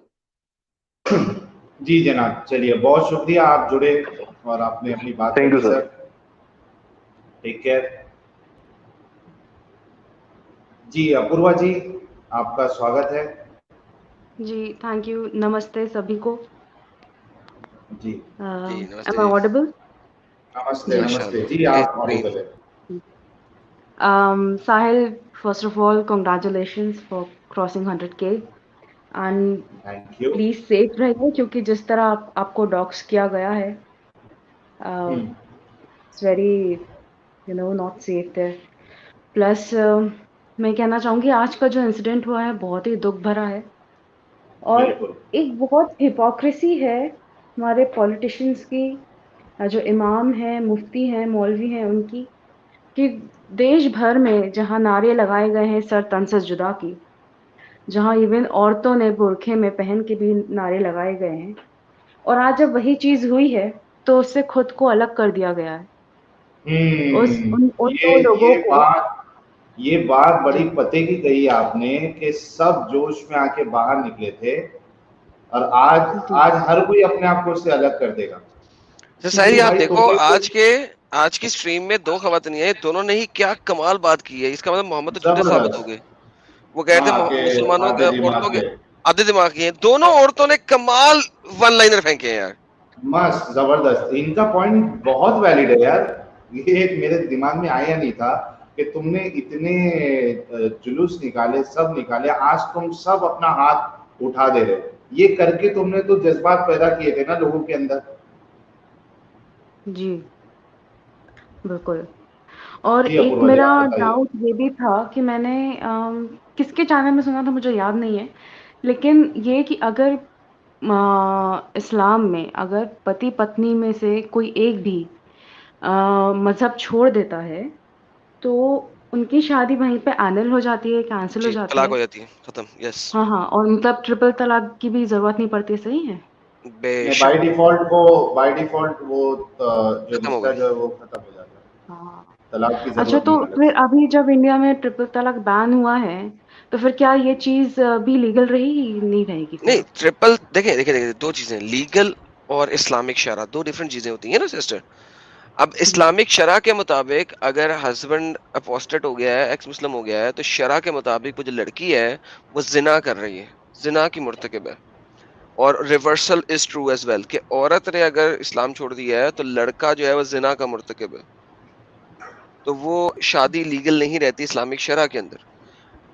जी जनाब, चलिए बहुत शुक्रिया, आप जुड़े और आपने अपनी बात thank you sir. Take care. जी अपूर्वा जी, आपका स्वागत है। जी थैंक यू, नमस्ते सभी को। जी एम आई ऑडिबल? नमस्ते नमस्ते जी, आप ऑडिबल है। Sahil, first of all, congratulations for crossing 100K and please safe रहिए, क्योंकि जिस तरह आपको डॉक्स किया गया है, it's very not safe there. Plus मैं कहना चाहूँगी आज का जो इंसिडेंट हुआ है बहुत ही दुख भरा है और एक बहुत हिपोक्रेसी है हमारे पॉलिटिशियंस की, जो इमाम हैं, मुफ्ती हैं, मौलवी हैं, उनकी, कि देश भर में जहाँ नारे लगाए गए हैं सर तन से जुदा की, जहाँ इवन औरतों ने बुरखे में पहन के भी नारे लगाए गए हैं, और आज जब वही चीज हुई है तो उससे खुद को अलग कर दिया गया है। ये बात बड़ी पते की कही आपने कि सब जोश में आके बाहर निकले थे और आज हर कोई अपने आप को उससे अलग कर देगा। साहिल आप देखो, आज की स्ट्रीम में दो खवातीन है, दोनों ने ही क्या कमाल बात की है। इसका मतलब मोहम्मद तो झूठे साबित हो गए। वो कह रहे थे मुसलमानों के औरतों के आधे दिमाग की हैं। दोनों औरतों ने कमाल वन लाइनर फेंके हैं यार, मस्त जबरदस्त। इनका पॉइंट बहुत वैलिड है यार, ये मेरे दिमाग में आया नहीं था कि तुमने इतने जुलूस निकाले, सब निकाले, आज तुम सब अपना हाथ उठा दे रहे हो। ये करके तुमने तो जज्बात पैदा किए थे ना लोगों के अंदर। जी बिल्कुल। और एक मेरा डाउट ये भी था कि मैंने किसके चैनल में सुना था मुझे याद नहीं है, लेकिन ये कि अगर इस्लाम में अगर पति पत्नी में से कोई एक भी मजहब छोड़ देता है तो उनकी शादी वहीं पे एनल हो जाती है, कैंसिल हो जाती है, तलाक हो जाती है, खत्म। यस हाँ, और मतलब ट्रिपल तलाक की भी जरूरत नहीं पड़ती, सही है? बाय डिफॉल्ट वो जो रिश्ता जो है वो खत्म हो जाता है। हाँ। तलाक की जरूरत अच्छा, तो फिर अभी जब इंडिया में ट्रिपल तलाक बैन हुआ है तो फिर क्या ये चीज भी लीगल रहेगी, नहीं रहेगी? नहीं, ट्रिपल देखिए दो चीजें, लीगल और इस्लामिक शरा दो डिफरेंट चीजें होती हैं ना सिस्टर। अब इस्लामिक शरा के मुताबिक अगर हस्बैंड अपोस्टेट हो गया है, एक्स मुस्लिम हो गया है, तो शरा के मुताबिक वो जो लड़की है वो जिना कर रही है, जिना की मुर्तकिब है। और reversal is true as well कि औरत ने अगर इस्लाम छोड़ दिया है तो लड़का जो है वो जिना का मुर्तकिब है, तो वो शादी लीगल नहीं रहती इस्लामिक शरा के अंदर।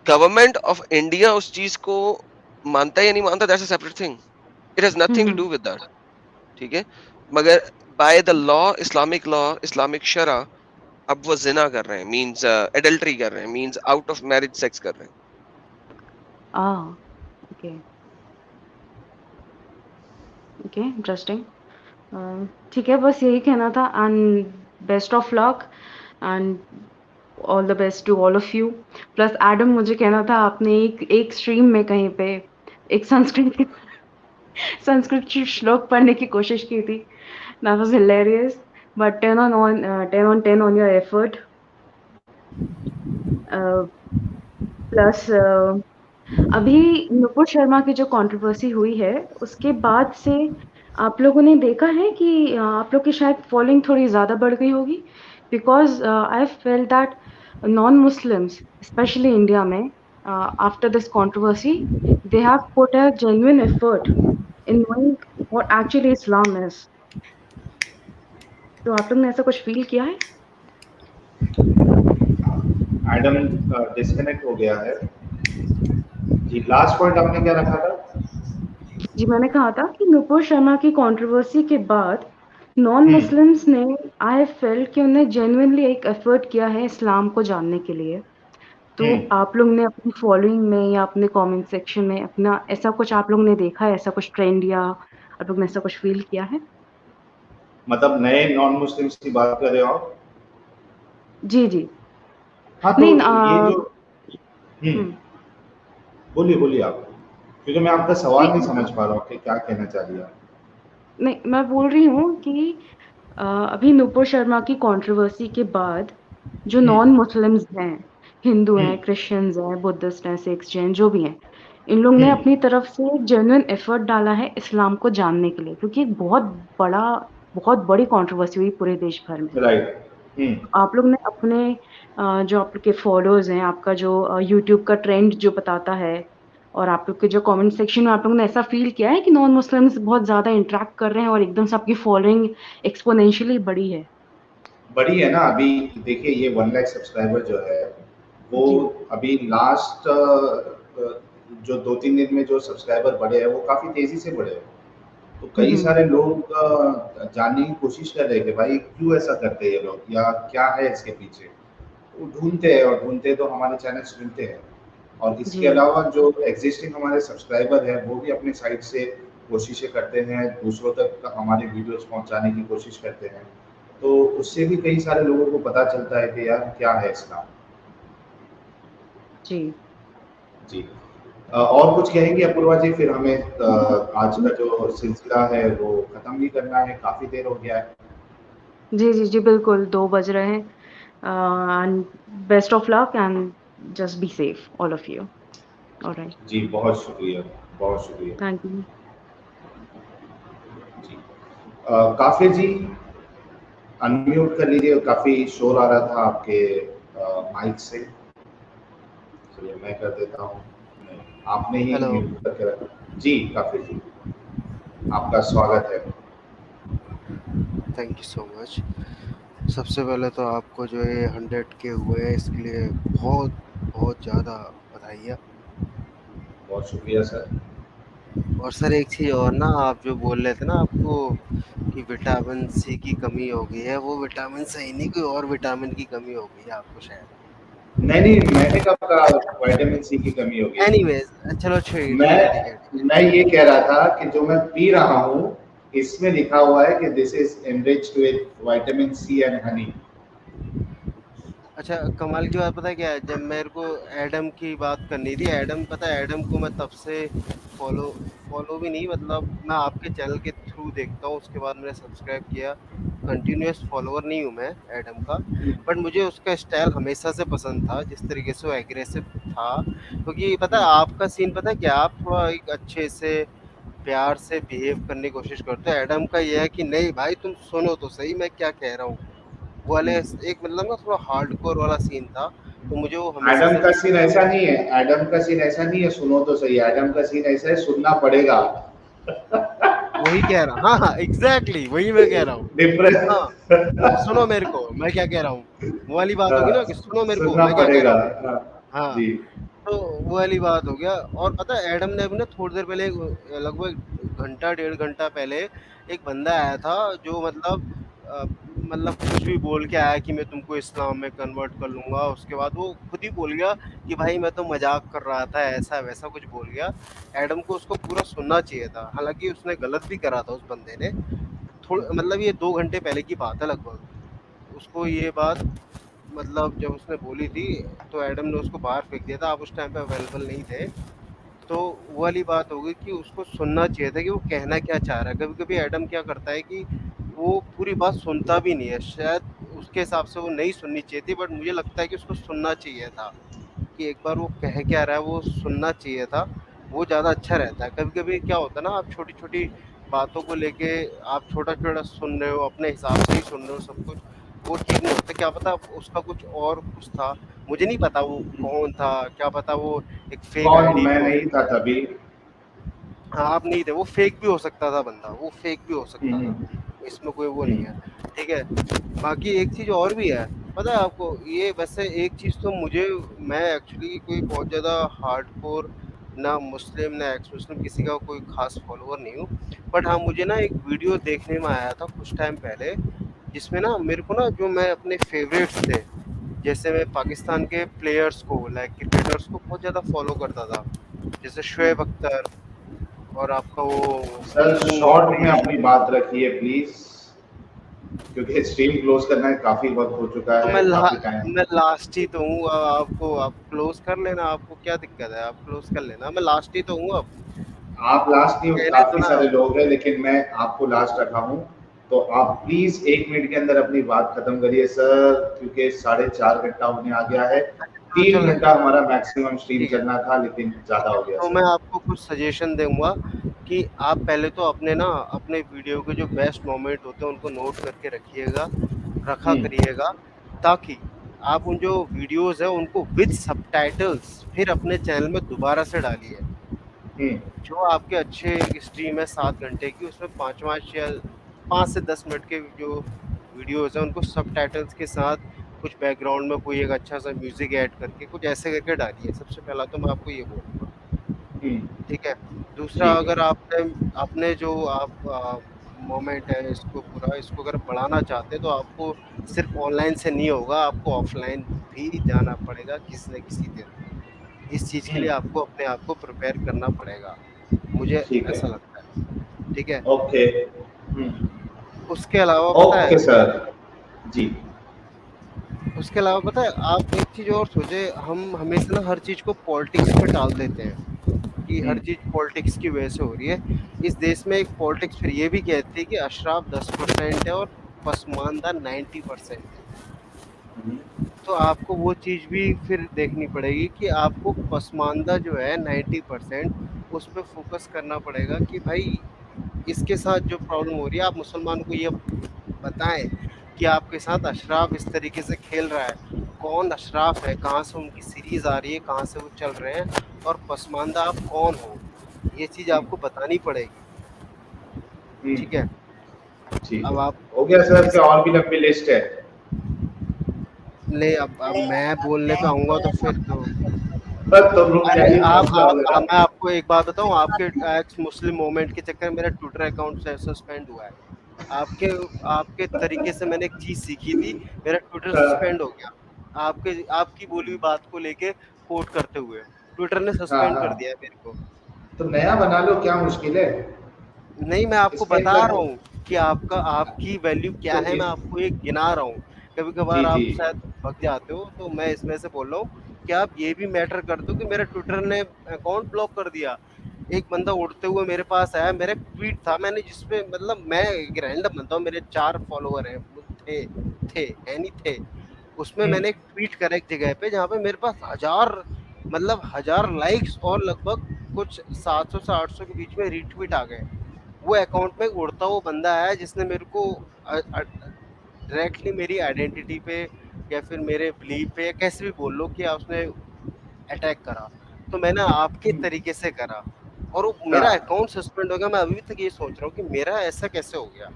गवर्नमेंट ऑफ इंडिया उस चीज को मानता है या नहीं मानता, that's a separate thing, it has nothing to do with that, ठीक है। मगर by the law, Islamic law, Islamic शरा, अब वो जिना कर रहे हैं, मींस एडल्टरी कर रहे हैं, means out of marriage sex कर रहे हैं। Okay okay, interesting. ठीक है, बस यही कहना था and best of luck and all the best to all of you. Plus Adam, मुझे कहना था, आपने एक स्ट्रीम में कहीं पे एक संस्कृत श्लोक पढ़ने की कोशिश की थी, that was hilarious, but 10 on 10 on your effort. Plus अभी नुपुर शर्मा की जो कंट्रोवर्सी हुई है उसके बाद से आप लोगों ने देखा है कि आप लोग की शायद फॉलोइंग थोड़ी ज़्यादा बढ़ गई होगी, because I feel that non Muslims specially India में after this controversy they have put a genuine effort in knowing what actually Islam is. तो आप लोग ने ऐसा कुछ फील किया है? एडम डिस्कनेक्ट हो गया है जी। लास्ट पॉइंट आपने क्या रखा था? जी, मैंने कहा था कि नुपुर शर्मा की कंट्रोवर्सी के बाद नॉन मुस्लिम्स ने आई फेल्ट कि उन्होंने जेन्युइनली एक एफर्ट किया है इस्लाम को जानने के लिए। तो आप लोग ने अपनी फॉलोइंग में या अपने कमेंट सेक्शन में अपना ऐसा कुछ आप लोग ने देखा है, ऐसा कुछ ट्रेंड या आप लोग ने ऐसा कुछ फील किया है? मतलब नए नॉन मुस्लिम्स की बात कर रहे हो आप? जी, जी। हाँ, तो नहीं ये जो बोलिए बोलिए आप, क्योंकि मैं आपका सवाल नहीं समझ पा रहा हूँ कि क्या कहना चाह रही हैं आप। नहीं, मैं बोल रही हूँ कि अभी नुपुर शर्मा की कंट्रोवर्सी के बाद जो नॉन मुस्लिम्स हैं, हिंदू हैं, क्रिश्चियंस हैं, बुद्धिस्ट हैं, सिख्स, जैन जो भी हैं, इन लोग ने अपनी तरफ से एक जेन्युइन एफर्ट डाला है इस्लाम को जानने के लिए, क्योंकि एक बहुत बड़ी कंट्रोवर्सी हुई पूरे देश भर में। राइट। आप लोग ने अपने जो आप लोग के फॉलोअर्स हैं, आपका जो यूट्यूब का ट्रेंड जो बताता है और आप लोग के जो कमेंट सेक्शन में आप लोगों ने ऐसा फील किया है कि नॉन मुस्लिम्स बहुत ज़्यादा इंटरैक्ट कर रहे हैं और एकदम से आपकी फॉलोइंग एक्सपोनेंशियली बढ़ी है? बड़ी है ना। अभी देखिए ये 1 लाख सब्सक्राइबर जो है वो अभी लास्ट जो 2-3 दिन में जो सब्सक्राइबर बढ़े हैं वो काफी तेजी से बढ़े हैं। तो कई सारे लोग जानने की कोशिश कर रहे हैं कि भाई क्यों ऐसा करते हैं ये लोग या क्या है इसके पीछे। वो ढूंढते हैं और ढूंढते तो हमारे चैनल सुनते हैं। और इसके अलावा जो एग्जिस्टिंग हमारे सब्सक्राइबर हैं वो भी अपने साइड से कोशिशें करते हैं, दूसरों तक हमारे वीडियोस पहुंचाने की कोशिश करते हैं। तो उससे भी कई सारे लोगों को पता चलता है कि यार क्या है इस्लाम। जी। जी। और कुछ कहेंगे अपूर्वा जी? फिर हमें आज का जो सिलसिला है वो खत्म भी करना है, काफी देर हो गया है। जी, जी, जी, बिल्कुल 2 बज रहे हैं। And best of luck and just be safe all of you. Alright. जी, बहुत शुक्रिया, बहुत शुक्रिया। Thank you. जी। काफिर जी अनम्यूट कर लीजिए, काफी शोर आ रहा था आपके माइक से। चलिए मैं कर देता हूँ। आपने ही म्यूट करके रखा। जी काफिर जी, आपका स्वागत है। Thank you so much. सबसे पहले तो आपको जो ये 100K हुए हैं इसके लिए बहुत बहुत ज़्यादा बधाई है। बहुत शुक्रिया सर। और सर एक चीज़ और ना, आप जो बोल रहे थे ना आपको कि विटामिन सी की कमी हो गई है, वो विटामिन सही नहीं, कोई और विटामिन की कमी हो गई है आपको शायद। नहीं, मैंने कब कहा विटामिन सी की कमी हो गई? एनीवेज चलो ठीक है। मैं ये कह रहा था कि जो मैं पी रहा हूँ इसमें लिखा हुआ है कि this is enriched with vitamin C and honey. अच्छा, कमाल की बात पता है क्या है, जब मेरे को एडम की बात करनी थी, एडम पता है, एडम को मैं तब से फॉलो भी नहीं, मतलब मैं आपके चैनल के थ्रू देखता हूँ, उसके बाद मैंने सब्सक्राइब किया। कंटिन्यूस फॉलोअर नहीं हूँ मैं एडम का, बट मुझे उसका स्टाइल हमेशा से पसंद था, जिस तरीके से वो एग्रेसिव था। क्योंकि पता है आपका सीन पता है क्या, आप थोड़ा एक अच्छे से प्यार से बिहेव करने की कोशिश करते हो। एडम का ये है कि नहीं भाई तुम सुनो तो सही मैं क्या कह रहा हूँ, वो वाले एक मतलब ना थोड़ा हार्डकोर वाला सीन था, तो मुझे वो हमेशा एडम का सीन ऐसा नहीं है, एडम का सीन ऐसा नहीं है सुनो तो सही, एडम का सीन ऐसा है सुनना पड़ेगा। वही कह रहा, हाँ एग्जैक्टली वही मैं कह रहा हूँ। हाँ सुनो मेरे को मैं क्या कह रहा हूँ, वो वाली बात होगी ना कि सुनो मेरे को मैं क्या कह रहा हूँ। हाँ तो वो वाली बात हो गया। और पता है एडम ने अभी ना थोड़ी देर पहले, लगभग घंटा 1.5 घंटा पहले एक बंदा आया था जो मतलब कुछ भी बोल के आया कि मैं तुमको इस्लाम में कन्वर्ट कर लूँगा। उसके बाद वो खुद ही बोल गया कि भाई मैं तो मजाक कर रहा था, ऐसा वैसा कुछ बोल गया। एडम को उसको पूरा सुनना चाहिए था, हालांकि उसने गलत भी करा था उस बंदे ने। मतलब ये 2 घंटे पहले की बात है लगभग। उसको ये बात मतलब जब उसने बोली थी तो एडम ने उसको बाहर फेंक दिया था, आप उस टाइम पे अवेलेबल नहीं थे। तो वो वाली बात हो गई कि उसको सुनना चाहिए था कि वो कहना क्या चाह रहा है। कभी कभी एडम क्या करता है कि वो पूरी बात सुनता भी नहीं है, शायद उसके हिसाब से वो नहीं सुननी चाहिए थी, बट मुझे लगता है कि उसको सुनना चाहिए था कि एक बार वो कह क्या रहा है वो सुनना चाहिए था, वो ज़्यादा अच्छा रहता है। कभी कभी क्या होता है ना, आप छोटी छोटी बातों को लेके आप छोटा छोटा सुन रहे हो, अपने हिसाब से ही सुन रहे हो सब कुछ, वो ठीक नहीं होता। क्या पता उसका कुछ था, मुझे नहीं पता वो कौन था, क्या पता वो एक फेक आईडी मैं नहीं था तभी। हाँ आप नहीं थे, वो फेक भी हो सकता था बंदा, वो फेक भी हो सकता था। इसमें कोई वो नहीं है, ठीक है। बाकी एक चीज़ और भी है, पता है आपको, ये वैसे एक चीज़ तो मैं एक्चुअली कोई बहुत ज़्यादा हार्डकोर ना मुस्लिम ना एक्स मुस्लिम किसी का कोई खास फॉलोअर नहीं हूँ, बट हाँ मुझे ना एक वीडियो देखने में आया था कुछ टाइम पहले, जिसमें ना मेरे को ना जो मैं अपने फेवरेट्स थे, जैसे मैं पाकिस्तान के प्लेयर्स को लाइक क्रिकेटर्स को बहुत ज़्यादा फॉलो करता था, जैसे शुएब अख्तर और आपका वो सर शॉर्ट में अपनी बात रखिए प्लीज, क्योंकि स्ट्रीम क्लोज करना है, काफी वक्त हो चुका तो है, काफी टाइम। मैं लास्ट ही तो हूँ, आप क्लोज कर लेना, आपको क्या दिक्कत है, आप क्लोज कर लेना, मैं लास्ट ही तो हूँ अब। आप लास्ट नहीं हो, कहने काफी तो ना सारे लोग हैं, लेकिन मैं आपको लास्ट रखा हूँ, तो आप प्लीज 1 मिनट के अंदर अपनी बात खत्म करिए सर, क्योंकि 4.5 घंटा होने आ गया है, 3 घंटा हमारा मैक्सिमम स्ट्रीम चलना था, लेकिन ज्यादा हो गया। तो मैं आपको कुछ सजेशन दूंगा कि आप पहले तो अपने वीडियो के जो बेस्ट मोमेंट होते हैं उनको नोट करके रखा करिएगा, ताकि आप उन जो वीडियोस है उनको विद सबटाइटल्स फिर अपने चैनल में दोबारा से डालिए। जो आपके अच्छे स्ट्रीम है 7 घंटे की, उसमें 5 से 10 मिनट के जो वीडियोस हैं उनको सबटाइटल्स के साथ कुछ बैकग्राउंड में कोई एक अच्छा सा म्यूजिक ऐड करके कुछ ऐसे करके डालिए। सबसे पहला तो मैं आपको ये बोलूँगा, ठीक है। दूसरा, अगर आपने जो मोमेंट है इसको अगर बढ़ाना चाहते हैं तो आपको सिर्फ ऑनलाइन से नहीं होगा, आपको ऑफलाइन भी जाना पड़ेगा किसी न किसी दिन। इस चीज़ के लिए आपको अपने आप को प्रिपेयर करना पड़ेगा, मुझे ऐसा लगता है, ठीक है। ओके। उसके अलावा पता है सर जी, उसके अलावा पता है आप एक चीज़ और सोचे, हम हमेशा ना हर चीज़ को पॉलिटिक्स पे टाल देते हैं कि हर चीज़ पॉलिटिक्स की वजह से हो रही है। इस देश में एक पॉलिटिक्स फिर ये भी कहती है कि अशराफ 10% है और पसमानदा 90% है। तो आपको वो चीज़ भी फिर देखनी पड़ेगी कि आपको पसमानदा जो है 90% उस पर फोकस करना पड़ेगा कि भाई इसके साथ जो प्रॉब्लम हो रही है, आप मुसलमान को ये बताएं कि आपके साथ अशराफ इस तरीके से खेल रहा है, कौन अशराफ है, कहाँ से उनकी सीरीज आ रही है, कहाँ से वो चल रहे हैं, और पसमानदा आप कौन हो, ये चीज़ आपको बतानी पड़ेगी, ठीक है। अब आप हो गया सर, क्या और भी लंबी लिस्ट है? नहीं, अब मैं बोलने पे आऊँगा तो फिर तो अरे मैं आपको एक बात बताऊँ, आपके एक्स मुस्लिम मूवमेंट के चक्कर में मेरा ट्विटर अकाउंट से सस्पेंड हुआ है। आपके तरीके से मैंने एक चीज़ सीखी थी, मेरा ट्विटर सस्पेंड हो गया आपकी बोली हुई बात को लेके कोट करते हुए, ट्विटर ने सस्पेंड कर दिया है मेरे को। तो नया बना लो, क्या मुश्किल है? नहीं, मैं आपको बता रहा हूँ कि आपकी वैल्यू क्या है, मैं आपको एक गिना रहा हूँ। कभी कभार आप शायद भग जाते हो, तो मैं इसमें से बोल रहा हूँ कि आप ये भी मैटर कर दो कि मेरा ट्विटर ने अकाउंट ब्लॉक कर दिया। एक बंदा उड़ते हुए मेरे पास आया, मेरा ट्वीट था, मैंने जिसपे मतलब मैं एक रैंडम बनता हूँ, मेरे 4 फॉलोअर हैं, थे उसमें मैंने एक ट्वीट करा एक जगह पे जहाँ पे मेरे पास 1000 लाइक्स और लगभग कुछ 700 से 800 के बीच में रीट्वीट आ गए। वो अकाउंट में उड़ता हुआ बंदा आया जिसने मेरे को डायरेक्टली मेरी आइडेंटिटी पे या फिर मेरे बिलीफ पे, कैसे भी बोल लो, कि उसने अटैक करा। तो मैंने आपके तरीके से करा और वो मेरा अकाउंट सस्पेंड हो गया। मैं अभी तक ये सोच रहा हूँ कि मेरा ऐसा कैसे हो गया,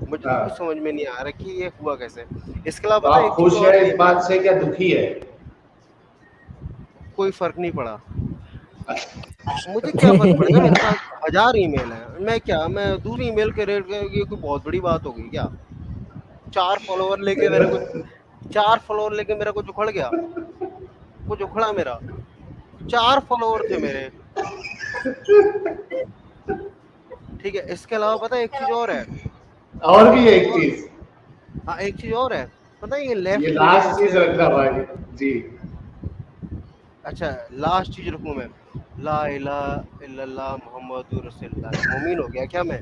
मुझे तो कुछ समझ में नहीं आ रहा कि ये हुआ कैसे। इसके अलावा आप खुश है इस बात से, क्या दुखी है? कोई फर्क नहीं पड़ा, मुझे क्या फर्क पड़ेगा, मेरे पास 1000 ईमेल है, मैं दूर ईमेल के रेट, ये कोई बहुत बड़ी बात हो गई क्या? 4 फॉलोअर लेके मेरे को उखड़ गया, कुछ उखड़ा मेरा, 4 फॉलोअर थे मेरे, ठीक है। इसके अलावा पता है एक चीज और है, और भी एक चीज, हाँ एक चीज और है, पता है ये लास्ट चीज रखना भाई जी। अच्छा, लास्ट चीज रखूं मैं, ला इलाहा इल्लल्लाह मुहम्मदुर रसूलुल्लाह, मोमिन हो गया क्या मैं?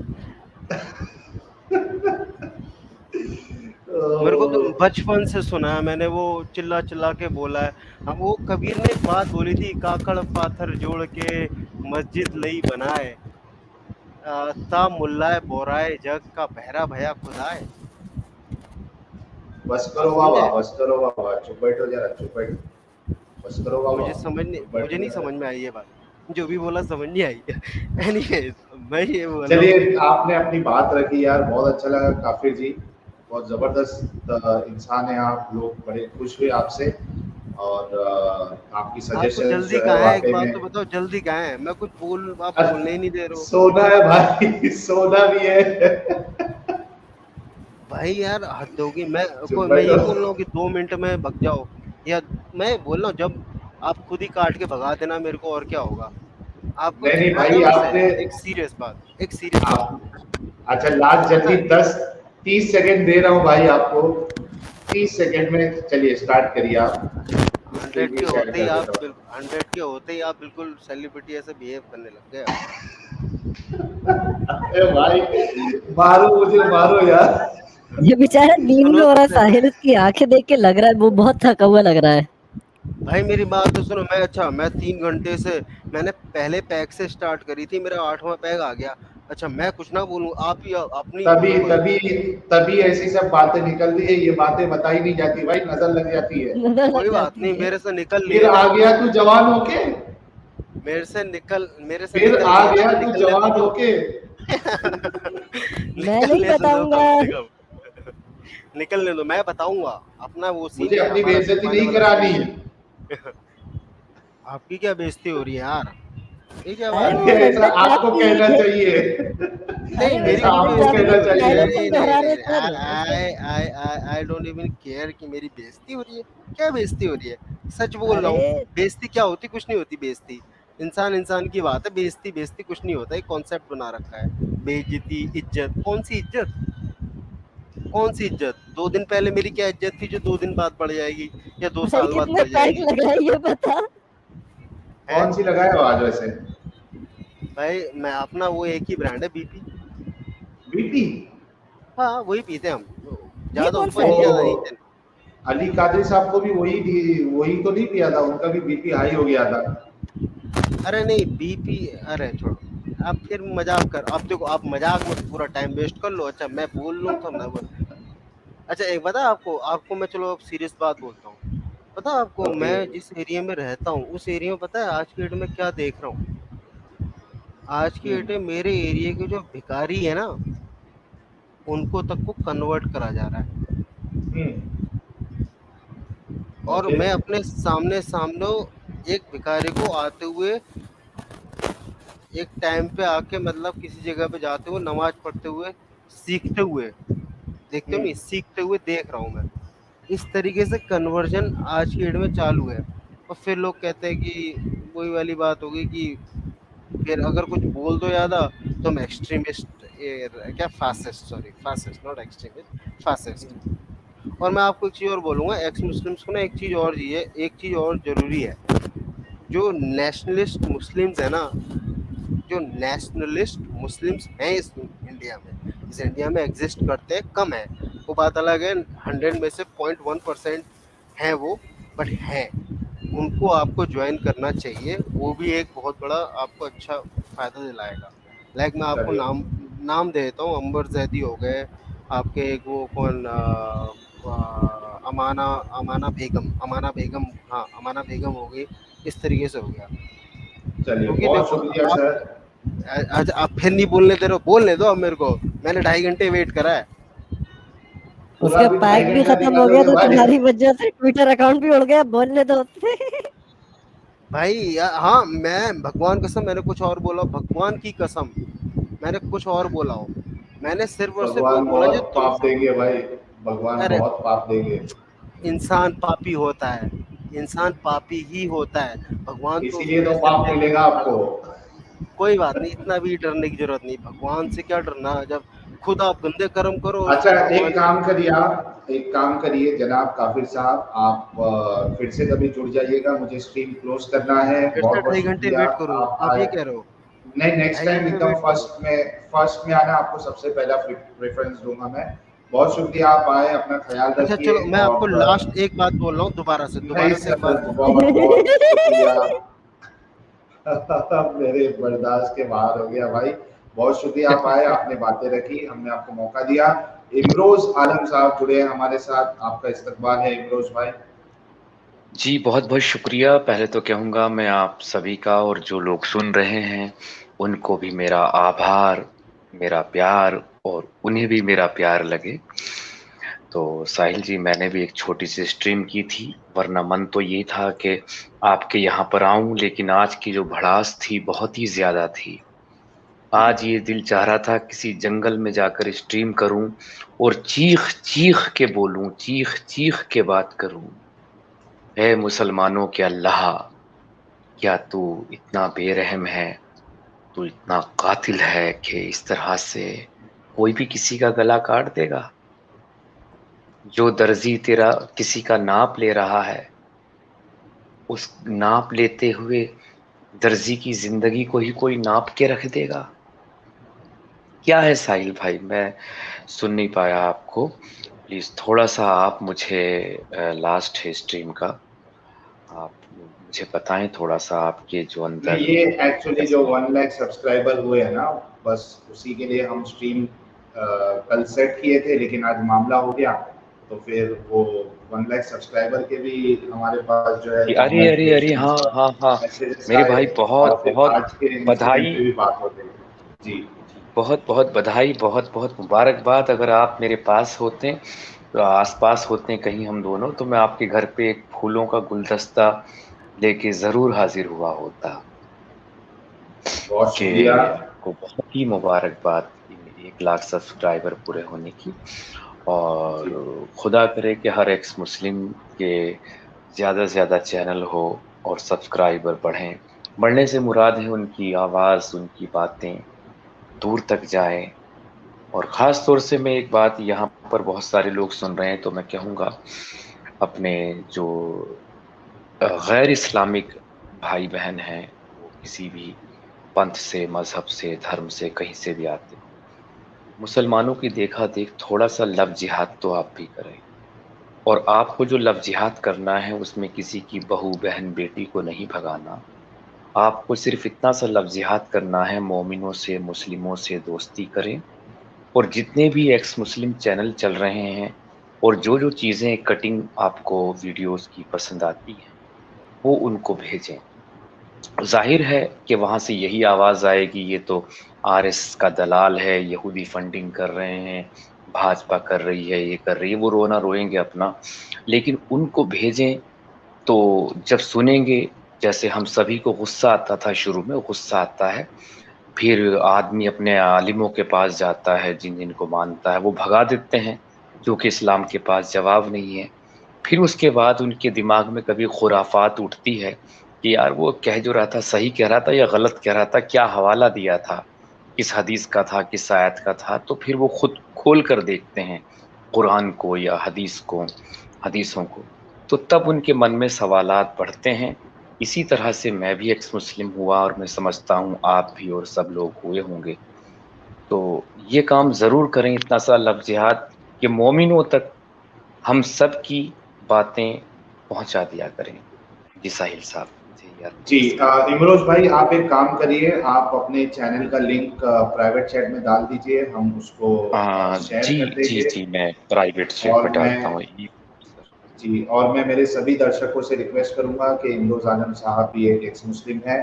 मेरे को तो बचपन से सुना है मैंने, वो चिल्ला चिल्ला के बोला है। हम वो कबीर ने एक बात बोली थी, काकड़ पाथर जोड़ के मस्जिद लई बनाए, ता मुल्लाए बोराए जग का बहरा भया खुदाए। बस करो बाबा, चुप बैठो जरा, चुप बैठो, बस करो बाबा। मुझे नहीं समझ में आई ये बात, जो भी बोला समझ नहीं आई। एनीवेज, मैं ये बोल रहा चलिए आपने अपनी बात रखी यार, बहुत अच्छा लगा काफिर जी, बहुत जबरदस्त इंसान है आप, लोग बड़े खुश हुए आपसे और आपकी आपको सजेशन जल्दी जो है कहाँ है, एक वाकई बात में तो बताओ, जल्दी कहाँ है? मैं कुछ बोल, आप अरे, बोलने ही नहीं दे रहे हो। सोना है भाई, सोना भी है। भाई यार हद होगी। मैं सुबह ये तो बोल रहा हूँ कि 2 मिनट में भग जाओ, या मैं बोल रहा हूँ जब आप खुद ही काट के भगा देना मेरे को, और क्या होगा? आपको नहीं नहीं पता भाई, है वैसे आपने एक सीरियस बात, अच्छा लास्ट पता जल्दी है 30 सेकंड दे रहा हूँ भाई आपको, 30 सेकंड में चलिए स्टार्ट करिए आप। 100 के सेट होते ही कर आप देता हूँ। 100 के होते ही आप बिल्कुल सेलिब्रिटी ऐसे बिहेव करने लग गए। अरे भाई मारो मुझे, मारो यार। ये बेचारा नींद में हो रहा है, साहिल की आंखें देख के लग रहा है वो बहुत थका हुआ लग रहा है। भाई मेरी बात तो सुनो, मैं 3 घंटे से, मैंने पहले पैक से स्टार्ट करी थी, मेरा 8वां पैक आ गया। अच्छा मैं कुछ ना बोलूं, आप ही अपनी तभी मेरे को तभी तभी ऐसी सब बातें निकलती है, ये बातें बताई नहीं जाती भाई, नजर लग जाती है। कोई बात नहीं, मेरे से निकल फिर लिए ना, आ गया तू जवान होके, मेरे से निकल फिर आ लिए गया ना, तू निकलने जवान तो होके। मैं नहीं निकलने तो दो कम बताऊंगा। से कम, निकलने दो, मैं बताऊंगा अपना वो सीन मुझे है, अपनी हमारा बेइज्जती छुपाने नहीं वाला करानी। सीन। आपकी क्या बेइज्जती हो रही है यार? ये क्या अरे बात वो है? ऐसा रजत आपको आपकी कहना खे- चाहिए, नहीं अरे वो मेरी ऐसा क्यों आपको सैलूट बेइज्जती कहना अपनी होगी? चाहिए। डायलॉग तुम नहीं नहीं दोहरा नहीं रहे नहीं, सर ऐसे। आई डोंट इवन केयर कि मेरी बेइज्जती हो रही है। क्या बेइज्जती हो रही है? सच बोल रहा अरे हूँ। बेइज्जती क्या होती? कुछ नहीं होती बेइज्जती। इंसान की बात है, बेइज्जती बेइज्जती कुछ नहीं होता, एक कॉन्सेप्ट बना रखा है। बेइज्जती, इज्जत, कौन सी इज्जत? कौन सी इज्जत? 2 दिन पहले मेरी क्या इज्जत थी जो 2 दिन बाद बढ़ जाएगी, या 2 भाई साल बाद कितने बढ़ पैक जाएगी? लग रहा है ये बता। हैं? कौन सी लगाए हो आज वैसे? भाई मैं अपना वो एक ही ब्रांड है, बीपी। बीपी? हाँ वही पीते हम, ये ज्यादा कौन सा ऊपर है? नहीं, ज्यादा वो नीचे। अली कादरी साहब को भी वही तो नहीं पिया था, उनका भी बीपी हाई हो गया था। अरे नहीं बीपी, अरे छोड़ो, आप फिर मजाक कर, अब देखो आप मजाक में पूरा टाइम वेस्ट कर लो। अच्छा मैं बोल लूँ तो ना बोल। अच्छा एक बता आपको, मैं चलो अब सीरियस बात बोलता हूँ। पता आपको ओके। मैं जिस एरिया में रहता हूँ, उस एरिया में पता है आज की डेट में क्या देख रहा हूँ? आज की डेट में मेरे एरिया के जो भिखारी है ना, उनको तक को कन्वर्ट करा जा रहा है। और ओके। मैं अपने सामने सामने एक भिखारी को आते हुए, एक टाइम पे आके मतलब किसी जगह पे जाते हुए, नमाज पढ़ते हुए, सीखते हुए, देखते हो नहीं, सीखते हुए देख रहा हूँ मैं। इस तरीके से कन्वर्जन आज की डेट में चालू है। और फिर लोग कहते हैं कि वही वाली बात होगी कि फिर अगर कुछ बोल दो ज़्यादा तो हम एक्सट्रीमिस्ट, क्या fascist, sorry fascist not extremist, fascist. और मैं आपको एक चीज़ और बोलूँगा, एक्स मुस्लिम्स को ना एक चीज़ और चाहिए, एक चीज़ और ज़रूरी है। जो नेशनलिस्ट मुस्लिम्स है ना, जो नेशनलिस्ट मुस्लिम्स हैं इस इंडिया में एग्जिस्ट करते हैं, कम है, वो बात अलग है। 100 में से 0.1% हैं वो, बट हैं। उनको आपको ज्वाइन करना चाहिए, वो भी एक बहुत बड़ा आपको अच्छा फ़ायदा दिलाएगा। लाइक मैं आपको नाम देता हूँ, अंबर जैदी हो गए आपके, एक वो कौन अमाना बेगम, हाँ अमाना बेगम हो गई, इस तरीके से हो गया। चलिए क्योंकि बहुत देखो शुक्रिया आप, सर। आप फिर नहीं बोलने दे रहे हो, बोलने दो अब मेरे को, मैंने 2.5 घंटे वेट करा है। उसका पैक भी खत्म हो गया तो तुम्हारी वजह से ट्विटर अकाउंट भी उड़ गया, बोलने दो। भाई हाँ, मैं भगवान कसम मैंने कुछ और बोला, भगवान की कसम मैंने कुछ और बोला हो। मैंने सिर्फ और सिर्फ वो भगवान बोला जो बहुत तुम, पाप देंगे भाई, भगवान अरे बहुत पाप देंगे। इंसान पापी होता है, इंसान पापी ही होता है, भगवान तो इसीलिए उसमें तो से पाप मिलेगा आपको। कोई बात नहीं, इतना भी डरने की जरूरत नहीं, भगवान से क्या डरना, जब खुद आप गंदे कर्म करो अच्छा फिर भगवान। एक काम करिए जनाब काफिर साहब, आप फिर से कभी जुड़ जाइएगा, मुझे स्ट्रीम क्लोज करना है। फिर बहुत से बहुत 2.5 घंटे शुक्रिया वेट करूँ, आप आप आए। ये कह रहे हो? नहीं नेक्स्ट 2.5 टाइम घंटे एकदम वेट करूँ? फर्स्ट में आना, आपको सबसे पहला प्रेफरेंस दूंगा मैं। बहुत शुक्रिया आप आए, अपना ख्याल अच्छा रखिए। चलो मैं आपको और लास्ट एक बात बोल रहा हूँ, दोबारा से नहीं एक बात सर, बोल बहुत बहुत शुक्रिया। मेरे बर्दाश्त के बाहर हो गया भाई। बहुत शुक्रिया आप आए, आपने बातें रखी, हमने आपको मौका दिया। इमरोज आलम साहब जुड़े हैं हमारे साथ, आपका इस्तकबाल है इमरोज भाई। जी, बहुत-बहुत शुक्रिया। पहले तो कहूँगा मैं आप सभी का, और जो लोग सुन रहे हैं, उनको भी मेरा आभार, मेरा प्यार, और उन्हें भी मेरा प्यार लगे। तो साहिल जी, मैंने भी एक छोटी-सी स्ट्रीम की थी, वरना मन तो ये था कि आपके यहाँ पर आऊँ, लेकिन आज की जो भड़ास थी, बहुत ही ज़्यादा थी। आज ये दिल चाह रहा था किसी जंगल में जाकर स्ट्रीम करूँ और चीख-चीख के बोलूँ, चीख-चीख के बात करूँ। ऐ मुसलमानों के अल्लाह, क्या तू इतना बेरहम है, तू इतना कातिल है कि इस तरह से कोई भी किसी का गला काट देगा? जो दर्जी तेरा किसी का नाप ले रहा है, उस नाप लेते हुए दर्जी की ज़िंदगी को ही कोई नाप के रख देगा? क्या है साहिल भाई, मैं सुन नहीं पाया आपको। प्लीज़ थोड़ा-सा आप मुझे लास्ट है स्ट्रीम का, आप मुझे बताएँ थोड़ा-सा आपके जो अंदर ये एक्चुअली जो 1 लाख सब्सक्राइबर हुए हैं ना, बस उसी के लिए हम स्ट्रीम कल सेट किए थे, लेकिन आज मामला हो गया, तो फिर वो 1 लाख सब्सक्राइबर के भी हमारे पास जो है अरे! हाँ, हाँ, हाँ। मैसेजेस मेरे आए, भाई और बहुत, फिर बहुत आज के इंसिडेंट बधाई। पे भी बात हो गई। जी। बहुत-बहुत बधाई, बहुत-बहुत मुबारकबाद। अगर आप मेरे पास होते, तो आस-पास होते कहीं हम दोनों, तो मैं आपके घर पे एक फूलों का गुलदस्ता लेके ज़रूर हाज़िर हुआ होता। बहुत कि शुक्रिया। आपको बहुत ही मुबारकबाद इन 1 लाख सब्सक्राइबर पूरे होने की, और खुदा करे कि हर एक्स मुस्लिम के ज़्यादा से ज़्यादा चैनल हो और सब्सक्राइबर बढ़ें। बढ़ने से मुराद है उनकी आवाज़, उनकी बातें दूर तक जाएँ। और ख़ास तौर से मैं एक बात, यहाँ पर बहुत सारे लोग सुन रहे हैं, तो मैं कहूँगा अपने जो गैर इस्लामिक भाई-बहन हैं, वो किसी भी पंथ से, मज़हब से, धर्म से, कहीं से भी आते हों, मुसलमानों की देखा-देख थोड़ा-सा लव जिहाद तो आप भी करें। और आपको जो लव जिहाद करना है, उसमें किसी की बहू, बहन, बेटी को नहीं भगाना। आपको सिर्फ़ इतना सा लव जिहाद करना है, मोमिनों से, मुस्लिमों से दोस्ती करें। और जितने भी एक्स मुस्लिम चैनल चल रहे हैं, और जो-जो चीज़ें कटिंग आपको वीडियोज़ की पसंद आती हैं, वो उनको भेजें। ज़ाहिर है कि वहाँ से यही आवाज़ आएगी, ये तो आरएसएस का दलाल है, यहूदी फंडिंग कर रहे हैं, भाजपा कर रही है, ये कर रही है, वो रोना रोएँगे अपना। लेकिन उनको भेजें, तो जब सुनेंगे, जैसे हम सभी को गुस्सा आता था शुरू में, गुस्सा आता है, फिर आदमी अपने आलिमों के पास जाता है, जिनको मानता है, वो भगा देते हैं, क्योंकि इस्लाम के पास जवाब नहीं है। फिर उसके बाद उनके दिमाग में कभी खुराफात उठती है कि यार वो कह जो रहा था, सही कह रहा था या गलत कह रहा था, क्या हवाला दिया था, किस हदीस का था, किस आयत का था, तो फिर वो खुद खोल कर देखते हैं कुरान को या हदीस को, हदीसों को, तो तब उनके मन में सवालात बढ़ते हैं। इसी तरह से मैं भी एक्स मुस्लिम हुआ, और मैं समझता हूँ आप भी और सब लोग हुए होंगे। तो ये काम ज़रूर करें, इतना सा लव जिहाद कि मोमिनों तक हम सब की बातें पहुँचा दिया करें। जी साहिल साहब, मुझे याद जी, इमरोज भाई, आप एक काम करिए, आप अपने चैनल का लिंक प्राइवेट चैट में डाल दीजिए, हम उसको शेयर जी, कर जी, देंगे। जी, मैं प्राइवेट चैट और में डालता हूँ। जी, और मैं मेरे सभी दर्शकों से रिक्वेस्ट करूंगा कि इमरोज आलम साहब भी एक एक्स मुस्लिम है,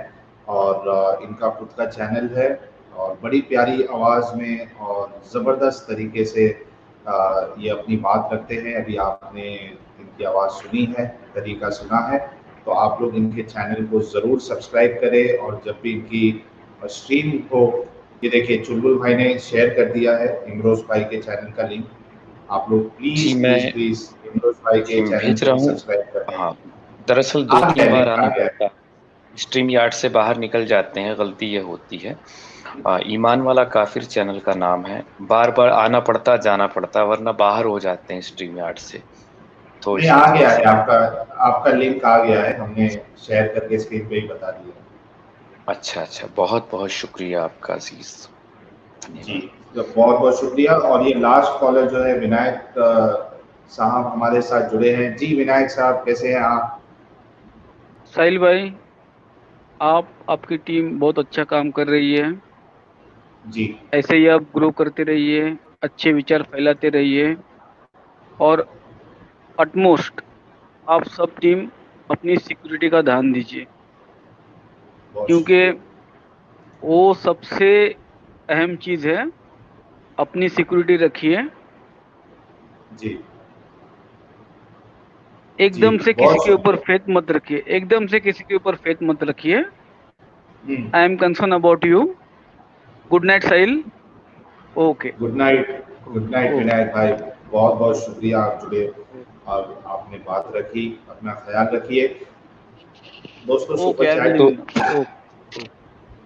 और इनका खुद का चैनल है, और बड़ी प्यारी आवाज़ में और ज़बरदस्त तरीके से ये अपनी बात रखते हैं। अभी आपने इनकी आवाज़ सुनी है, तरीका सुना है, तो आप लोग इनके चैनल को ज़रूर सब्सक्राइब करें। और जब भी इनकी स्ट्रीम हो, ये देखिए चुलबुल भाई ने शेयर कर दिया है इमरोज भाई के चैनल का लिंक, आप लोग जी, प्लीज़ प्लीज़ मैं प्लीज़ इमरोज भाई के चैनल भेज को रहा भी हूँ। सब्सक्राइब करें। हाँ, दरअसल आ गया 2-3 बार लिंक, आ आना गया। पड़ता है, स्ट्रीम यार्ड से बाहर निकल जाते हैं, गलती ये होती है। ईमान वाला काफिर चैनल का नाम है, बार-बार आना पड़ता, जाना पड़ता, वरना बाहर हो जाते हैं स्ट्रीम यार्ड से। तो नहीं, इस आ वजह गया से है, आपका लिंक आ गया है, हमने शेयर करके स्क्रीन पे ही बता दिया। अच्छा, अच्छा, बहुत-बहुत शुक्रिया आपका अज़ीज़। जी, तो बहुत-बहुत शुक्रिया। और ये लास्ट कॉलर जो है विनायक साहब हमारे साथ जुड़े हैं। जी विनायक साहब, कैसे हैं आप? साहिल भाई, आपकी टीम बहुत अच्छा काम कर रही है। जी। ऐसे ही आप ग्रो करते रहिए, अच्छे विचार फैलाते रहिए, और अटमोस्ट आप सब टीम अपनी सिक्योरिटी का ध्यान दीजिए, क्योंकि वो सबसे अहम चीज है। अपनी सिक्योरिटी रखिए, जी एकदम से किसी के ऊपर फेथ मत रखिए, एकदम से किसी के ऊपर फेथ मत रखिए। I am concern about you. Good night Sahil. Okay, good night Vinayak भाई, बहुत बहुत शुक्रिया आप जुड़े और आपने बात रखी। अपना ख्याल रखिए दोस्तों। सुपर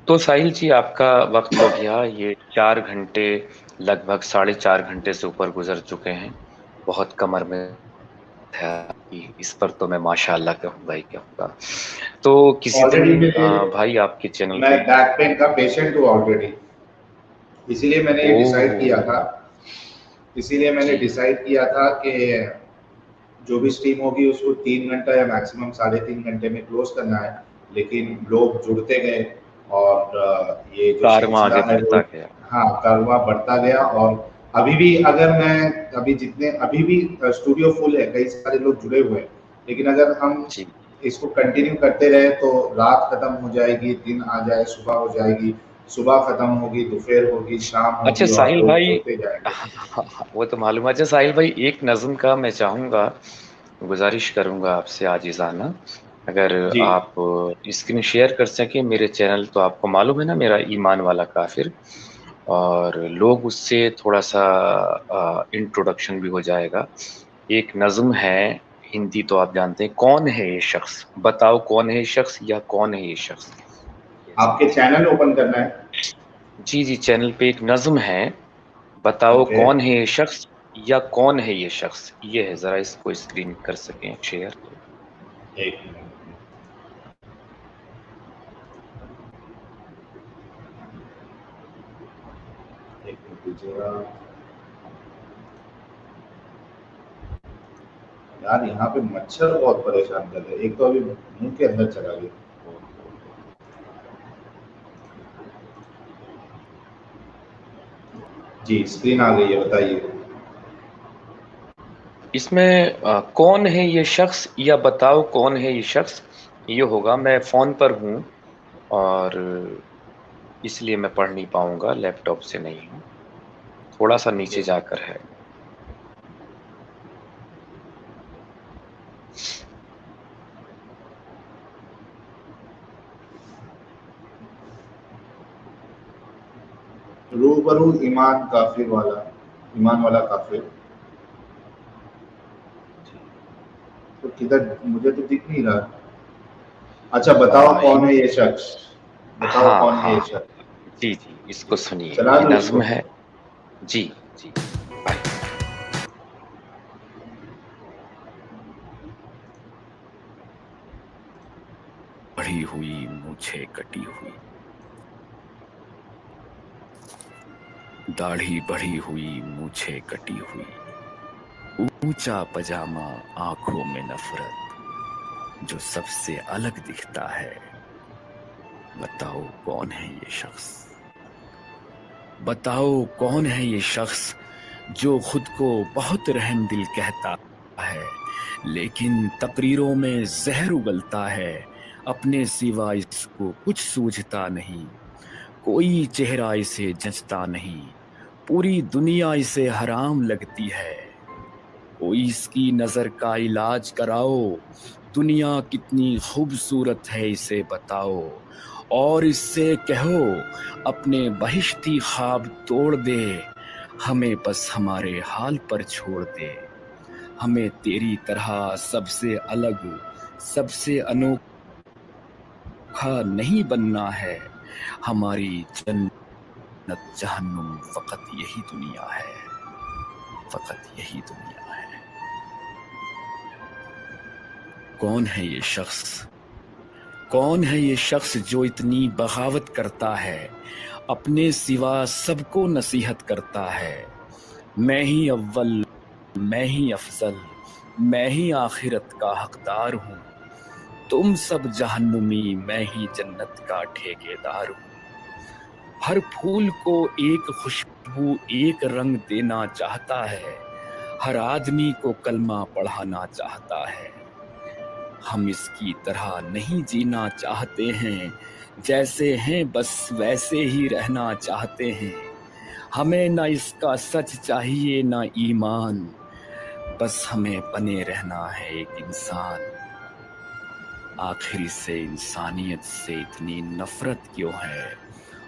तो साहिल जी, आपका वक्त हो गया। ये 4 घंटे, लगभग 4.5 घंटे से ऊपर गुजर चुके हैं। बहुत कमर में था, इस पर तो मैं माशाअल्लाह कहूँगा ही कहूँगा। तो किसी दिन भाई आपके चैनल मैं पे बैक पेन का पेशेंट हूँ ऑलरेडी, इसीलिए मैंने ये डिसाइड किया था कि जो भी स्ट्रीम होगी उसको 3 घंटा या मैक्सिमम 3.5 घंटे में क्लोज करना है। लेकिन लोग जुड़ते गए और ये जो कारवां आगे बढ़ता गया। हाँ, कारवां बढ़ता गया। और अभी भी अगर मैं अभी भी स्टूडियो फुल है, कई सारे लोग जुड़े हुए हैं। लेकिन अगर हम इसको कंटिन्यू करते रहे तो रात खत्म हो जाएगी, दिन आ जाए, सुबह हो जाएगी, सुबह खत्म होगी, दोपहर होगी, शाम होगी। अच्छा साहिल भाई, वो तो मालूम है। अच्छा साहिल भाई, एक नज़्म का मैं चाहूँगा, गुजारिश करूँगा आपसे आजिज़ाना, अगर आप स्क्रीन शेयर कर सकें मेरे चैनल। तो आपको मालूम है ना, मेरा ईमान वाला काफिर, और लोग उससे थोड़ा सा इंट्रोडक्शन भी हो जाएगा। एक नज़्म है, हिंदी तो आप जानते हैं, कौन है ये शख्स, बताओ कौन है ये शख्स, या कौन है ये शख्स। आपके चैनल ओपन करना है? जी जी, चैनल पे एक नज़्म है, बताओ कौन है ये शख्स, या कौन है ये शख्स। ये है, जरा इसको स्क्रीन कर सकें शेयर। एक मिनट, यार यहाँ पे मच्छर बहुत परेशान कर रहे हैं। एक तो अभी मुंह के अंदर चला गया। जी स्क्रीन आ गई है, बताइए। इसमें कौन है ये शख्स, या बताओ कौन है ये शख्स, ये होगा। मैं फ़ोन पर हूँ और इसलिए मैं पढ़ नहीं पाऊंगा, लैपटॉप से नहीं हूँ। थोड़ा सा नीचे जाकर है। रूबरू ईमान वाला काफिर। तो किधर, मुझे तो दिख नहीं रहा। अच्छा, बताओ कौन है ये शख्स, बताओ कौन है ये शख्स। जी जी, इसको सुनिए, ये नज़्म है। जी जी, बढ़ी हुई मूछें कटी हुई, दाढ़ी बढ़ी हुई मूछें कटी हुई, ऊंचा पजामा, आंखों में नफरत, जो सबसे अलग दिखता है। बताओ कौन है ये शख्स, बताओ कौन है ये शख्स, जो खुद को बहुत रहम दिल कहता है, लेकिन तकरीरों में जहर उगलता है। अपने सिवा इसको कुछ सूझता नहीं, कोई चेहरा इसे जचता नहीं, पूरी दुनिया इसे हराम लगती है। कोई इसकी नजर का इलाज कराओ, दुनिया कितनी खूबसूरत है इसे बताओ, और इससे कहो अपने बहिश्ती ख्वाब तोड़ दे, हमें बस हमारे हाल पर छोड़ दे। हमें तेरी तरह सबसे अलग, सबसे अनोखा नहीं बनना है। हमारी जन्नत जहन्नुम फकत यही दुनिया है, फकत यही दुनिया है। कौन है ये शख्स, कौन है ये शख्स जो इतनी बगावत करता है, अपने सिवा सबको नसीहत करता है। मैं ही अव्वल, मैं ही अफजल, मैं ही आखिरत का हकदार हूँ, तुम सब जहन्नुमी, मैं ही जन्नत का ठेकेदार हूँ। हर फूल को एक खुशबू, एक रंग देना चाहता है, हर आदमी को कलमा पढ़ाना चाहता है। हम इसकी तरह नहीं जीना चाहते हैं, जैसे हैं बस वैसे ही रहना चाहते हैं। हमें ना इसका सच चाहिए ना ईमान, बस हमें बने रहना है एक इंसान। आखिर इसे इंसानियत से इतनी नफरत क्यों है?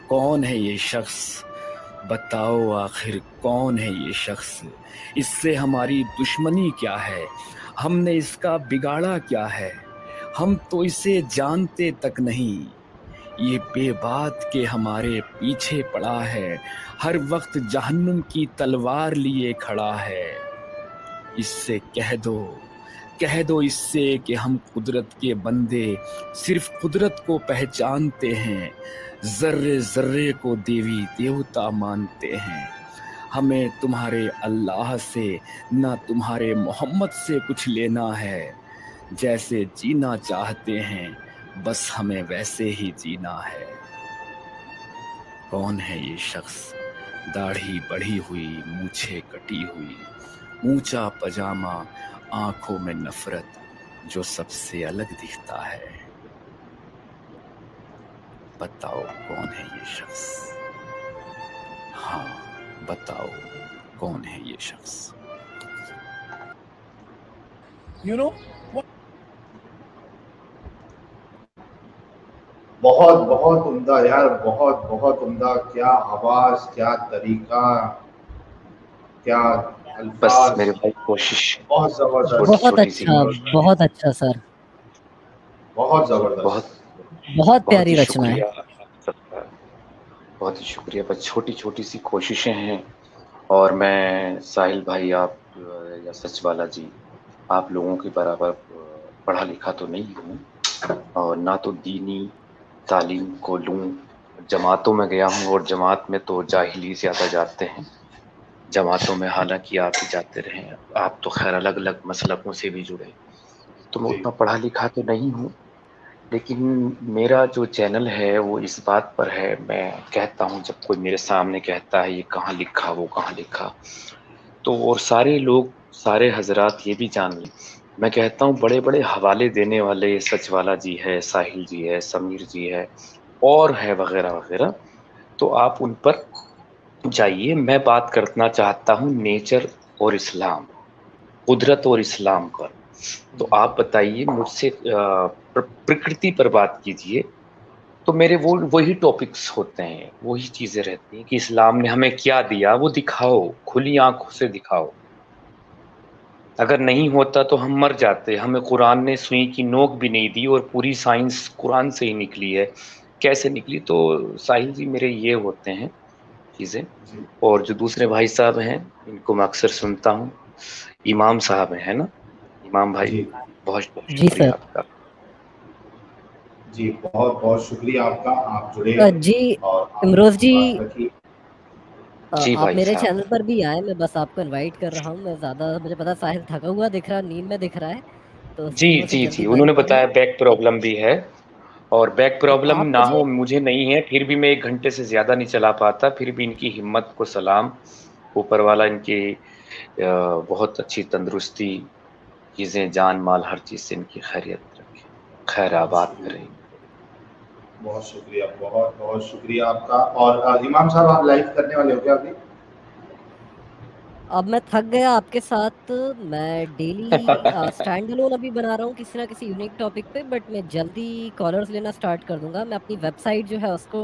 कौन है ये शख्स? बताओ आखिर कौन है ये शख्स? इससे हमारी दुश्मनी क्या है? हमने इसका बिगाड़ा क्या है? हम तो इसे जानते तक नहीं। ये बेबात के हमारे पीछे पड़ा है, हर वक्त जहन्नुम की तलवार लिए खड़ा है। इससे कह दो इससे कि हम कुदरत के बंदे सिर्फ कुदरत को पहचानते हैं, जर्रे जर्रे को देवी देवता मानते हैं। हमें तुम्हारे अल्लाह से ना तुम्हारे मोहम्मद से कुछ लेना है। जैसे जीना चाहते हैं बस हमें वैसे ही जीना है। कौन है ये शख्स? दाढ़ी बढ़ी हुई, मूछें कटी हुई, ऊंचा पजामा, आंखों में नफरत, जो सबसे अलग दिखता है। बताओ कौन है ये शख्स? हाँ बताओ कौन है ये शख्स? You know, बहुत बहुत उम्दा यार, बहुत बहुत उम्दा। क्या आवाज, क्या तरीका, क्या बस मेरे भाई कोशिश बहुत जबरदस्त, बहुत अच्छा सर, बहुत जबरदस्त, बहुत प्यारी रचना है। बहुत ही शुक्रिया। बस छोटी छोटी सी कोशिशें हैं। और मैं साहिल भाई, आप या सच वाला जी, आप लोगों के बराबर पढ़ा लिखा तो नहीं हूँ, और ना तो दीनी तालीम को लूँ। जमातों में गया हूँ और जमात में तो जाहिली ज़्यादा जाते हैं। जमातों में हालांकि आप ही जाते रहे, आप तो खैर अलग अलग मसलकों से भी जुड़े, तो मैं उतना पढ़ा लिखा तो नहीं हूँ। लेकिन मेरा जो चैनल है वो इस बात पर है, मैं कहता हूँ जब कोई मेरे सामने कहता है ये कहाँ लिखा, वो कहाँ लिखा, तो और सारे लोग, सारे हजरात ये भी जान लें, मैं कहता हूँ बड़े बड़े हवाले देने वाले सच वाला जी है, साहिल जी है, समीर जी है, और है वगैरह वगैरह, तो आप उन पर जाइए। मैं बात करना चाहता हूँ नेचर और इस्लाम, कुदरत और इस्लाम पर। तो आप बताइए मुझसे, प्रकृति पर बात कीजिए, तो मेरे वो वही टॉपिक्स होते हैं, वही चीजें रहती हैं कि इस्लाम ने हमें क्या दिया, वो दिखाओ, खुली आंखों से दिखाओ। अगर नहीं होता तो हम मर जाते। हमें कुरान ने सुई की नोक भी नहीं दी, और पूरी साइंस कुरान से ही निकली है। कैसे निकली? तो साहिल जी मेरे ये होते हैं चीज़ें। और जो दूसरे भाई साहब हैं इनको मैं अक्सर सुनता हूँ, इमाम साहब हैं, है ना इमाम भाई? बहुत शुक्रिया आपका जी, बहुत बहुत शुक्रिया आपका, आप जुड़े जी। इमरोज जी, आप मेरे साहब। चैनल पर भी आए, मैं बस आपको इनवाइट कर रहा हूँ। मैं ज़्यादा, मुझे पता साहिल थका हुआ दिख रहा है, नींद में दिख रहा है, तो जी, उन्होंने बताया बैक प्रॉब्लम भी है, और बैक प्रॉब्लम ना हो मुझे नहीं है, फिर भी मैं 1 घंटे से ज़्यादा नहीं चला पाता। फिर भी इनकी हिम्मत को सलाम, ऊपर वाला इनकी बहुत अच्छी तंदुरुस्ती, चीज़ें, जान माल, हर चीज़ से इनकी खैरियत रखे, खैर आबाद करें। बहुत शुक्रिया, बहुत बहुत शुक्रिया आपका। और इमाम साहब, आप लाइव करने वाले हो क्या अभी? अब मैं थक गया आपके साथ। मैं डेली स्टैंड अलोन अभी बना रहा हूँ किसी ना किसी यूनिक टॉपिक पे, बट मैं जल्दी कॉलर्स लेना स्टार्ट कर दूंगा। मैं अपनी वेबसाइट जो है उसको,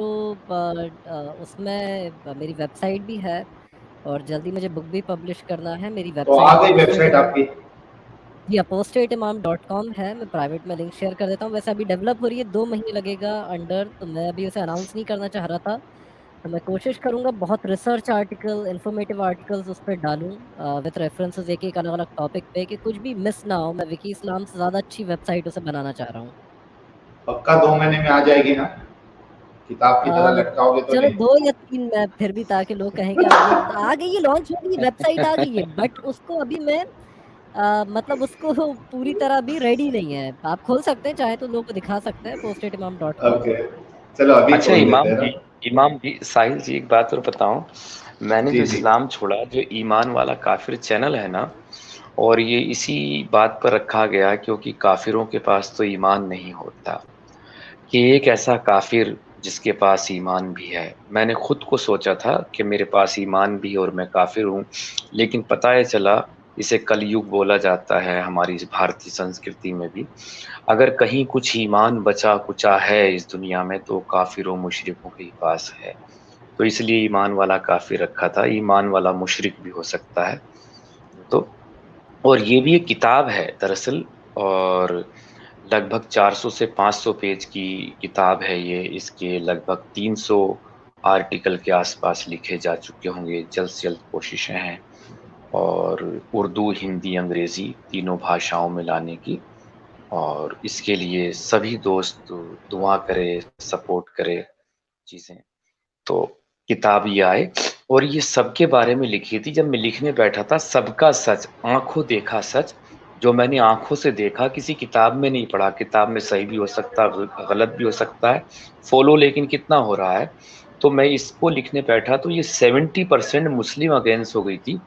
उसमें मेरी वेबसाइट भी है, और जल्दी मुझे बुक भी पब्लिश करना है। मेरी वेबसाइट, तो आ गई वेबसाइट आपकी? जी, apostateimam.com है। मैं प्राइवेट में लिंक शेयर कर देता हूँ। वैसे अभी डेवलप हो रही है, 2 महीने लगेगा अंडर, तो मैं अभी उसे अनाउंस नहीं करना चाह रहा था। तो मैं कोशिश करूंगा बहुत रिसर्च आर्टिकल, इन्फॉर्मेटिव आर्टिकल्स उस पर डालूं विद रेफरेंसेस, एक अलग अलग टॉपिक पे, कि कुछ भी मिस ना हो। मैं विकी इस्लाम से ज़्यादा अच्छी वेबसाइट उसे बनाना चाह रहा हूँ। पक्का 2 महीने में आ जाएगी ना? किताब की तरह लटकाओगे तो? चलो 2 या 3 में फिर भी, ताकि लोग कहें कि आ गई है, लॉन्च हो गई, वेबसाइट आ गई है, बट उसको अभी मैं मतलब उसको पूरी तरह भी रेडी नहीं है। आप खोल सकते हैं, चाहे तो लोगों को दिखा सकते हैं postateimam.com। ओके, चलो अभी अच्छा इमाम जी, साहिल जी एक बात और बताऊं, मैंने जो इस्लाम छोड़ा, जो ईमान वाला काफिर चैनल है ना, और ये इसी बात पर रखा गया क्योंकि काफिरों के पास तो ईमान नहीं होता, कि एक ऐसा काफिर जिसके पास ईमान भी है। मैंने खुद को सोचा था कि मेरे पास ईमान भी और मैं काफिर हूँ, लेकिन पता है चला इसे कलयुग बोला जाता है हमारी इस भारतीय संस्कृति में भी। अगर कहीं कुछ ईमान बचा कुचा है इस दुनिया में तो काफिरों मुशरिकों के ही पास है। तो इसलिए ईमान वाला काफिर रखा था, ईमान वाला मुशरिक भी हो सकता है। तो और ये भी एक किताब है दरअसल, और लगभग 400 से 500 पेज की किताब है ये। इसके लगभग 300 आर्टिकल के आसपास लिखे जा चुके होंगे। जल्द से जल्द कोशिशें हैं और उर्दू, हिंदी, अंग्रेजी तीनों भाषाओं में लाने की। और इसके लिए सभी दोस्त दुआ करे, सपोर्ट करे चीज़ें। तो किताब ये आए और ये सबके बारे में लिखी थी। जब मैं लिखने बैठा था, सबका सच, आंखों देखा सच, जो मैंने आंखों से देखा, किसी किताब में नहीं पढ़ा। किताब में सही भी हो सकता है, गलत भी हो सकता है, फॉलो लेकिन कितना हो रहा है। तो मैं इसको लिखने बैठा तो ये 70% मुस्लिम अगेंस्ट हो गई थी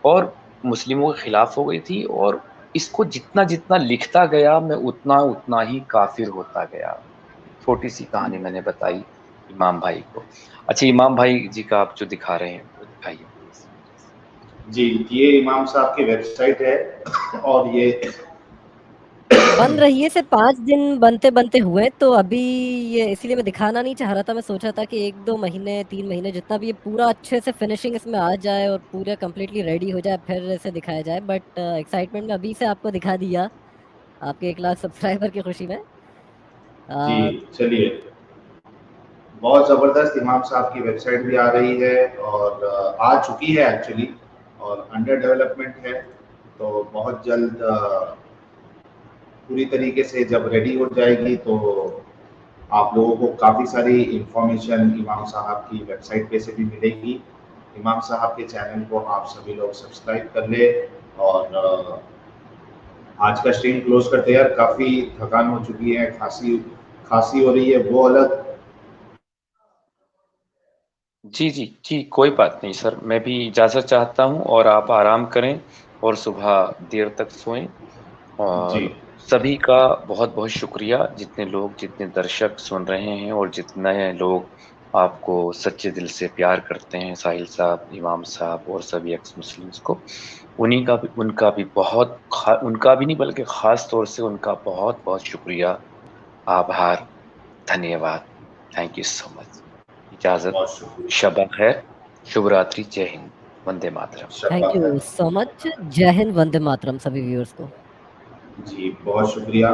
और मुस्लिमों के खिलाफ हो गई थी। और इसको जितना जितना लिखता गया मैं उतना उतना ही काफिर होता गया। छोटी सी कहानी मैंने बताई इमाम भाई को। अच्छा, इमाम भाई जी का आप जो दिखा रहे हैं वो दिखाइए। जी, ये इमाम साहब की वेबसाइट है और ये बन रही है सिर्फ 5 दिन बनते बनते हुए, तो अभी ये इसलिए मैं दिखाना नहीं चाह रहा था। मैं सोचा था कि 1-2 महीने 3 महीने जितना भी ये पूरा अच्छे से फिनिशिंग इसमें आ जाए और पूरा कंप्लीटली रेडी हो जाए फिर इसे दिखाया जाए। बट एक्साइटमेंट में अभी से आपको दिखा दिया आपके 1 लाख सब्सक्राइबर की खुशी में। जी, चलिए, बहुत ज़बरदस्त इमाम साहब की वेबसाइट भी आ रही है और आ चुकी है एक्चुअली और अंडर डेवलपमेंट है। तो बहुत जल्द पूरी तरीके से जब रेडी हो जाएगी तो आप लोगों को काफ़ी सारी इंफॉर्मेशन इमाम साहब की वेबसाइट पे से भी मिलेगी। इमाम साहब के चैनल को आप सभी लोग सब्सक्राइब कर ले। और आज का स्ट्रीम क्लोज करते यार, काफ़ी थकान हो चुकी है, खांसी हो रही है, वो अलग। जी जी जी, कोई बात नहीं सर, मैं भी इजाज़त चाहता हूँ और आप आराम करें और सुबह देर तक सोएं। और सभी का बहुत बहुत शुक्रिया, जितने लोग, जितने दर्शक सुन रहे हैं और जितने लोग आपको सच्चे दिल से प्यार करते हैं, साहिल साहब, इमाम साहब और सभी एक्स मुस्लिम्स को, उनका भी बहुत उनका भी नहीं बल्कि ख़ास तौर से उनका बहुत बहुत शुक्रिया, आभार, धन्यवाद। Thank you so much. इजाज़त, शब खैर, शुभ रात्रि, जय हिंद, वंदे मातरम। Thank you so much. जय हिंद, वंदे मातरम सभी व्यूअर्स को। जी, बहुत शुक्रिया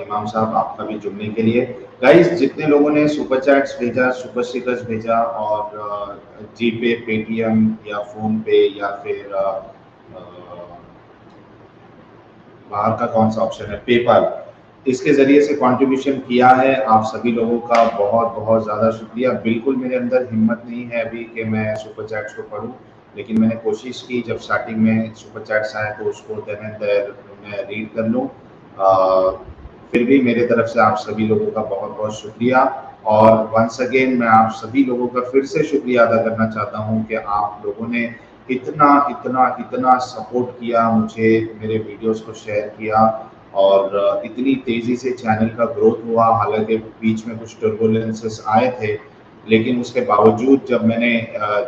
इमाम साहब आपका भी जुड़ने के लिए। गाइस, जितने लोगों ने सुपर चैट्स भेजा, सुपर स्टिकर्स भेजा और जीपे, पेटीएम या फोन पे या फिर बाहर का कौन सा ऑप्शन है, पेपाल, इसके ज़रिए से कंट्रीब्यूशन किया है, आप सभी लोगों का बहुत बहुत ज़्यादा शुक्रिया। बिल्कुल मेरे अंदर हिम्मत नहीं है अभी कि मैं सुपर चैट्स को पढूं, लेकिन मैंने कोशिश की, जब स्टार्टिंग में सुपर चैट्स आए तो उसको देन एंड देयर मैं रीड कर लूँ। फिर भी मेरे तरफ से आप सभी लोगों का बहुत बहुत शुक्रिया। और वंस अगेन मैं आप सभी लोगों का फिर से शुक्रिया अदा करना चाहता हूँ कि आप लोगों ने इतना इतना इतना सपोर्ट किया मुझे, मेरे वीडियोस को शेयर किया और इतनी तेज़ी से चैनल का ग्रोथ हुआ। हालांकि बीच में कुछ टर्बुलेंसेस आए थे, लेकिन उसके बावजूद जब मैंने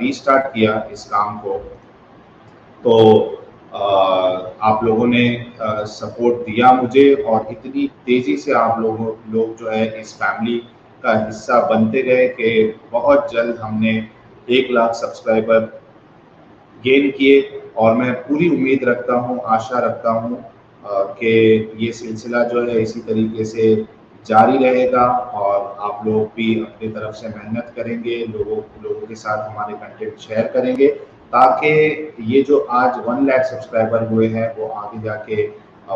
रीस्टार्ट किया इस काम को तो आप लोगों ने सपोर्ट दिया मुझे और इतनी तेज़ी से आप लोग जो है इस फैमिली का हिस्सा बनते गए कि बहुत जल्द हमने 1 लाख सब्सक्राइबर गेन किए। और मैं पूरी उम्मीद रखता हूँ, आशा रखता हूँ कि ये सिलसिला जो है इसी तरीके से जारी रहेगा और आप लोग भी अपनी तरफ से मेहनत करेंगे, लोगों के साथ हमारे कंटेंट शेयर करेंगे, ताकि ये जो आज 1 लाख सब्सक्राइबर हुए हैं वो आगे जाके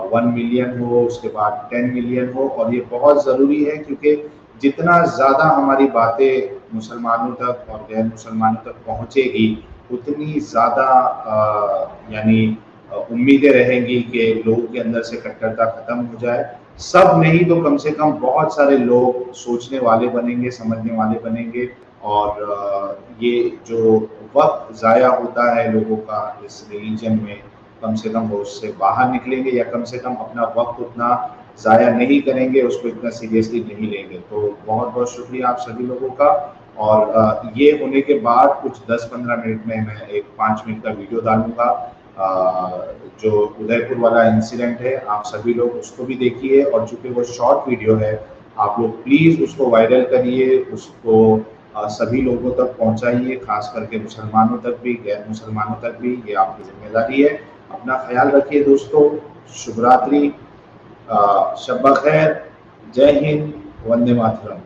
1 मिलियन हो, उसके बाद 10 मिलियन हो। और ये बहुत ज़रूरी है क्योंकि जितना ज़्यादा हमारी बातें मुसलमानों तक और गैर मुसलमानों तक पहुँचेगी, उतनी ज़्यादा यानी उम्मीदें रहेंगी कि लोगों के अंदर से कट्टरता ख़त्म हो जाए। सब नहीं तो कम से कम बहुत सारे लोग सोचने वाले बनेंगे, समझने वाले बनेंगे। और ये जो वक्त ज़ाया होता है लोगों का इस रिलीजन में, कम से कम वो उससे बाहर निकलेंगे, या कम से कम अपना वक्त उतना ज़ाया नहीं करेंगे, उसको इतना सीरियसली नहीं लेंगे। तो बहुत बहुत शुक्रिया आप सभी लोगों का। और ये होने के बाद कुछ 10-15 मिनट में मैं एक 5 मिनट का वीडियो डालूंगा, जो उदयपुर वाला इंसिडेंट है, आप सभी लोग उसको भी देखिए। और चूंकि वो शॉर्ट वीडियो है, आप लोग प्लीज़ उसको वायरल करिए, उसको सभी लोगों तक पहुंचाइए, खास करके मुसलमानों तक भी, गैर मुसलमानों तक भी, ये आपकी जिम्मेदारी है। अपना ख्याल रखिए दोस्तों, शुभ रात्रि, शब खैर, जय हिंद, वंदे मातरम।